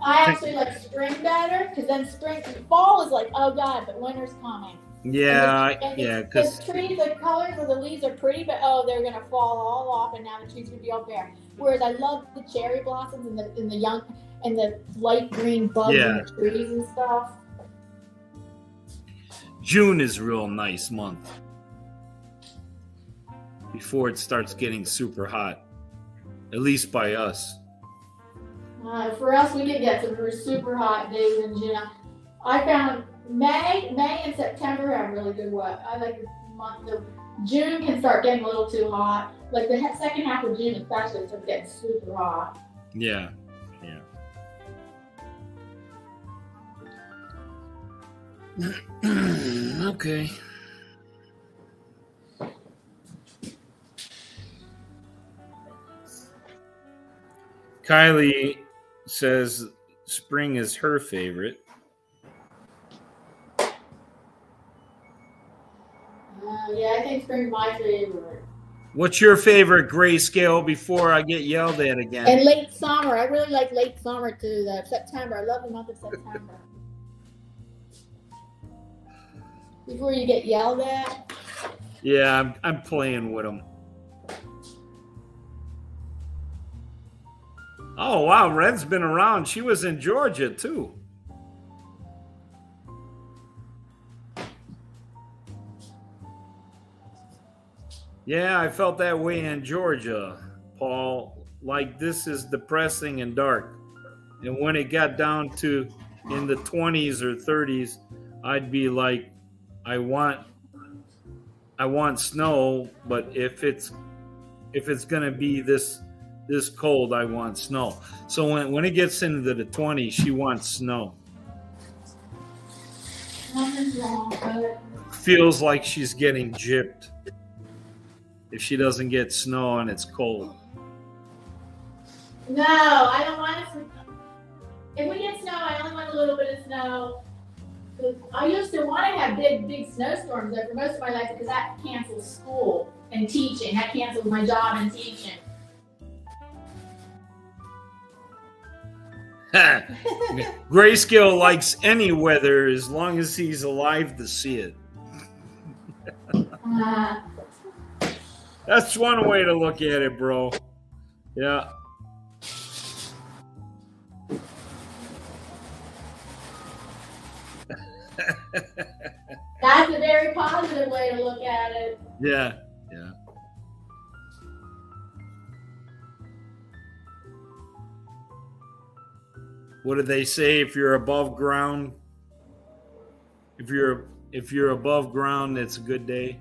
I actually like spring better, because then fall is like, oh God, but winter's coming. Yeah, because trees, the colors of the leaves are pretty, but they're gonna fall all off, and now the trees gonna be all bare. Whereas I love the cherry blossoms and the young and the light green bugs in the trees and stuff. June is a real nice month before it starts getting super hot, at least by us. For us, we did get some super hot days in June. I found May and September have really good weather. I like the month of June can start getting a little too hot. Like the second half of June, especially, it starts getting super hot. Yeah. Okay. Kylie says spring is her favorite. Yeah, I think spring's my favorite. What's your favorite grayscale before I get yelled at again? And late summer. I really like late summer too. September. I love the month of September. Before you get yelled at. Yeah, I'm playing with them. Oh, wow. Red's been around. She was in Georgia, too. Yeah, I felt that way in Georgia, Paul. Like, this is depressing and dark. And when it got down to in the 20s or 30s, I'd be like, I want snow, but if it's going to be this this cold, I want snow. So when it gets into the 20s, she wants snow. Nothing's wrong, but Feels like she's getting gypped if she doesn't get snow and it's cold. no, I don't want it. If we get snow, I only want a little bit of snow. 'Cause I used to want to have big snowstorms there for most of my life because that cancels school and teaching. That cancels my job and teaching. Grayscale likes any weather as long as he's alive to see it. That's one way to look at it, bro. Yeah. That's a very positive way to look at it. Yeah. Yeah. What do they say? If you're above ground, if you're above ground, it's a good day.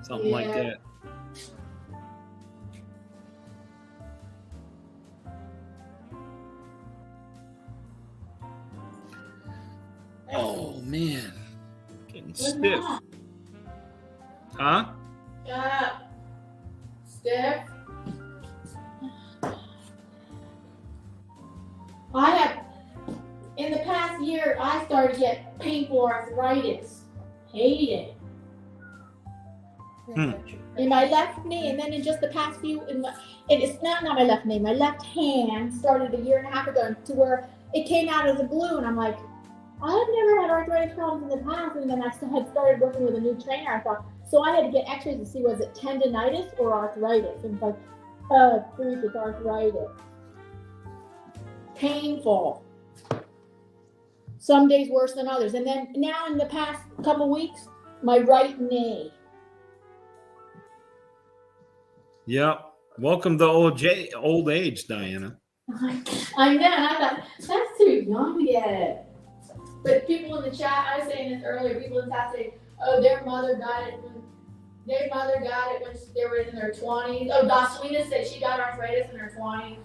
Something like Yeah. that. Oh man, getting What's stiff. that? Huh? Stiff. I have, in the past year, I started to get painful arthritis. Hate it. In my left knee, and then in just the past few, and it's not my left knee, my left hand started a year and a half ago to where it came out as a blue, and I'm like, I've never had arthritis problems in the past, and then I had started working with a new trainer. I thought, so I had to get x-rays to see was it tendonitis or arthritis, and it's like, freak, it's arthritis. Painful. Some days worse than others, and then now in the past couple weeks, my right knee. Yep. Welcome to old age, Diana. I know, and I thought, that's too young to get it. But people in the chat, I was saying this earlier, people in the chat say, oh, their mother got it when they were in their 20s. Oh, Daslina said she got arthritis in her 20s.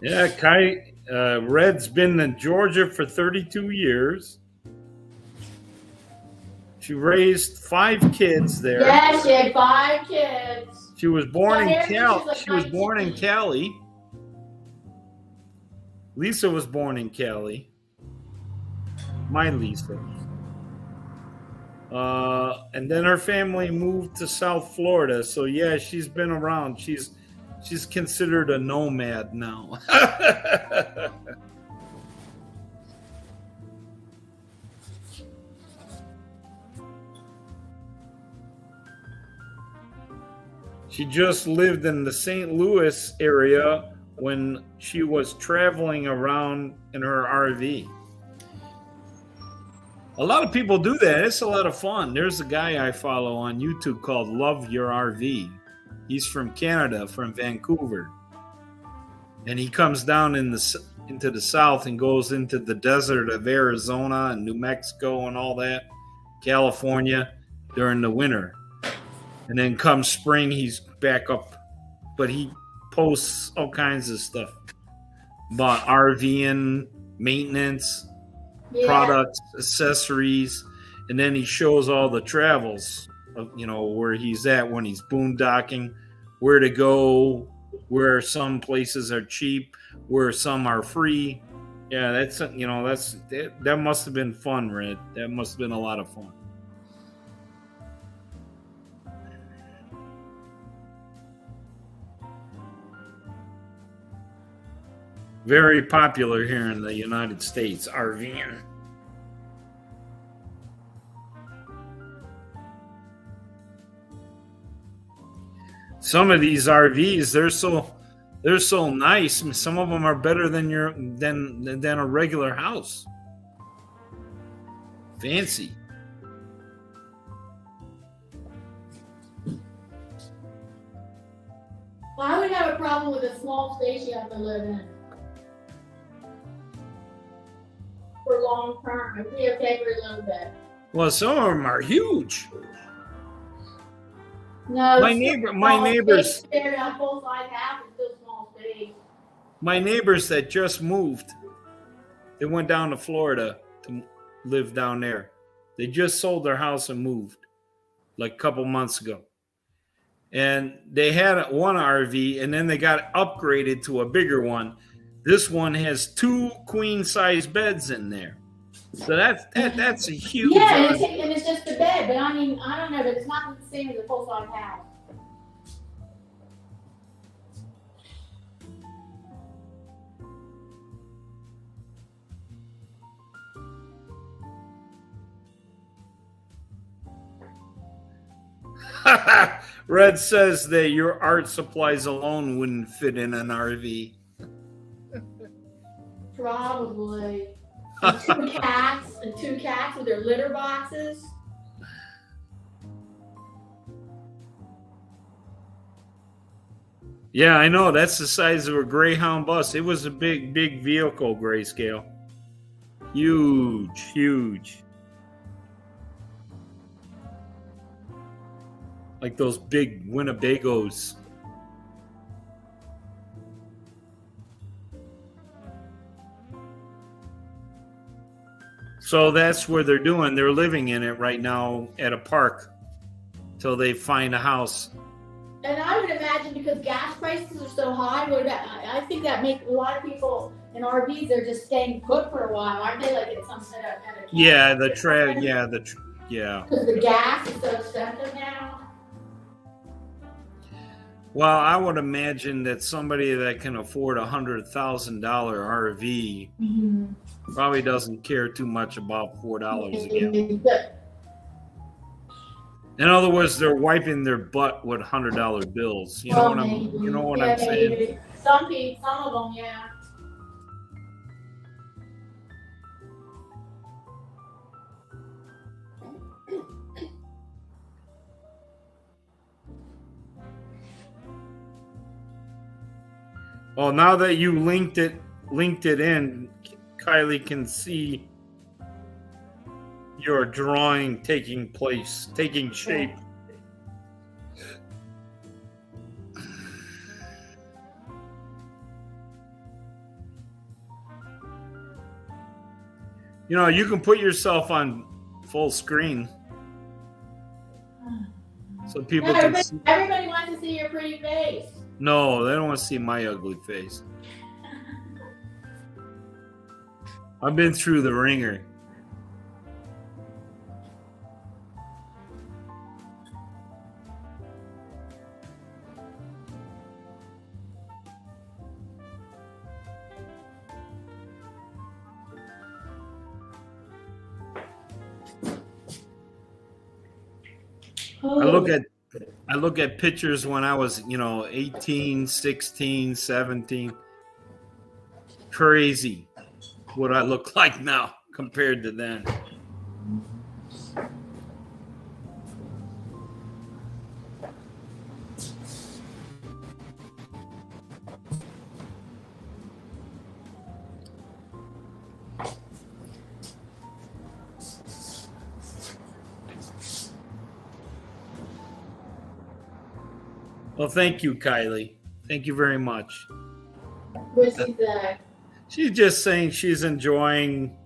Yeah, Kai Red's been in Georgia for 32 years. She raised 5 kids there. Yeah, she had 5 kids. She was born in Cali. Like she was born in Cali. Lisa was born in Cali. My Lisa. And then her family moved to South Florida. So yeah, she's been around. She's considered a nomad now. She just lived in the St. Louis area when she was traveling around in her RV. A lot of people do that. It's a lot of fun. There's a guy I follow on YouTube called Love Your RV. He's from Canada, from Vancouver. And he comes down into the south and goes into the desert of Arizona and New Mexico and all that, California, during the winter. And then come spring, he's back up. But he posts all kinds of stuff about RVing, maintenance, products, accessories. And then he shows all the travels of, where he's at when he's boondocking, where to go, where some places are cheap, where some are free. Yeah, that must have been fun, Red. That must have been a lot of fun. Very popular here in the United States, RVing. Some of these RVs, they're so nice. I mean, some of them are better than a regular house. Fancy. Well, I would have a problem with a small space you have to live in. For long term, it'd be okay for a little bit. Well, some of them are huge. No, My neighbors, They're on both sides half is still small space. my neighbors that just moved, they went down to Florida to live down there. They just sold their house and moved like a couple months ago. And they had one RV and then they got upgraded to a bigger one. This one has 2 queen size beds in there. So that's a huge. Yeah, and it's just a bed, but I mean, I don't know, but it's not the same as a full size house. Red says that your art supplies alone wouldn't fit in an RV. Probably. And 2 cats with their litter boxes. Yeah, I know. That's the size of a Greyhound bus. It was a big vehicle, Grayscale. Huge. Like those big Winnebagos. So that's where they're doing. They're living in it right now at a park till they find a house. And I would imagine because gas prices are so high, I think that makes a lot of people in RVs, they're just staying put for a while, aren't they? Like in some set of Yeah, yeah. Because the gas is so expensive now. Well, I would imagine that somebody that can afford $100,000 RV probably doesn't care too much about $4 again. In other words, they're wiping their butt with $100 bills. You know what I'm saying? Maybe. Some of them, yeah. Well, now that you linked it in, Kylie can see your drawing taking shape. You know, you can put yourself on full screen so people can see. Everybody wants to see your pretty face. No, they don't want to see my ugly face. I've been through the ringer. I look at pictures when I was, 18, 16, 17. Crazy what I look like now compared to then. Well, thank you, Kylie. Thank you very much. What's she say? She's just saying she's enjoying.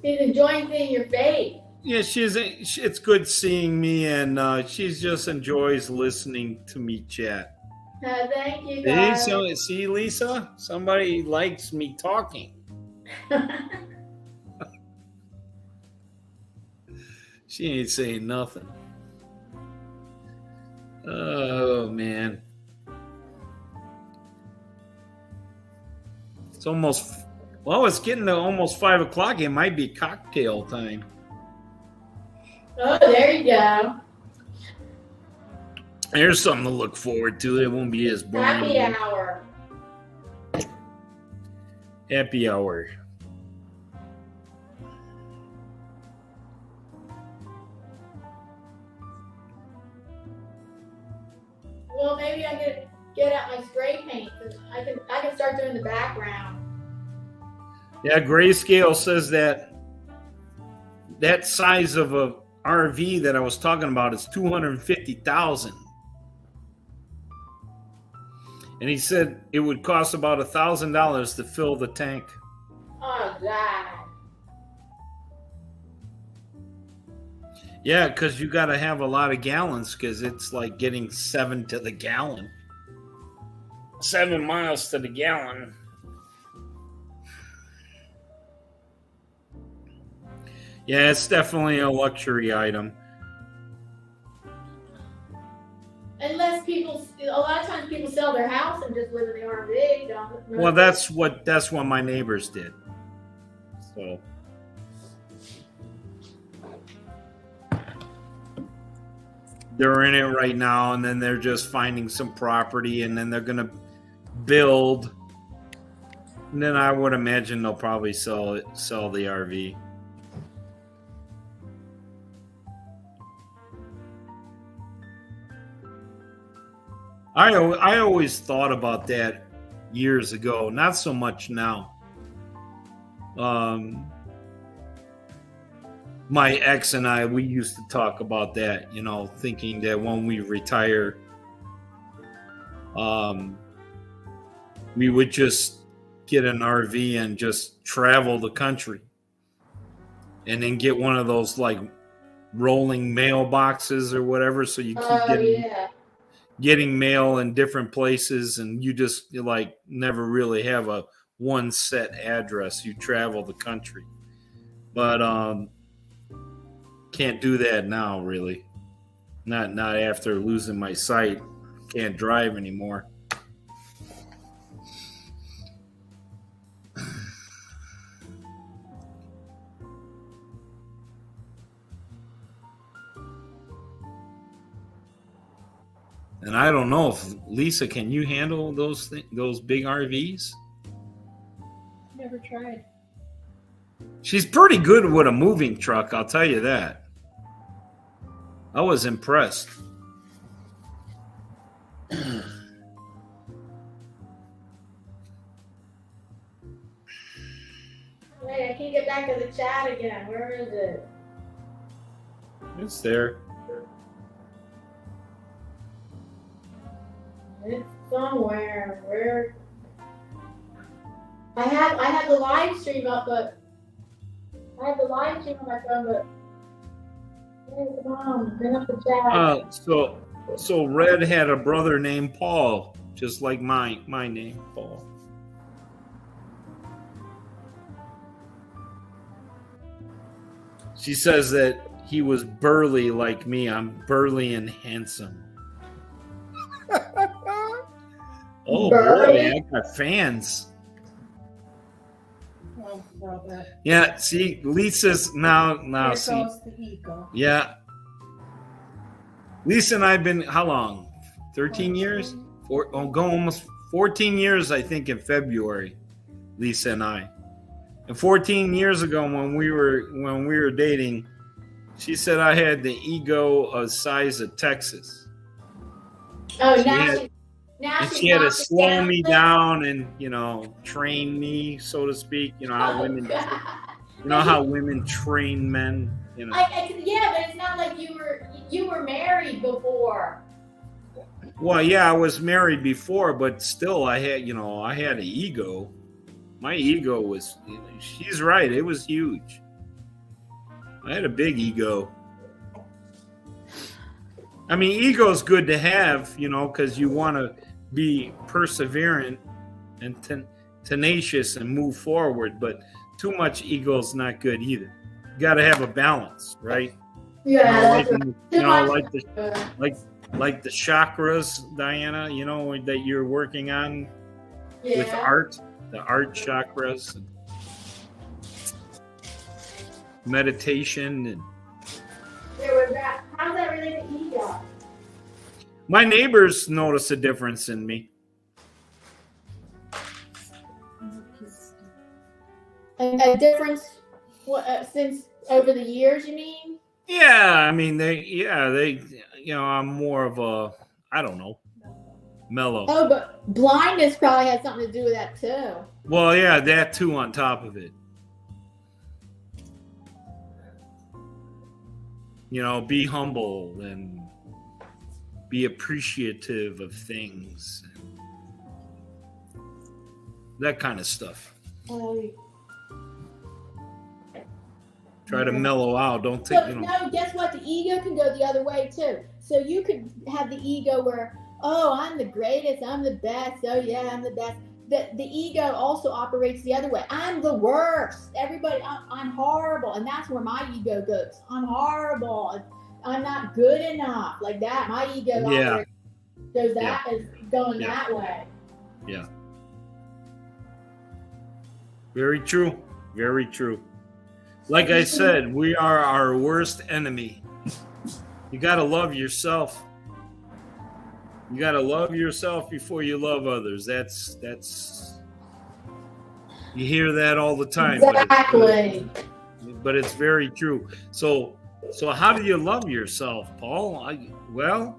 She's enjoying seeing your face. Yeah, it's good seeing me, and she just enjoys listening to me chat. Thank you, guys. See, Lisa? Somebody likes me talking. She ain't saying nothing. Oh, man. It's getting to almost 5 o'clock. It might be cocktail time. Oh, there you go. There's something to look forward to. It won't be as boring. Happy hour. Happy hour. Well, maybe background. Yeah, Grayscale says that size of a RV that I was talking about is 250,000. And he said it would cost about $1,000 to fill the tank. Oh God. Yeah, because you got to have a lot of gallons because it's like getting 7 to the gallon. 7 miles to the gallon. Yeah, it's definitely a luxury item. Unless people, a lot of times people sell their house and just live in the RV. Don't they? Well, that's what my neighbors did. So they're in it right now, and then they're just finding some property, and then they're gonna build. And then I would imagine they'll probably sell the RV. I always thought about that years ago, not so much now. My ex and I, we used to talk about that, you know, thinking that when we retire, we would just get an RV and just travel the country, and then get one of those like rolling mailboxes or whatever, so you keep getting mail in different places, and you just like never really have a one set address. You travel the country, but can't do that now, really. Not after losing my sight. Can't drive anymore. And I don't know if Lisa, can you handle those big RVs? Never tried. She's pretty good with a moving truck, I'll tell you that. I was impressed. Wait, I can't get back to the chat again. Where is it? It's there. It's somewhere. Where? I have the live stream up, but I have the live stream on my phone, but hey, come on, bring up the chat. So Red had a brother named Paul, just like my name, Paul. She says that he was burly like me. I'm burly and handsome. Oh Burly? boy, I got fans. Oh, brother. Yeah, see, Lisa's now There see. goes the ego. Yeah. Lisa and I have been, how long? 13 years? Almost 14 years, I think, in February, Lisa and I. And 14 years ago when we were dating, she said I had the ego of size of Texas. Oh, She had to slow me down and, you know, train me, so to speak. You know how women train men. You know. Yeah, but it's not like you were married before. Well, yeah, I was married before, but still, I had an ego. My ego was. She's right. It was huge. I had a big ego. I mean, ego is good to have, you know, because you want to be perseverant and tenacious and move forward, but too much ego is not good either. You got to have a balance, right? Yeah, like the chakras, Diana, you know, that you're working on with art, the art chakras, and meditation, and how's that related to ego? my neighbors notice a difference in me. A difference since over the years, you mean? Yeah, I mean they, you know, I'm more of a, I don't know, mellow. Oh, but blindness probably has something to do with that too. Well, yeah, that too on top of it. You know, be humble and be appreciative of things. That kind of stuff. Try to mellow out. Don't take, But no, guess what? The ego can go the other way too. So you could have the ego where, oh, I'm the greatest, I'm the best, oh yeah, I'm the best. The ego also operates the other way. I'm the worst. Everybody, I'm horrible. And that's where my ego goes. I'm horrible. I'm not good enough. Like that. My ego goes that is going that way. Yeah. Very true. Very true. Like I said, we are our worst enemy. You got to love yourself. You got to love yourself before you love others. That's you hear that all the time. Exactly. But it's very true. So how do you love yourself, Paul? Well,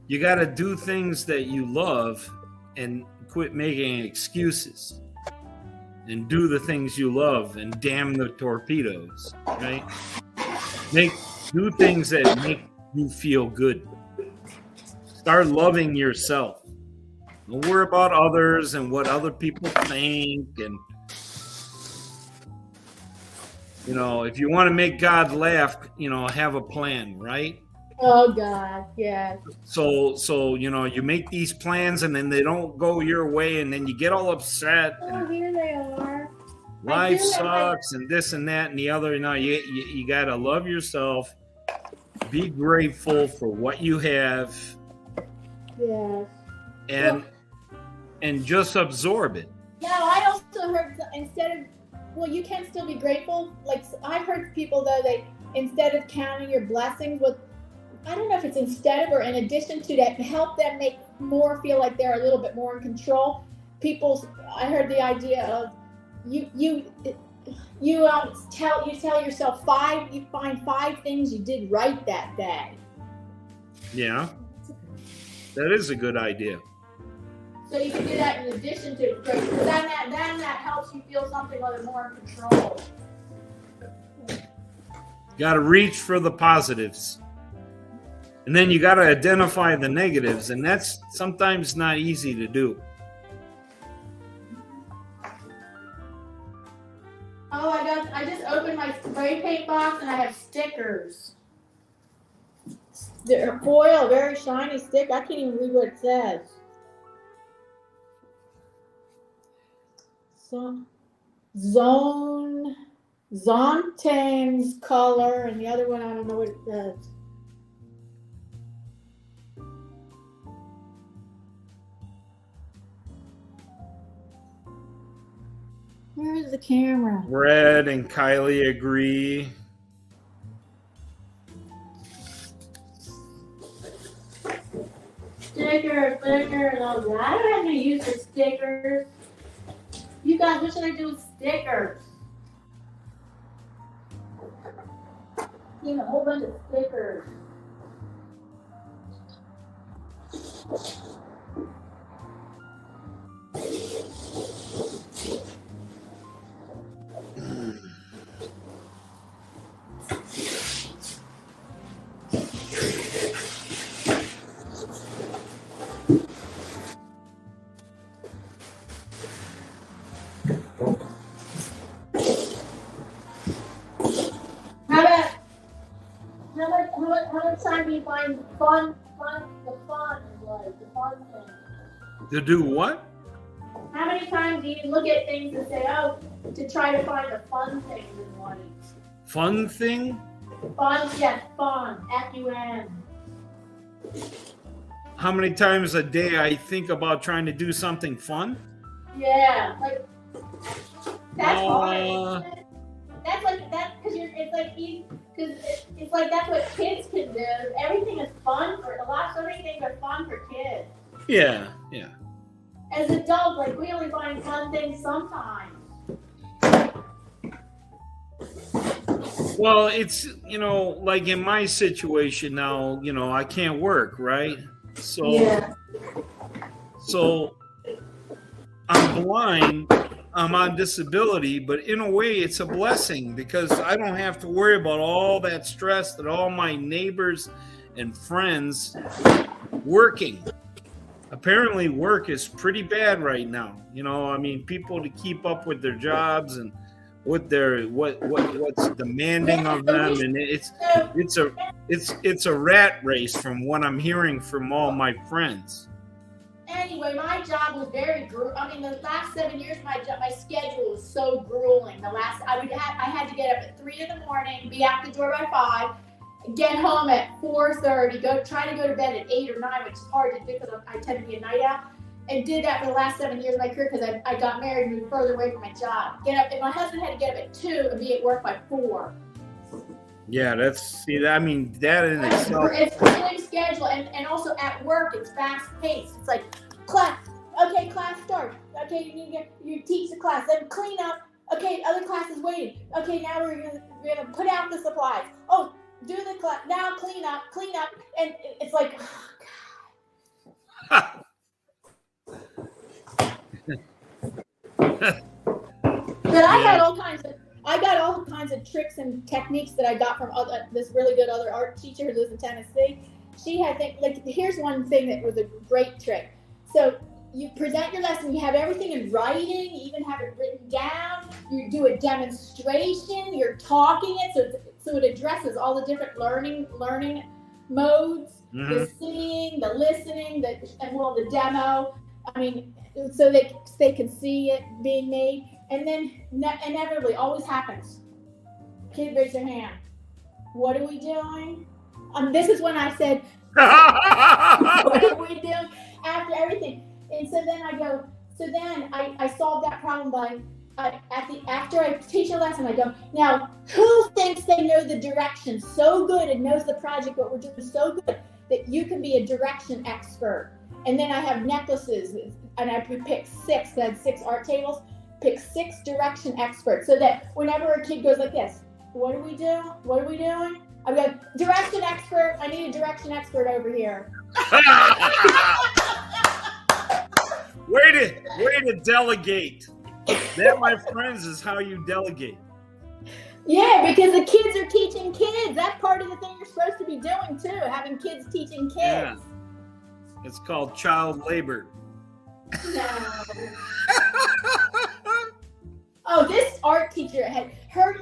you got to do things that you love and quit making excuses. And do the things you love and damn the torpedoes, right? Do things that make you feel good. Start loving yourself. Don't worry about others and what other people think. And, you know, if you want to make God laugh, you know, have a plan, right? Oh God, yes. So you know, you make these plans and then they don't go your way and then you get all upset. Oh, here they are. Life sucks and this and that and the other. No, you got to love yourself. Be grateful for what you have. Yes. And just absorb it. Yeah, I also heard you can still be grateful. Like I've heard people though, instead of counting your blessings with, I don't know if it's instead of or in addition to that, to help them make more feel like they're a little bit more in control. I heard the idea of you tell yourself you find 5 things you did right that day. Yeah, that is a good idea. So you can do that in addition to then that helps you feel something other more in control. Got to reach for the positives. And then you got to identify the negatives, and that's sometimes not easy to do. Oh, I just opened my spray paint box and I have stickers. They're foil, very shiny stick. I can't even read what it says. So, Zontane's color, and the other one, I don't know what it says. Where's the camera? Red and Kylie agree. Stickers, and all that. I don't have any use for stickers. You guys, what should I do with stickers? You know, a whole bunch of stickers. How much time do you find the fun is like the fun thing? To do what? How many times do you look at things and say, oh, to try to find the fun things in life? Fun thing? Fun, yes, fun. F-U-N. How many times a day I think about trying to do something fun? Yeah, like that's hard. That's like that because it's like that's what kids can do. Everything is fun so many things are fun for kids. Yeah. As adults, like we only find fun things sometimes. Well, it's, like in my situation now, I can't work, right? So, Yeah. so I'm blind, I'm on disability, but in a way it's a blessing because I don't have to worry about all that stress that all my neighbors and friends working. Apparently work is pretty bad right now. You know, I mean, people to keep up with their jobs and what they're what's demanding of them, and it's a rat race from what I'm hearing from all my friends. Anyway, my job was very I mean, the last 7 years, my schedule was so grueling. I had to get up at 3 in the morning, be out the door by 5, get home at 4:30, try to go to bed at 8 or 9, which is hard to do because I tend to be a night owl. And did that for the last 7 years of my career because I got married and moved further away from my job. And my husband had to get up at 2 and be at work by 4. Yeah, that in itself. It's a grueling schedule, and also at work, it's fast paced. It's like, class start. Okay, you teach the class, then clean up. Okay, other class is waiting. Okay, now we're gonna put out the supplies. Oh, do the class, now clean up. And it's like, oh, But I got all kinds of tricks and techniques that I got from this really good other art teacher who lives in Tennessee. She had here's one thing that was a great trick. So you present your lesson, you have everything in writing, you even have it written down, you do a demonstration, you're talking it, so it addresses all the different learning modes, the seeing, the listening, the demo. I mean, so they can see it being made. And then inevitably, always happens. Kid, raise your hand. What are we doing? This is when I said, what are we doing after everything? And so then I solved that problem by, after I teach a lesson, I go, now, who thinks they know the direction so good and knows the project, what we're doing so good, that you can be a direction expert? And then I have necklaces, and I picked 6, I had 6 art tables, pick 6 direction experts, so that whenever a kid goes like this, what are we doing? What are we doing? I've got direction expert. I need a direction expert over here. Way to delegate. That, my friends, is how you delegate. Yeah, because the kids are teaching kids. That's part of the thing you're supposed to be doing too, having kids teaching kids. Yeah. It's called child labor. No. Oh, this art teacher had her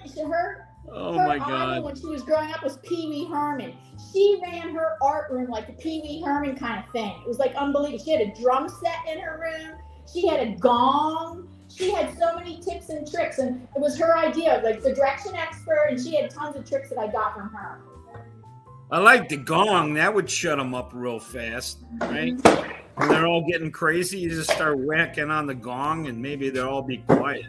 my idol God. when she was growing up was Pee Wee Herman. She ran her art room like a Pee Wee Herman kind of thing. It was like unbelievable. She had a drum set in her room. She had a gong. She had so many tips and tricks, and it was her idea, like the direction expert, and she had tons of tricks that I got from her. I like the gong. That would shut them up real fast, right? When they're all getting crazy, you just start whacking on the gong, and maybe they'll all be quiet.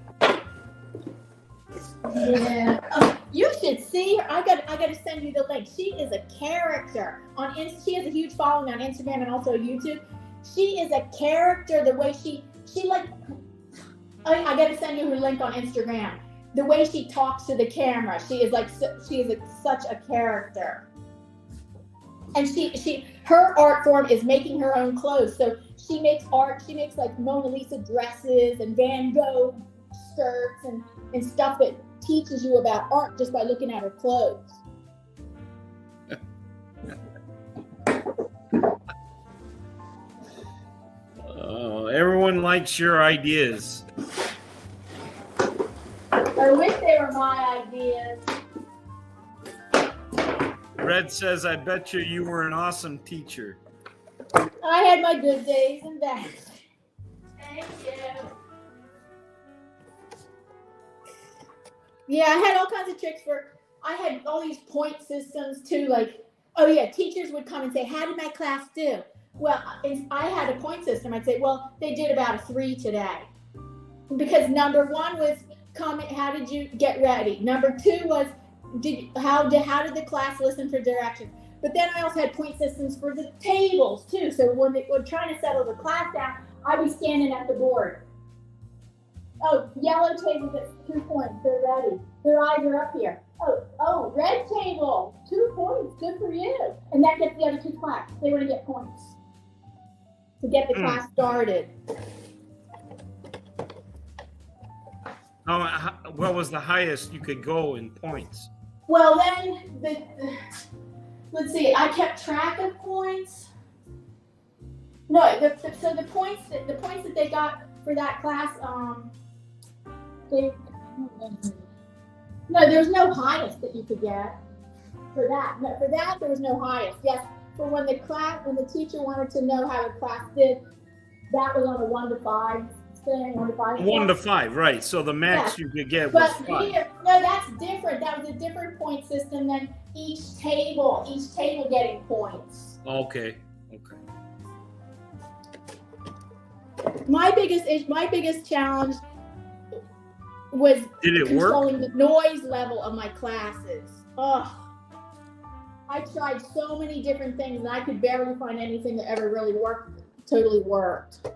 Yeah. Oh, you should see her. I got to send you the link. She is a character on she has a huge following on Instagram and also YouTube. She is a character. The way she I got to send you her link on Instagram. The way she talks to the camera, she is such a character. And her art form is making her own clothes. So she makes art. She makes like Mona Lisa dresses and Van Gogh skirts and stuff that teaches you about art just by looking at her clothes. Everyone likes your ideas. I wish they were my ideas. Red says, I bet you were an awesome teacher. I had my good days and bad days. Thank you. Yeah, I had all kinds of tricks I had all these point systems too, like, oh yeah, teachers would come and say, how did my class do? Well, I had a point system. I'd say, well, they did about a 3 today. Because number 1 was comment, how did you get ready? Number 2 was, how did the class listen for directions? But then I also had point systems for the tables too. So when they were trying to settle the class down, I'd be standing at the board. Oh, yellow tables at 2 points, they're ready. Their eyes are up here. Oh, red table, 2 points, good for you. And that gets the other 2 claps. They want to get points. to get the class started. What was the highest you could go in points? Well, then let's see. I kept track of points. No, so the points that they got for that class, no, there's no highest that you could get for that. No, for that there was no highest. Yes, for when the teacher wanted to know how the class did, that was on a 1 to 5 thing, 1 to 5. 1 to 5, right? So the max you could get was 5. Here, no, that's different. That was a different point system than each table getting points. Okay. My biggest challenge was controlling the noise level of my classes. Ugh. I tried so many different things and I could barely find anything that ever really totally worked.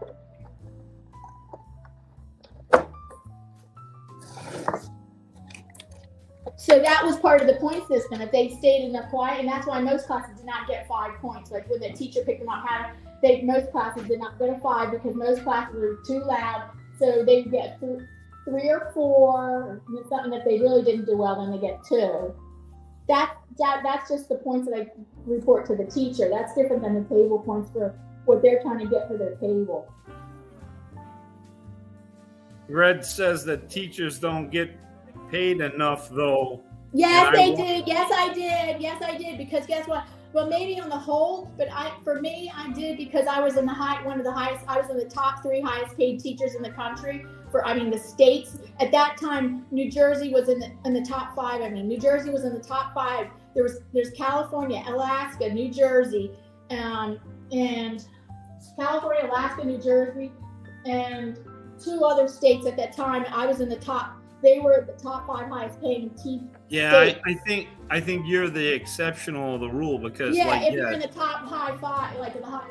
So that was part of the point system. If they stayed in the quiet, and that's why most classes did not get 5 points. Like when the teacher picked them up, most classes did not get a 5 because most classes were too loud. So they get 3 or 4. And it's something that they really didn't do well, then they get 2. That's just the points that I report to the teacher. That's different than the table points for what they're trying to get for their table. Red says that teachers don't get paid enough, though. Yes, they did. Yes, I did. Yes, I did. Because guess what? Well, maybe on the whole, but for me, I did because I was in the one of the highest. I was in the top 3 highest paid teachers in the country. The states at that time. New Jersey was in the top 5. New Jersey was in the top 5. There's California, Alaska, New Jersey, and California, Alaska, New Jersey, and 2 other states at that time. I was in the top. They were the top 5 highest paying teachers. Yeah, I think you're the exceptional of the rule because if you're in the top high 5, like in the top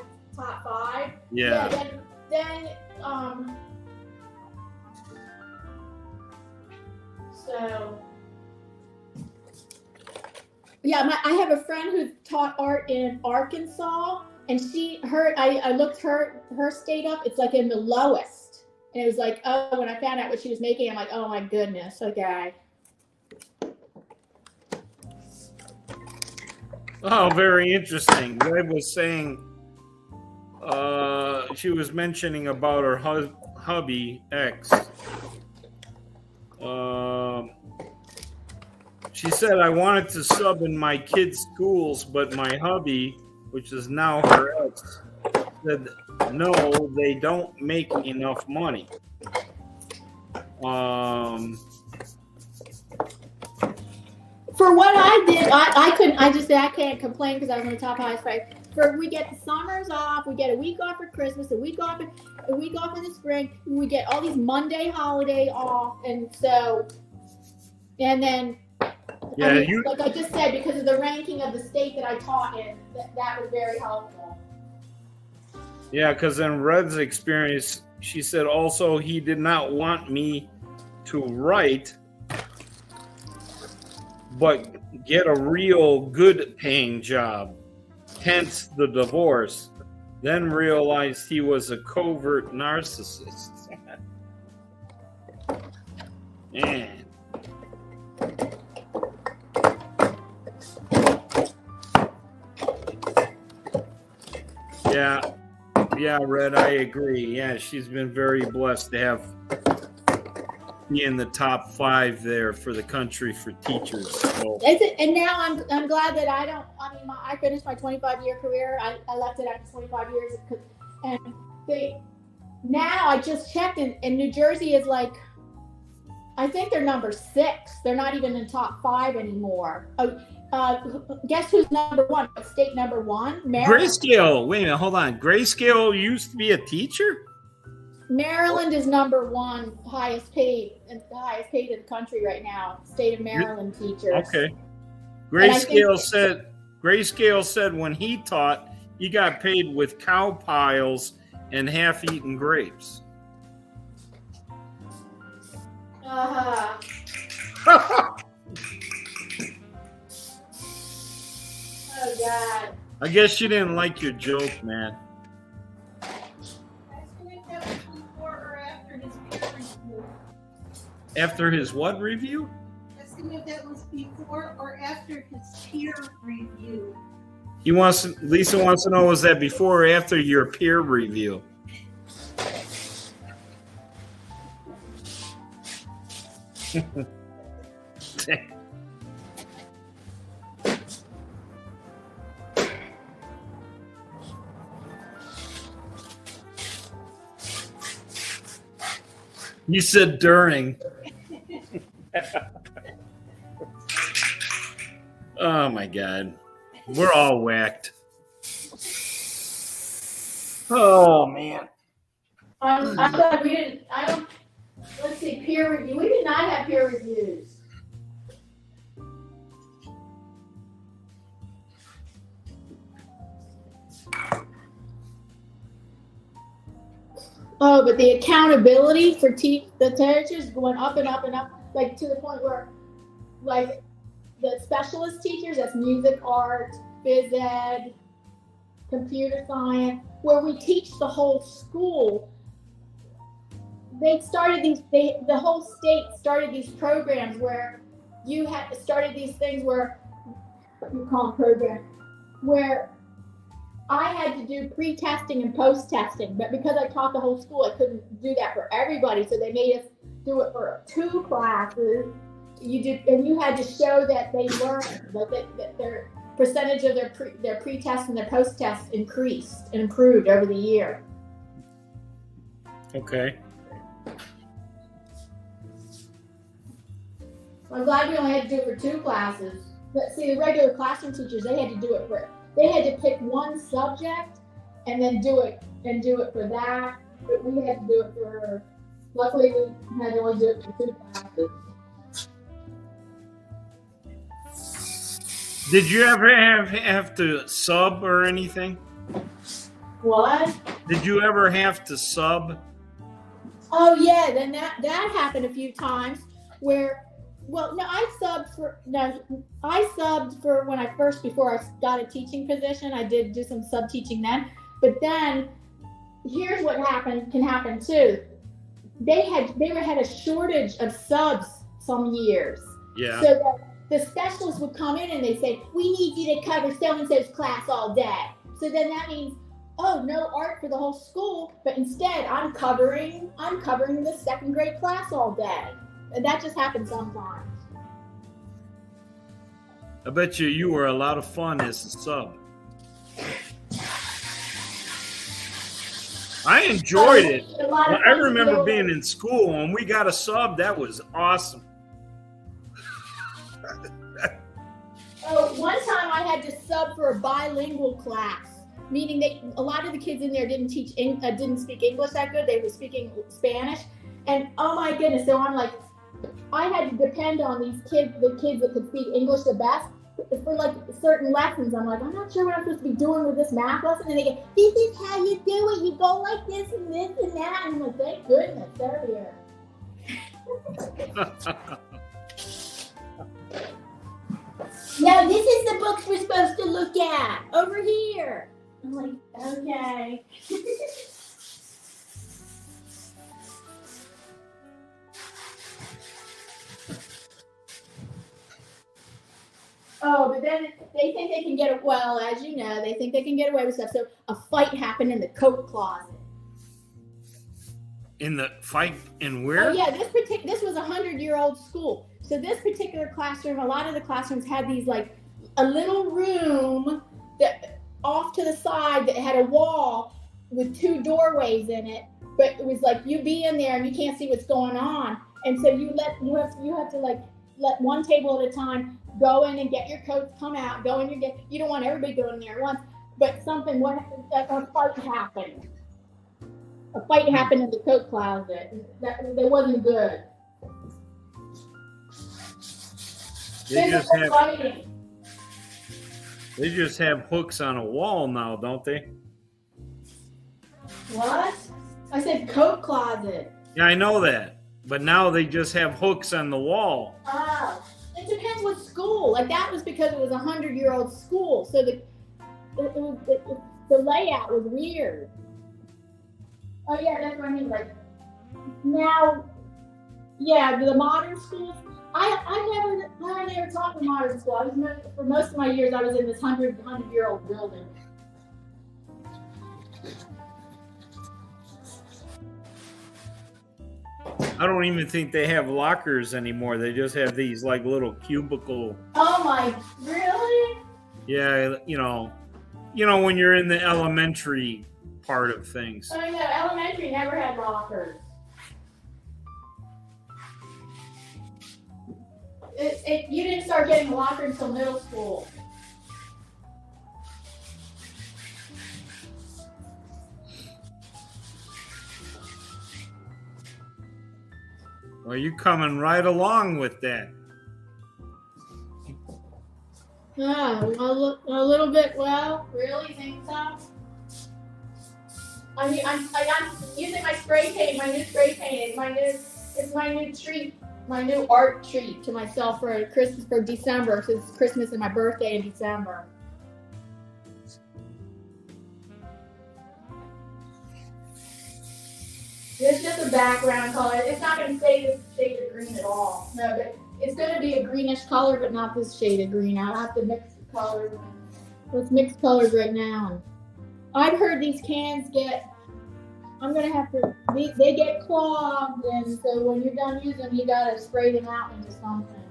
5. Yeah. Then so yeah, I have a friend who taught art in Arkansas, and I looked her state up. It's like in the lowest, and it was like, oh, when I found out what she was making, I'm like, oh my goodness, okay. Oh, very interesting. Red was saying, she was mentioning about her hubby, X. She said, I wanted to sub in my kids' schools, but my hubby, which is now her ex, said, no, they don't make enough money. For what I did, I just said I can't complain because I was in the top highest paid. We get the summers off, we get a week off for Christmas, a week off in the spring, we get all these Monday holiday off, and then like I just said, because of the ranking of the state that I taught in, that was very helpful. Yeah, because in Red's experience, she said also he did not want me to write, but get a real good paying job, hence the divorce. Then realized he was a covert narcissist. Man. Yeah, Red, I agree. Yeah, she's been very blessed to be in the top 5 there for the country for teachers. So. And now I'm glad that I finished my 25-year career. I left it after 25 years, and now I just checked, and New Jersey is like, I think they're number 6. They're not even in top 5 anymore. Guess who's number 1? State number 1? Maryland. Grayscale. Wait a minute, hold on. Grayscale used to be a teacher? Maryland is number 1 highest paid in the country right now. State of Maryland teachers. Okay. Grayscale said when he taught, he got paid with cow piles and half-eaten grapes. Oh God. I guess you didn't like your joke, man. After his what review? Asking if that was before or after his peer review. Lisa wants to know, was that before or after your peer review? You said during. Oh my God. We're all whacked. Oh man. I'm glad we didn't, let's see, peer review. We did not have peer reviews. Oh, but the accountability for the teachers going up and up and up, like to the point where, like, the specialist teachers, that's music, art, phys ed, computer science, where we teach the whole school. They started the whole state started these programs where you started these things where, you call them programs, where I had to do pre-testing and post-testing, but because I taught the whole school, I couldn't do that for everybody. So they made us do it for 2 classes. And you had to show that they learned, that their percentage of their pre-test and their post-test increased and improved over the year. Okay. I'm glad we only had to do it for 2 classes. But see, the regular classroom teachers, they had to pick one subject and then do it for that. But we had to do it for, luckily we had to only do it for 2 classes. Did you ever have to sub or anything? What? Did you ever have to sub? Oh yeah, then that happened a few times where, well, no, I subbed for when before I got a teaching position. I did do some sub teaching then, but then here's what can happen too. They had a shortage of subs some years. Yeah. So that the specialists would come in and they say, we need you to cover so-and-so's class all day. So then that means, oh, no art for the whole school, but instead I'm covering the 2nd grade class all day. And that just happens sometimes. I bet you were a lot of fun as a sub. I enjoyed it. I remember being in school when we got a sub. That was awesome. Oh, one time I had to sub for a bilingual class, meaning a lot of the kids in there didn't speak English that good. They were speaking Spanish, and oh my goodness, so I'm like, I had to depend on the kids that could speak English the best for like certain lessons. I'm like, I'm not sure what I'm supposed to be doing with this math lesson, and they go, this is how you do it. You go like this and this and that, and I'm like, thank goodness they're here. No, this is the books we're supposed to look at over here. I'm like, okay. Oh, but then they think they can get, well, as you know, they think they can get away with stuff. So a fight happened in the coat closet. In the fight in where? Oh yeah, this was a 100-year-old school. So this particular classroom, a lot of the classrooms had these like a little room that off to the side that had a wall with 2 doorways in it, but it was like you be in there and you can't see what's going on, and so you have to like let one table at a time go in and get your coats, come out, go in and you don't want everybody going in there at once, but a fight happened. A fight happened in the coat closet. That wasn't good. They just have hooks on a wall now, don't they? What? I said coat closet. Yeah, I know that. But now they just have hooks on the wall. Oh, it depends what school. Like that was because it was a 100-year-old school. So the layout was weird. Oh yeah, that's what I mean. Like now Yeah, the modern schools. I never taught the modern school. For most of my years, I was in this 100-year-old building. I don't even think they have lockers anymore. They just have these like little cubicle. Oh my, really? Yeah, you know when you're in the elementary part of things. Oh no, elementary never had lockers. You didn't start getting a locker until middle school. Well, you're coming right along with that. A little bit. Well, really think so? I mean, I'm using my spray paint, my new spray paint. It's my new treat, my new art treat to myself for Christmas, for December, since it's Christmas and my birthday in December. It's just a background color. It's not going to stay this shade of green at all. No, but it's going to be a greenish color, but not this shade of green. I'll have to mix the colors. Let's mix colors right now. I've heard these cans they get clogged, and so when you're done using them, you got to spray them out into something.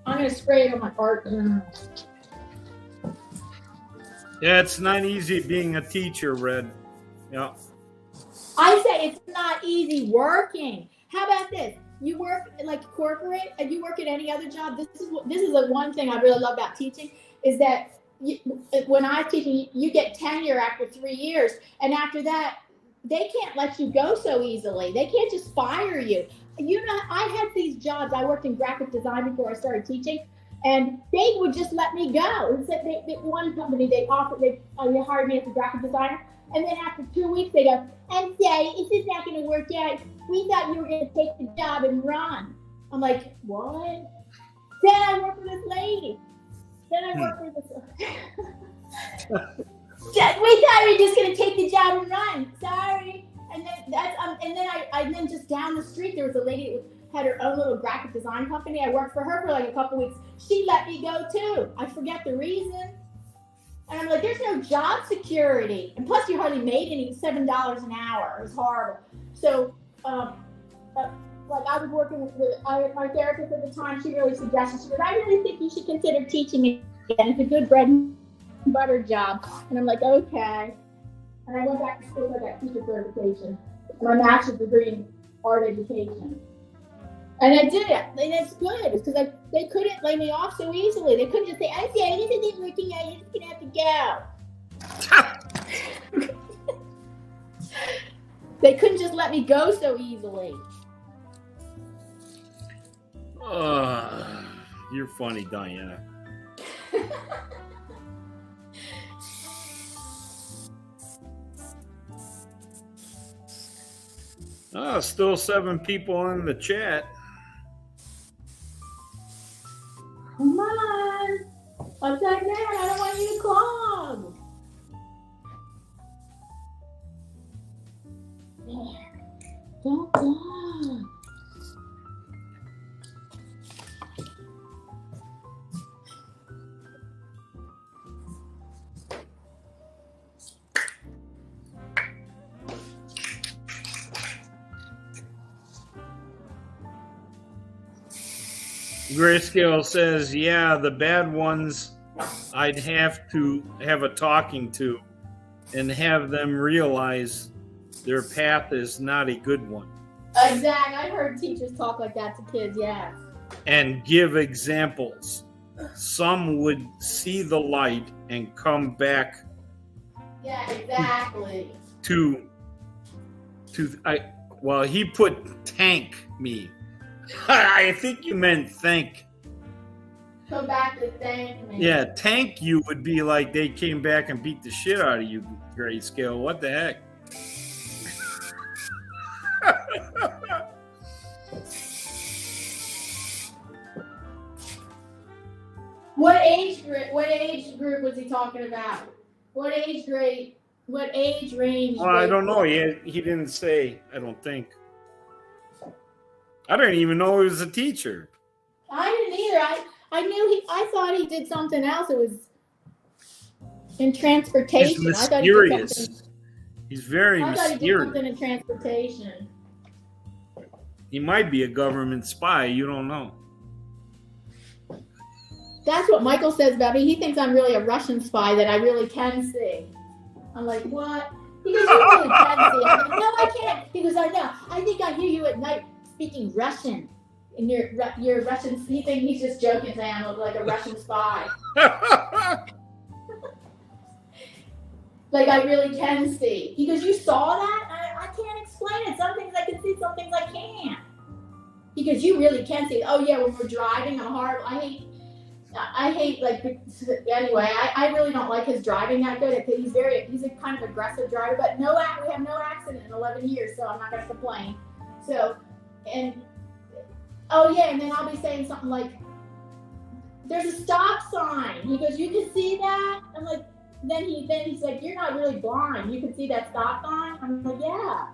I'm going to spray it on my art journal. Yeah, it's not easy being a teacher, Red. Yeah. I say it's not easy working. How about this? You work like corporate, and you work at any other job. This is the one thing I really love about teaching is that when I'm teaching, you get tenure after 3 years, and after that, they can't let you go so easily. They can't just fire you. You know, I had these jobs. I worked in graphic design before I started teaching. And they would just let me go. One company, they hired me as a graphic designer. And then after 2 weeks, they go, I'm sorry, this is not going to work out. We thought you were going to take the job and run. I'm like, what? Then I work for this lady. Then I work for this. We thought we were just going to take the job and run. Sorry. And then just down the street, there was a lady that had her own little graphic design company. I worked for her for like a couple weeks. She let me go too. I forget the reason. And I'm like, there's no job security. And plus you hardly made any $7 an hour. It was horrible. So, like I was working with my therapist at the time. She really suggested, she goes, I really think you should consider teaching again. It's a good bread and butter job. And I'm like, okay. And I went back to school, so I got teacher certification. My master's degree in art education. And I did it, and it's good. It's because they couldn't lay me off so easily. They couldn't just say, "I see, this isn't working out. You're just gonna have to go." They couldn't just let me go so easily. You're funny, Diana. Still 7 people in the chat. Come on. Upside down. I don't want you to clog. There. Don't clog. Grayscale says, yeah, the bad ones I'd have to have a talking to and have them realize their path is not a good one. Exactly. I've heard teachers talk like that to kids, yes. And give examples. Some would see the light and come back. Yeah, exactly. He put tank me. I think you meant thank. Come back to thank me. Yeah, tank you would be like they came back and beat the shit out of you, Grayscale. What the heck? What age group was he talking about? What age grade? What age range? Well, I don't know. He didn't say. I don't think. I didn't even know he was a teacher. I didn't either. I knew I thought he did something else. It was in transportation. He's I thought he did mysterious. something. He's very I thought he did mysterious. something in transportation. He might be a government spy. You don't know. That's what Michael says about me. He thinks I'm really a Russian spy that I really can see. I'm like, what? He goes, you really can see. I'm like, no, I can't. He goes, I know. I think I hear you at night speaking Russian. And you're Russian. He thinks he's just joking, saying I look like a Russian spy. Like I really can see. He goes, you saw that? I can't explain it. Some things I can see, some things I can't. He goes, you really can see. Oh yeah, when we're driving, I'm horrible. I hate like, anyway, I really don't like his driving that good. He's a kind of aggressive driver, but we have no accident in 11 years, so I'm not gonna complain. So, oh yeah, and then I'll be saying something like, there's a stop sign. He goes, you can see that? I'm like, then he's like, you're not really blind. You can see that stop sign? I'm like, yeah.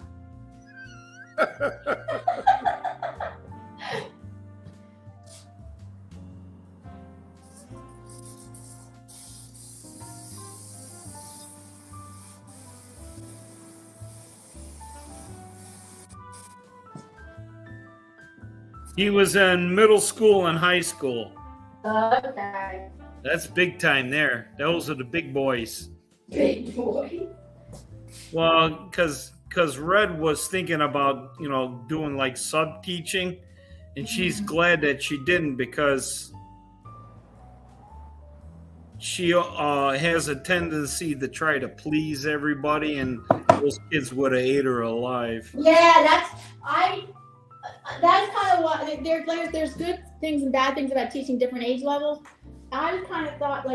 He was in middle school and high school. Okay. That's big time there. Those are the big boys. Big boy. Well, because Red was thinking about, doing like sub teaching, and she's glad that she didn't because she has a tendency to try to please everybody, and those kids would have ate her alive. Yeah, that's kind of what there's good things and bad things about teaching different age levels. I kind of thought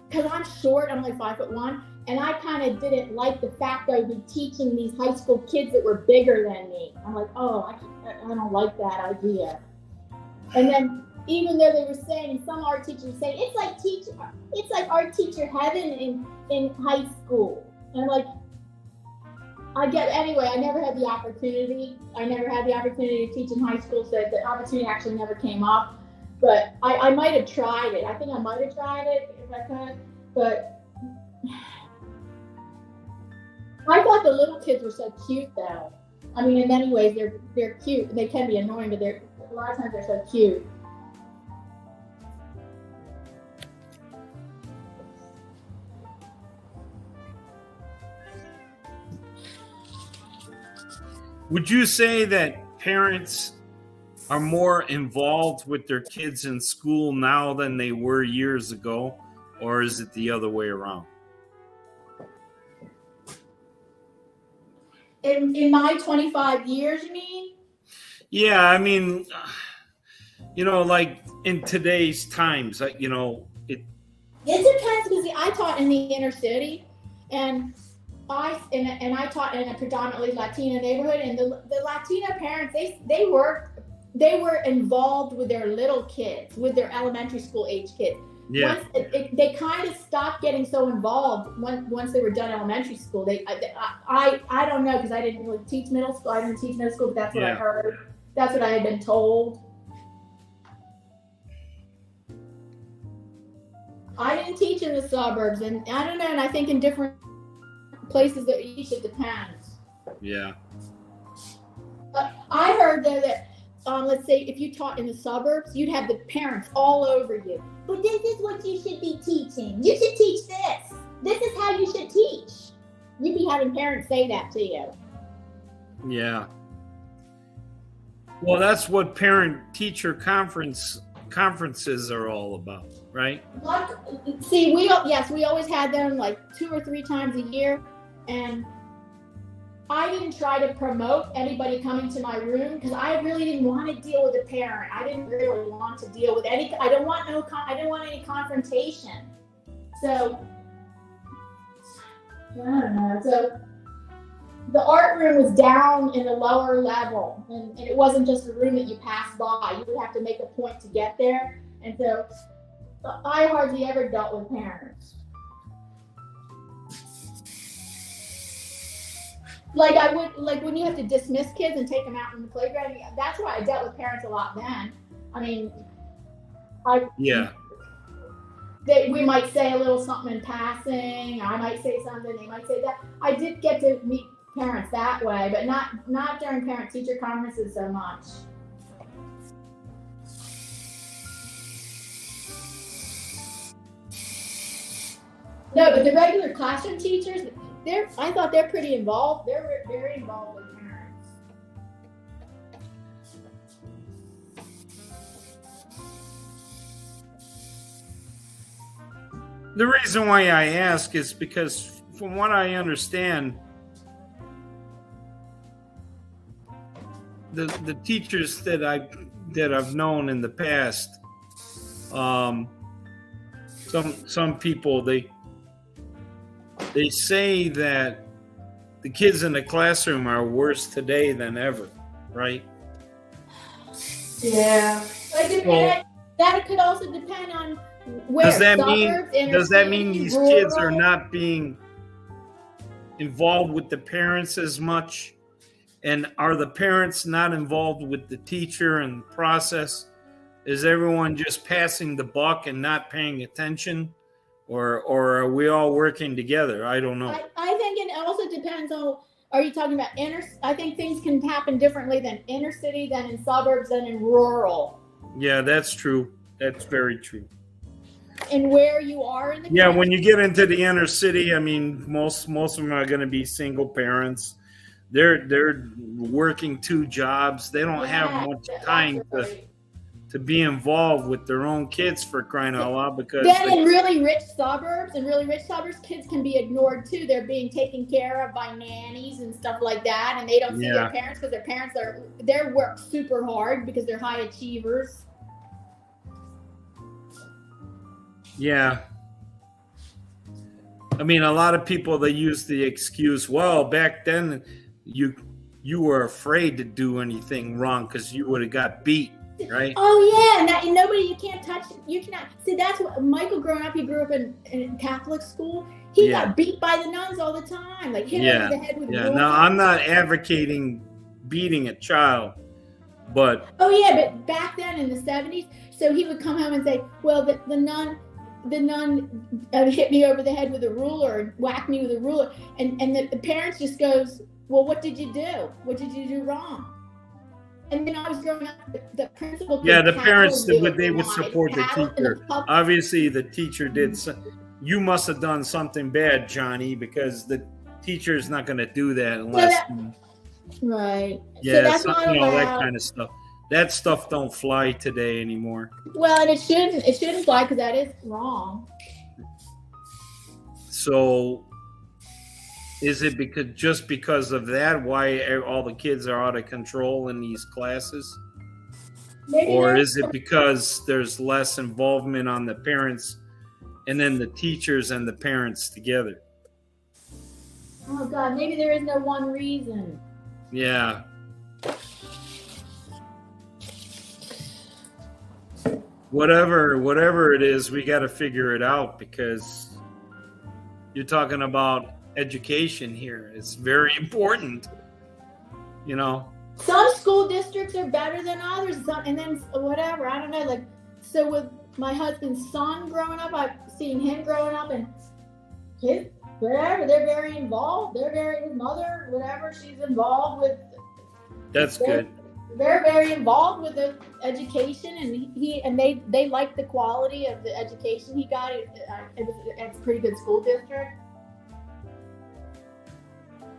because I'm short, I'm like 5'1", and I kind of didn't like the fact that I'd be teaching these high school kids that were bigger than me. I'm like, oh, I don't like that idea. And then even though they were saying, some art teachers say it's like art teacher heaven in high school, and I'm like, I never had the opportunity. I never had the opportunity to teach in high school, so the opportunity actually never came up. But I might have tried it. I think I might have tried it if I could. But I thought the little kids were so cute, though. I mean, in many ways, they're cute. They can be annoying, but a lot of times they're so cute. Would you say that parents are more involved with their kids in school now than they were years ago, or is it the other way around? In my 25 years, you mean? Yeah, I mean, like in today's times, it depends, because I taught in the inner city, and I taught in a predominantly Latina neighborhood, and the Latina parents, they were involved with their little kids, with their elementary school age kids. Yeah. They kind of stopped getting so involved once they were done elementary school. I don't know, because I didn't really teach middle school. I didn't teach middle school, but that's what I heard. That's what I had been told. I didn't teach in the suburbs, and I don't know, and I think in different places that each it depends. Yeah. I heard though that let's say if you taught in the suburbs, you'd have the parents all over you. But this is what you should be teaching. You should teach this. This is how you should teach. You'd be having parents say that to you. Yeah. Well, that's what parent-teacher conferences are all about, right? See, we always had them like 2 or 3 times a year, and I didn't try to promote anybody coming to my room because I really didn't want to deal with a parent. I didn't really want to deal with any. I didn't want any confrontation. So I don't know. So the art room was down in the lower level, and it wasn't just a room that you passed by. You would have to make a point to get there, and so I hardly ever dealt with parents. Like I would, like when you have to dismiss kids and take them out in the playground. That's why I dealt with parents a lot then. I mean, Yeah. we might say a little something in passing. I might say something. They might say that. I did get to meet parents that way, but not during parent-teacher conferences so much. No, but the regular classroom teachers, I thought they're pretty involved. They're very involved with parents. The reason why I ask is because, from what I understand, the teachers that I've known in the past, some people they say that the kids in the classroom are worse today than ever, right? Yeah. Well, that could also depend on where. Does that Suburbs, mean these rural? kids are not being involved with the parents as much? And are the parents not involved with the teacher and the process? Is everyone just passing the buck and not paying attention? Or are we all working together? I don't know. I think it also depends on, are you talking about I think things can happen differently than inner city, than in suburbs, than in rural. Yeah, that's true. That's very true. And where you are in the Yeah, country. when you get into the inner city, I mean, most of them are going to be single parents. They're working 2 jobs. They don't have much time to be involved with their own kids, for crying out loud. Because then in really rich suburbs, kids can be ignored too. They're being taken care of by nannies and stuff like that, and they don't see their parents because their parents they work super hard because they're high achievers. Yeah. I mean, a lot of people, they use the excuse, well, back then you were afraid to do anything wrong because you would have got beat, right? Oh yeah, and nobody, you cannot. See, that's what Michael growing up. He grew up in Catholic school. He got beat by the nuns all the time, like hit over the head with. Yeah. Now, I'm not advocating beating a child, but but back then in the 70s, so he would come home and say, well, the nun hit me over the head with a ruler and whacked me with a ruler, and the parents just goes, well, what did you do? What did you do wrong? And then I was growing up, the principal. Yeah, the parents they would support the teacher. Obviously, the teacher did. You must have done something bad, Johnny, because the teacher is not going to do that unless. Right. Yeah, so that's something, that kind of stuff. That stuff don't fly today anymore. Well, and it shouldn't fly because that is wrong. So, is it because of that why all the kids are out of control in these classes? Maybe or is it because there's less involvement on the parents and then the teachers and the parents together? Oh God, maybe there is no one reason. Yeah. Whatever it is, we got to figure it out, because you're talking about education here. It's very important, you know. Some school districts are better than others, and then whatever, I don't know. Like, so with my husband's son growing up, I've seen him growing up, and kids, whatever, they're very involved. His mother, whatever, she's involved with. That's good. They're very involved with the education, and they like the quality of the education he got. It's a pretty good school district.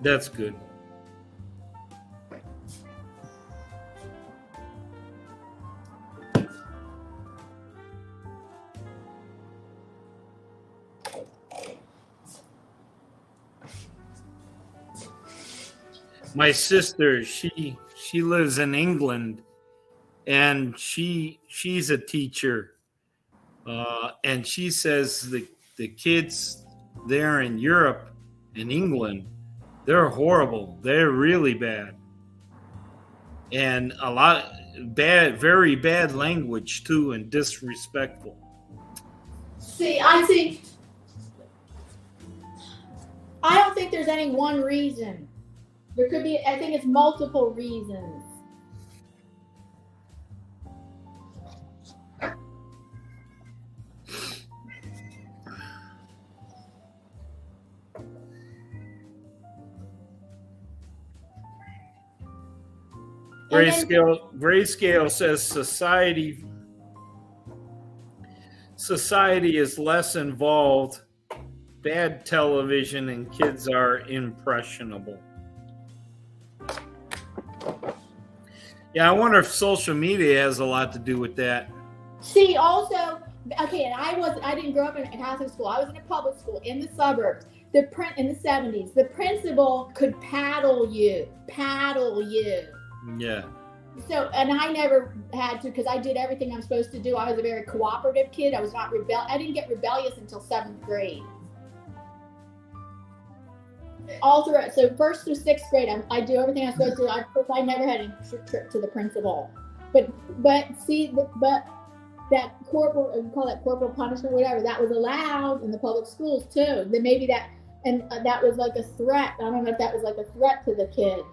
That's good. My sister, she lives in England, and she's a teacher, and she says the kids there in Europe, in England, they're horrible. They're really bad, and a lot very bad language too, and disrespectful. I don't think there's any one reason. There could be, I think it's multiple reasons. Grayscale says society is less involved, bad television, and kids are impressionable. Yeah, I wonder if social media has a lot to do with that. See, also, okay, and I didn't grow up in a Catholic school. I was in a public school in the suburbs. In the 70s, the principal could paddle you. Yeah. So, and I never had to, because I did everything I'm supposed to do. I was a very cooperative kid. I was not I didn't get rebellious until 7th grade. All throughout, so 1st through 6th grade, I do everything I'm supposed to do. I never had a trip to the principal. But that corporal, we call that corporal punishment, whatever, that was allowed in the public schools too. Then maybe that, and that was like a threat. I don't know if that was like a threat to the kids.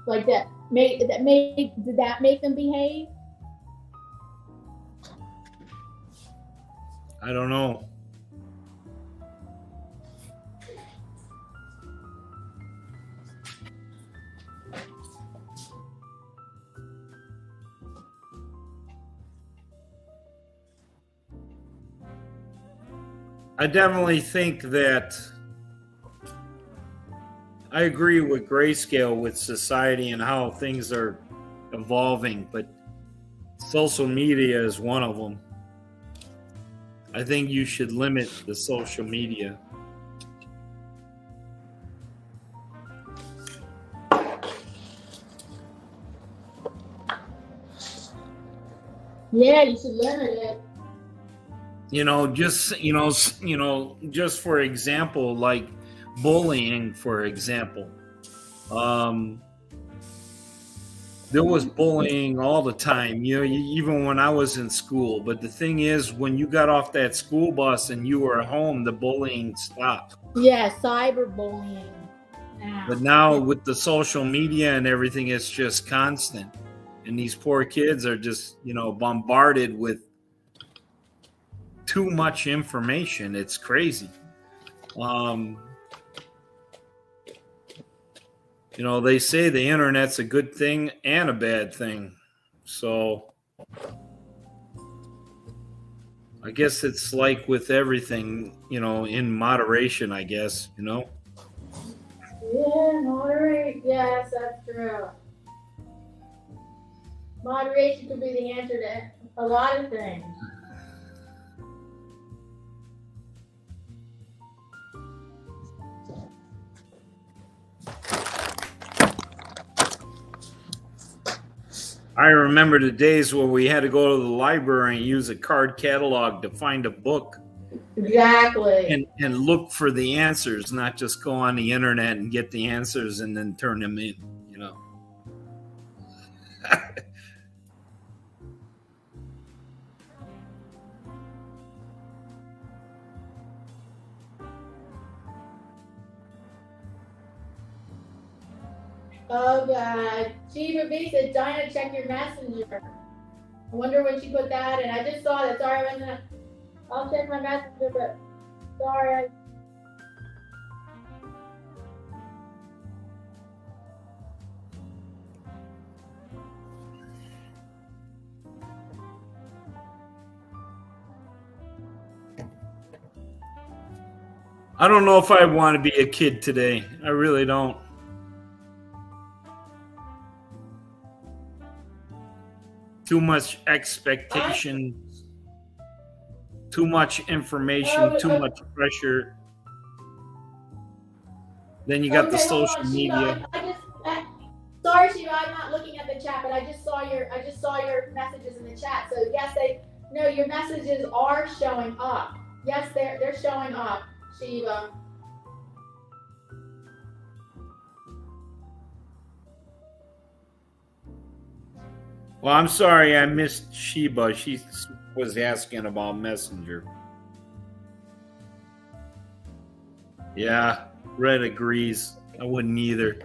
Like did that make them behave? I don't know. I definitely think that I agree with Grayscale with society and how things are evolving, but social media is one of them. I think you should limit the social media. Yeah, you should limit it. Just for example, like bullying, for example. There was bullying all the time, even when I was in school. But the thing is, when you got off that school bus and you were at home, the bullying stopped. Yeah, cyberbullying. But now with the social media and everything, it's just constant. And these poor kids are just, bombarded with too much information. It's crazy. They say the internet's a good thing and a bad thing. So I guess it's like with everything, in moderation, I guess, Yeah, moderate. Yes, that's true. Moderation could be the answer to a lot of things. I remember the days where we had to go to the library and use a card catalog to find a book. Exactly. And look for the answers, not just go on the internet and get the answers and then turn them in, Oh God. Shiva B said, Dinah, check your messenger. I wonder when she put that in. I just saw that. Sorry, I'll check my messenger, but sorry. I don't know if I want to be a kid today. I really don't. Too much expectations, too much information, too much pressure. Then you got the social media. Sorry, Shiva, I'm not looking at the chat, but I just saw your messages in the chat. So yes, your messages are showing up. Yes, they're showing up, Shiva. Well, I'm sorry I missed Sheba. She was asking about Messenger. Yeah, Red agrees. I wouldn't either.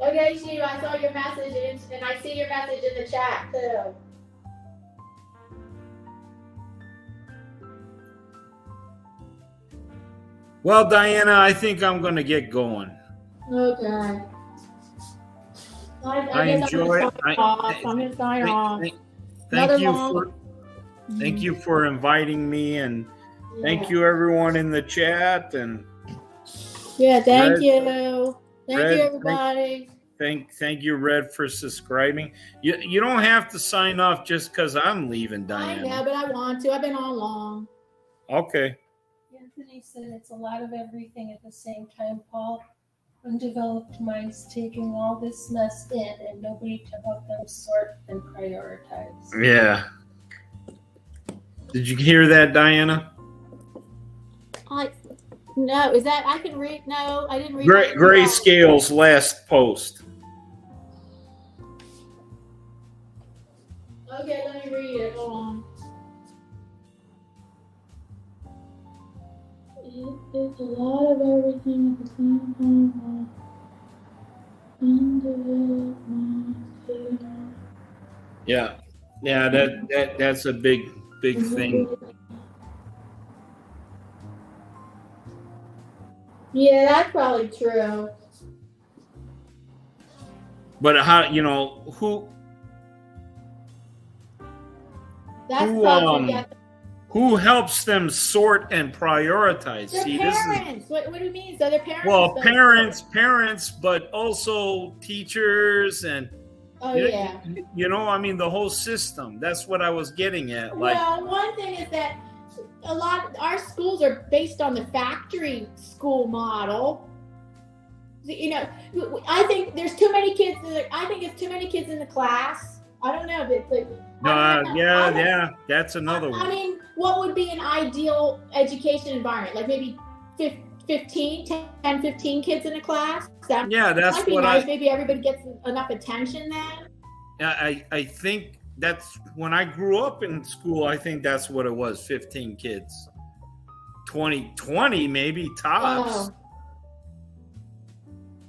Okay, Steve, I saw your message and I see your message in the chat too. Well, Diana, I think I'm going to get going. Okay. I guess enjoy. I'm gonna sign off. Thank you for inviting me, and thank you everyone in the chat, and yeah, thank Red, you. Thank Red, you, everybody. Thank you, Red, for subscribing. You don't have to sign off just because I'm leaving, Diana. I know, but I want to. I've been on long. Okay. Anthony said it's a lot of everything at the same time, Paul. Undeveloped minds taking all this mess in and nobody to help them sort and prioritize. Yeah. Did you hear that, Diana? No, is that I can read? No, I didn't read. Grayscale's last post. Okay, let me read it. Hold on. It's a lot of everything at the same time. Yeah. That's a big thing. Yeah, that's probably true. But how, who who helps them sort and prioritize? Their parents. What do you mean? So their parents. Well, parents, but also teachers and. Oh yeah. The whole system. That's what I was getting at. Well, one thing is that our schools are based on the factory school model. I think there's too many kids. I think it's too many kids in the class. I don't know, but that's another one. I mean, what would be an ideal education environment? Like maybe 15 kids in a class? That's might be what nice. Maybe everybody gets enough attention then. I think that's when I grew up in school. I think that's what it was, 15 kids. 20 maybe tops. Oh.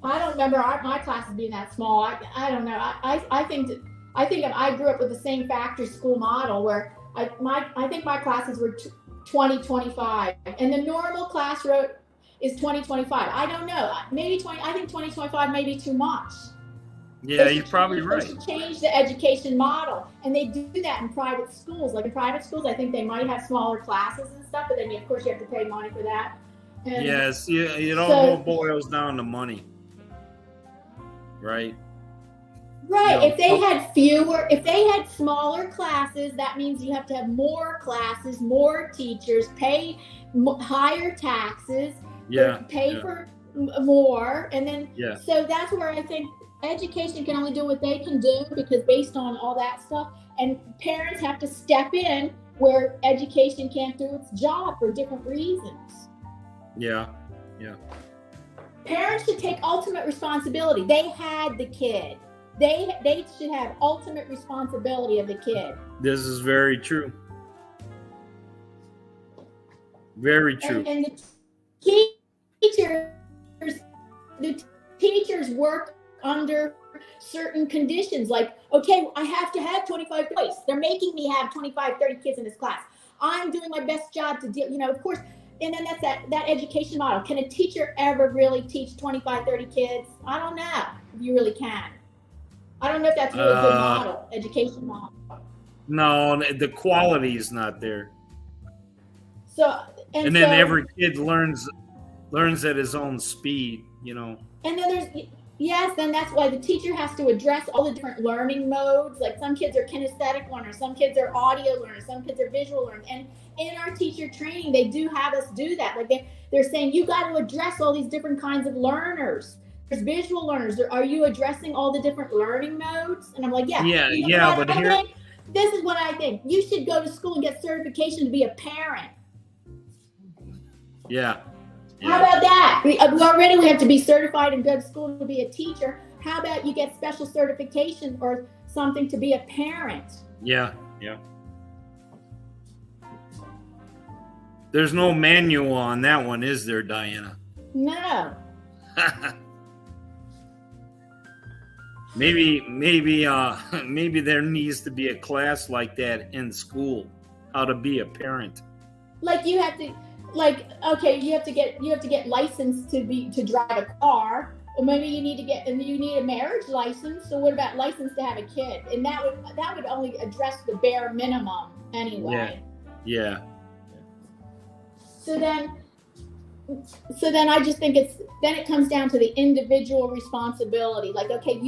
I don't remember my classes being that small. I don't know. I think I grew up with the same factory school model where I think my classes were 20-25, and the normal class is 20-25. I don't know. Maybe 20. I think 20-25 may be too much. Yeah, you're probably right. They should change the education model, and they do that in private schools. Like in private schools, I think they might have smaller classes and stuff, but then of course you have to pay money for that. And yes, it all boils down to money, right? Right. If they had smaller classes, that means you have to have more classes, more teachers, pay higher taxes, pay for more, and then so that's where I think education can only do what they can do, because based on all that stuff, and parents have to step in where education can't do its job for different reasons. Yeah. Parents should take ultimate responsibility. They had the kid. They should have ultimate responsibility of the kid. This is very true. Very true. And the teachers work under certain conditions. Like, okay, I have to have 25 boys. They're making me have 25, 30 kids in this class. I'm doing my best job to deal, of course. And then that's that education model. Can a teacher ever really teach 25, 30 kids? I don't know if you really can. I don't know if that's really a good model, education model. No, the quality is not there. And then every kid learns at his own speed, And then then that's why the teacher has to address all the different learning modes. Like some kids are kinesthetic learners, some kids are audio learners, some kids are visual learners. And in our teacher training, they do have us do that. Like they're saying, you got to address all these different kinds of learners. There's visual learners. Are you addressing all the different learning modes? And I'm like, yeah. But this is what I think. You should go to school and get certification to be a parent. Yeah. How about that? We have to be certified and go to school to be a teacher. How about you get special certification or something to be a parent? Yeah. There's no manual on that one, is there, Diana? No. Maybe there needs to be a class like that in school, how to be a parent. Like you have to, like, okay, you have to get licensed to drive a car, or maybe you need a marriage license. So what about license to have a kid? And that would only address the bare minimum anyway. Yeah. So then I just think it comes down to the individual responsibility. Like, okay,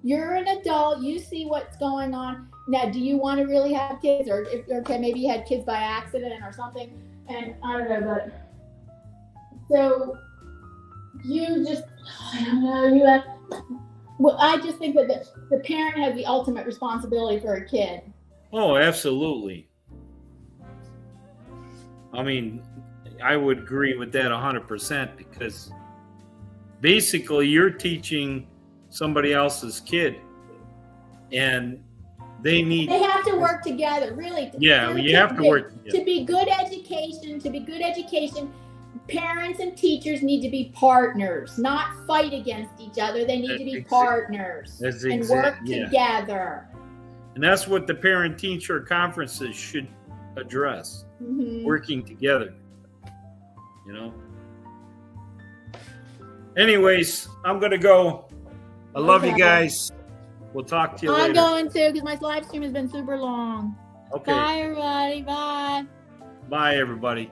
you're an adult, you see what's going on. Now, do you want to really have kids, or okay, maybe you had kids by accident or something, and I don't know, but so you just, I don't know, well, I just think that the parent has the ultimate responsibility for a kid. Oh, absolutely. I mean, I would agree with that 100%, because basically you're teaching somebody else's kid, and they have to work together, really. Yeah, you have to work together. To be good education, parents and teachers need to be partners, not fight against each other. They need to be partners and work together. And that's what the parent-teacher conferences should address, working together, you know. Anyways, I'm going to go. I love you guys. We'll talk to you later. I'm going to, because my live stream has been super long. Okay. Bye, everybody. Bye. Bye, everybody.